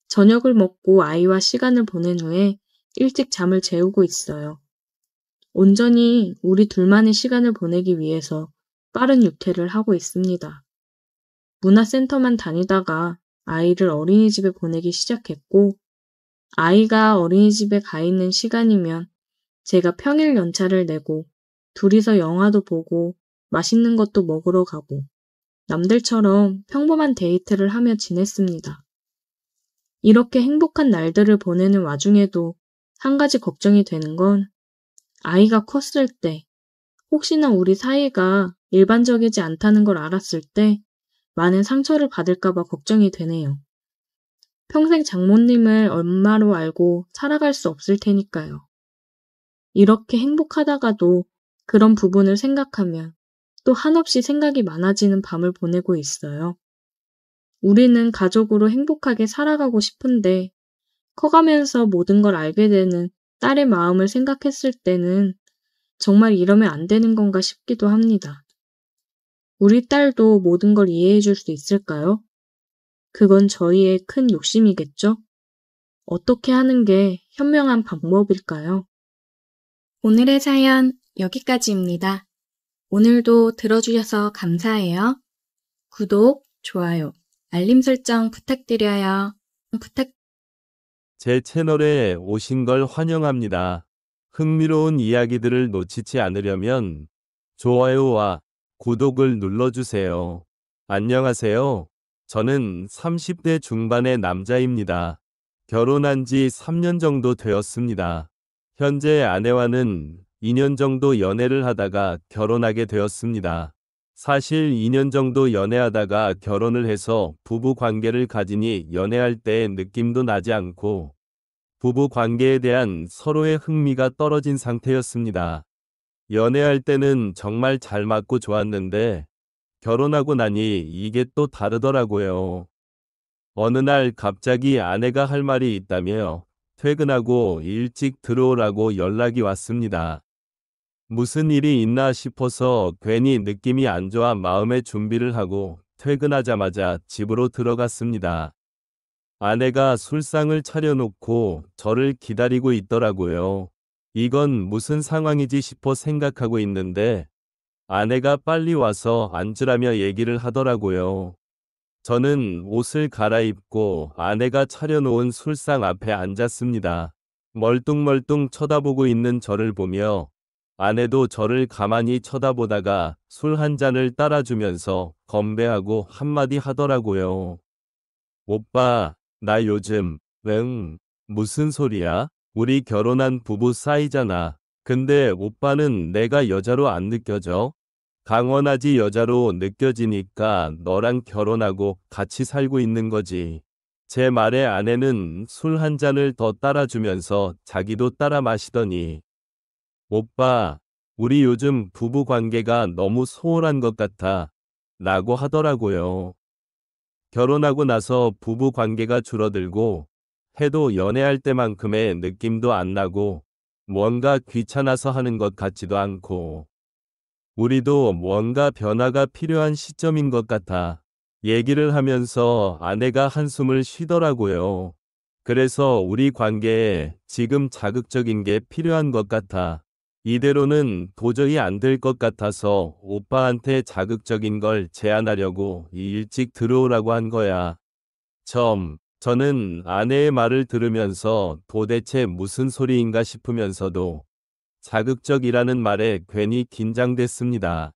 저녁을 먹고 아이와 시간을 보낸 후에 일찍 잠을 재우고 있어요. 온전히 우리 둘만의 시간을 보내기 위해서 빠른 육퇴를 하고 있습니다. 문화센터만 다니다가 아이를 어린이집에 보내기 시작했고 아이가 어린이집에 가 있는 시간이면 제가 평일 연차를 내고 둘이서 영화도 보고 맛있는 것도 먹으러 가고 남들처럼 평범한 데이트를 하며 지냈습니다. 이렇게 행복한 날들을 보내는 와중에도 한 가지 걱정이 되는 건 아이가 컸을 때 혹시나 우리 사이가 일반적이지 않다는 걸 알았을 때 많은 상처를 받을까봐 걱정이 되네요. 평생 장모님을 엄마로 알고 살아갈 수 없을 테니까요. 이렇게 행복하다가도 그런 부분을 생각하면 또 한없이 생각이 많아지는 밤을 보내고 있어요. 우리는 가족으로 행복하게 살아가고 싶은데 커가면서 모든 걸 알게 되는 딸의 마음을 생각했을 때는 정말 이러면 안 되는 건가 싶기도 합니다. 우리 딸도 모든 걸 이해해 줄 수 있을까요? 그건 저희의 큰 욕심이겠죠? 어떻게 하는 게 현명한 방법일까요? 오늘의 사연 여기까지입니다. 오늘도 들어주셔서 감사해요. 구독, 좋아요, 알림 설정 부탁드려요. 제 채널에 오신 걸 환영합니다. 흥미로운 이야기들을 놓치지 않으려면 좋아요와 구독을 눌러주세요. 안녕하세요. 저는 30대 중반의 남자입니다. 결혼한 지 3년 정도 되었습니다. 현재 아내와는 2년 정도 연애를 하다가 결혼하게 되었습니다. 사실 2년 정도 연애하다가 결혼을 해서 부부 관계를 가지니 연애할 때의 느낌도 나지 않고 부부 관계에 대한 서로의 흥미가 떨어진 상태였습니다. 연애할 때는 정말 잘 맞고 좋았는데 결혼하고 나니 이게 또 다르더라고요. 어느 날 갑자기 아내가 할 말이 있다며 퇴근하고 일찍 들어오라고 연락이 왔습니다. 무슨 일이 있나 싶어서 괜히 느낌이 안 좋아 마음의 준비를 하고 퇴근하자마자 집으로 들어갔습니다. 아내가 술상을 차려놓고 저를 기다리고 있더라고요. 이건 무슨 상황이지 싶어 생각하고 있는데 아내가 빨리 와서 앉으라며 얘기를 하더라고요. 저는 옷을 갈아입고 아내가 차려놓은 술상 앞에 앉았습니다. 멀뚱멀뚱 쳐다보고 있는 저를 보며 아내도 저를 가만히 쳐다보다가 술 한 잔을 따라주면서 건배하고 한마디 하더라고요. 오빠, 나 요즘, 무슨 소리야? 우리 결혼한 부부 사이잖아. 근데 오빠는 내가 여자로 안 느껴져? 강원아지 여자로 느껴지니까 너랑 결혼하고 같이 살고 있는 거지. 제 말에 아내는 술 한 잔을 더 따라주면서 자기도 따라 마시더니 오빠, 우리 요즘 부부 관계가 너무 소홀한 것 같아. 라고 하더라고요. 결혼하고 나서 부부 관계가 줄어들고 해도 연애할 때만큼의 느낌도 안 나고 뭔가 귀찮아서 하는 것 같지도 않고 우리도 뭔가 변화가 필요한 시점인 것 같아. 얘기를 하면서 아내가 한숨을 쉬더라고요. 그래서 우리 관계에 지금 자극적인 게 필요한 것 같아. 이대로는 도저히 안 될 것 같아서 오빠한테 자극적인 걸 제안하려고 일찍 들어오라고 한 거야. 저는 아내의 말을 들으면서 도대체 무슨 소리인가 싶으면서도 자극적이라는 말에 괜히 긴장됐습니다.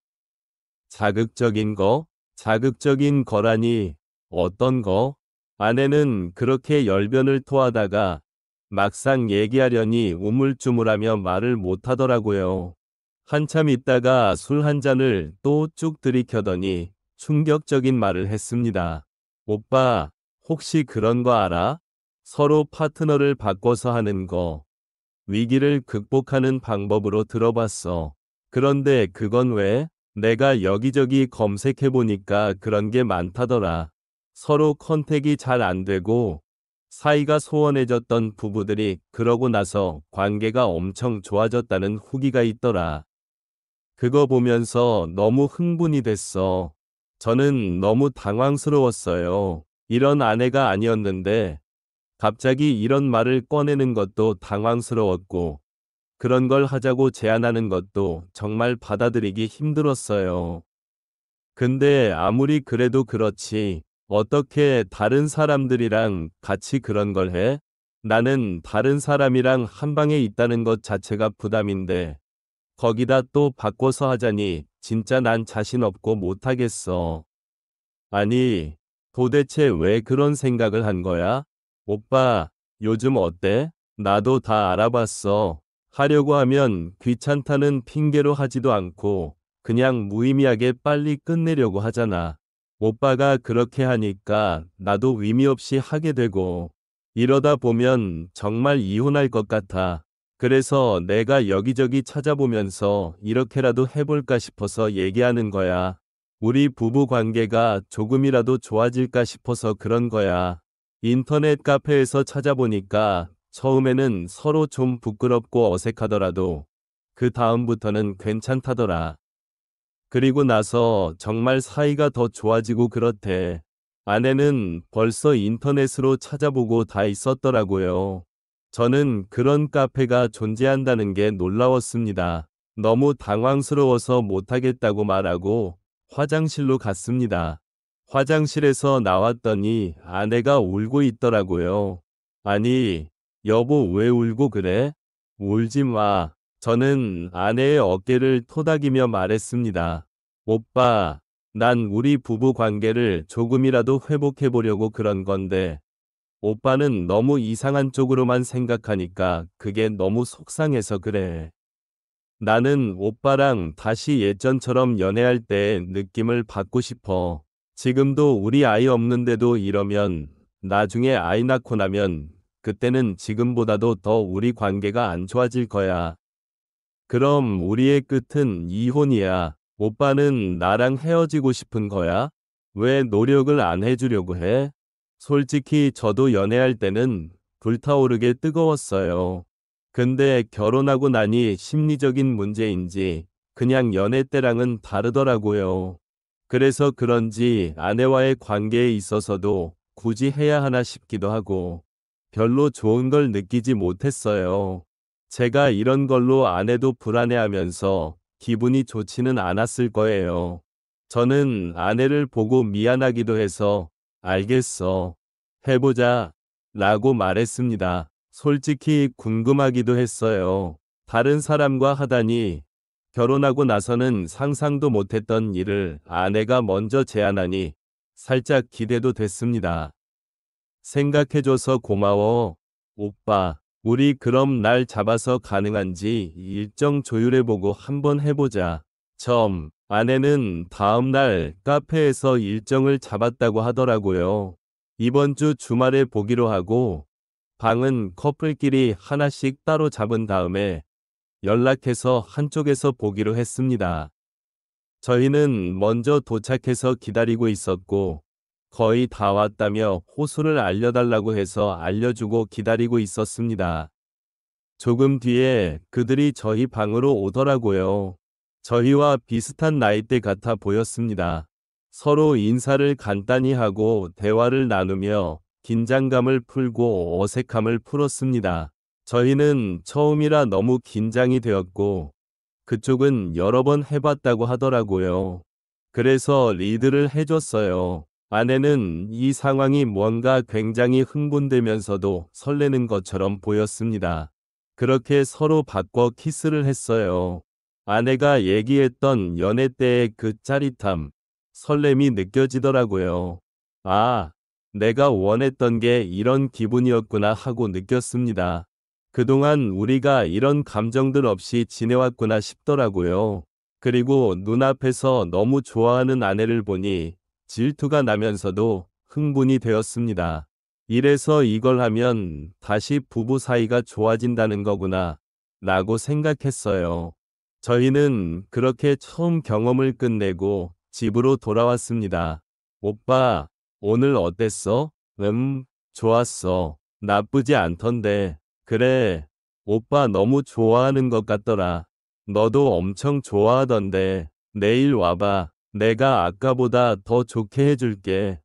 자극적인 거? 자극적인 거라니 어떤 거? 아내는 그렇게 열변을 토하다가 막상 얘기하려니 우물쭈물하며 말을 못하더라고요. 한참 있다가 술 한 잔을 또 쭉 들이켜더니 충격적인 말을 했습니다. 오빠, 혹시 그런 거 알아? 서로 파트너를 바꿔서 하는 거. 위기를 극복하는 방법으로 들어봤어. 그런데 그건 왜? 내가 여기저기 검색해보니까 그런 게 많다더라. 서로 컨택이 잘 안 되고 사이가 소원해졌던 부부들이 그러고 나서 관계가 엄청 좋아졌다는 후기가 있더라. 그거 보면서 너무 흥분이 됐어. 저는 너무 당황스러웠어요. 이런 아내가 아니었는데 갑자기 이런 말을 꺼내는 것도 당황스러웠고 그런 걸 하자고 제안하는 것도 정말 받아들이기 힘들었어요. 근데 아무리 그래도 그렇지 어떻게 다른 사람들이랑 같이 그런 걸 해? 나는 다른 사람이랑 한 방에 있다는 것 자체가 부담인데 거기다 또 바꿔서 하자니 진짜 난 자신 없고 못하겠어. 아니, 도대체 왜 그런 생각을 한 거야? 오빠, 요즘 어때? 나도 다 알아봤어. 하려고 하면 귀찮다는 핑계로 하지도 않고 그냥 무의미하게 빨리 끝내려고 하잖아. 오빠가 그렇게 하니까 나도 의미 없이 하게 되고 이러다 보면 정말 이혼할 것 같아. 그래서 내가 여기저기 찾아보면서 이렇게라도 해볼까 싶어서 얘기하는 거야. 우리 부부 관계가 조금이라도 좋아질까 싶어서 그런 거야. 인터넷 카페에서 찾아보니까 처음에는 서로 좀 부끄럽고 어색하더라도 그 다음부터는 괜찮다더라. 그리고 나서 정말 사이가 더 좋아지고 그렇대. 아내는 벌써 인터넷으로 찾아보고 다 있었더라고요. 저는 그런 카페가 존재한다는 게 놀라웠습니다. 너무 당황스러워서 못하겠다고 말하고 화장실로 갔습니다. 화장실에서 나왔더니 아내가 울고 있더라고요. 아니, 여보 왜 울고 그래? 울지 마. 저는 아내의 어깨를 토닥이며 말했습니다. 오빠, 난 우리 부부 관계를 조금이라도 회복해 보려고 그런 건데, 오빠는 너무 이상한 쪽으로만 생각하니까 그게 너무 속상해서 그래. 나는 오빠랑 다시 예전처럼 연애할 때의 느낌을 받고 싶어. 지금도 우리 아이 없는데도 이러면 나중에 아이 낳고 나면 그때는 지금보다도 더 우리 관계가 안 좋아질 거야. 그럼 우리의 끝은 이혼이야. 오빠는 나랑 헤어지고 싶은 거야? 왜 노력을 안 해주려고 해? 솔직히 저도 연애할 때는 불타오르게 뜨거웠어요. 근데 결혼하고 나니 심리적인 문제인지 그냥 연애 때랑은 다르더라고요. 그래서 그런지 아내와의 관계에 있어서도 굳이 해야 하나 싶기도 하고 별로 좋은 걸 느끼지 못했어요. 제가 이런 걸로 아내도 불안해하면서 기분이 좋지는 않았을 거예요. 저는 아내를 보고 미안하기도 해서 알겠어. 해보자. 라고 말했습니다. 솔직히 궁금하기도 했어요. 다른 사람과 하다니 결혼하고 나서는 상상도 못했던 일을 아내가 먼저 제안하니 살짝 기대도 됐습니다. 생각해줘서 고마워. 오빠, 우리 그럼 날 잡아서 가능한지 일정 조율해보고 한번 해보자. 아내는 다음 날 카페에서 일정을 잡았다고 하더라고요. 이번 주 주말에 보기로 하고 방은 커플끼리 하나씩 따로 잡은 다음에 연락해서 한쪽에서 보기로 했습니다. 저희는 먼저 도착해서 기다리고 있었고 거의 다 왔다며 호수를 알려달라고 해서 알려주고 기다리고 있었습니다. 조금 뒤에 그들이 저희 방으로 오더라고요. 저희와 비슷한 나이대 같아 보였습니다. 서로 인사를 간단히 하고 대화를 나누며 긴장감을 풀고 어색함을 풀었습니다. 저희는 처음이라 너무 긴장이 되었고 그쪽은 여러 번 해봤다고 하더라고요. 그래서 리드를 해줬어요. 아내는 이 상황이 뭔가 굉장히 흥분되면서도 설레는 것처럼 보였습니다. 그렇게 서로 바꿔 키스를 했어요. 아내가 얘기했던 연애 때의 그 짜릿함, 설렘이 느껴지더라고요. 아, 내가 원했던 게 이런 기분이었구나 하고 느꼈습니다. 그동안 우리가 이런 감정들 없이 지내왔구나 싶더라고요. 그리고 눈앞에서 너무 좋아하는 아내를 보니 질투가 나면서도 흥분이 되었습니다. 이래서 이걸 하면 다시 부부 사이가 좋아진다는 거구나 라고 생각했어요. 저희는 그렇게 처음 경험을 끝내고 집으로 돌아왔습니다. 오빠, 오늘 어땠어? 좋았어. 나쁘지 않던데. 그래, 오빠 너무 좋아하는 것 같더라. 너도 엄청 좋아하던데. 내일 와봐. 내가 아까보다 더 좋게 해줄게.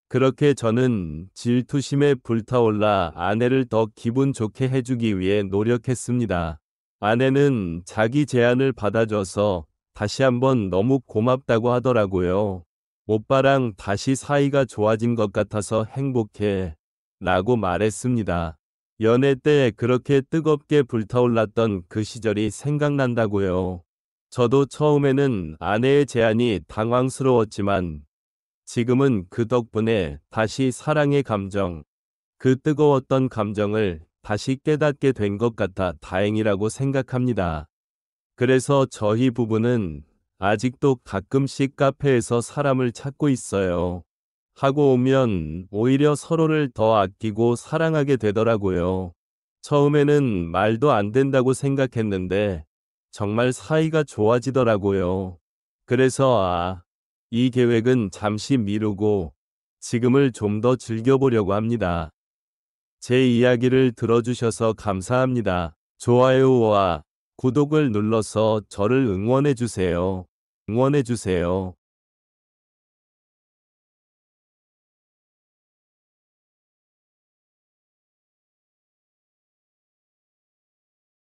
그렇게 저는 질투심에 불타올라 아내를 더 기분 좋게 해주기 위해 노력했습니다. 아내는 자기 제안을 받아줘서 다시 한번 너무 고맙다고 하더라고요. 오빠랑 다시 사이가 좋아진 것 같아서 행복해. 라고 말했습니다. 연애 때 그렇게 뜨겁게 불타올랐던 그 시절이 생각난다고요. 저도 처음에는 아내의 제안이 당황스러웠지만 지금은 그 덕분에 다시 사랑의 감정, 그 뜨거웠던 감정을 다시 깨닫게 된 것 같아 다행이라고 생각합니다. 그래서 저희 부부는 아직도 가끔씩 카페에서 사람을 찾고 있어요. 하고 오면 오히려 서로를 더 아끼고 사랑하게 되더라고요. 처음에는 말도 안 된다고 생각했는데 정말 사이가 좋아지더라고요. 그래서 이 계획은 잠시 미루고 지금을 좀 더 즐겨보려고 합니다. 제 이야기를 들어주셔서 감사합니다. 좋아요와 구독을 눌러서 저를 응원해주세요.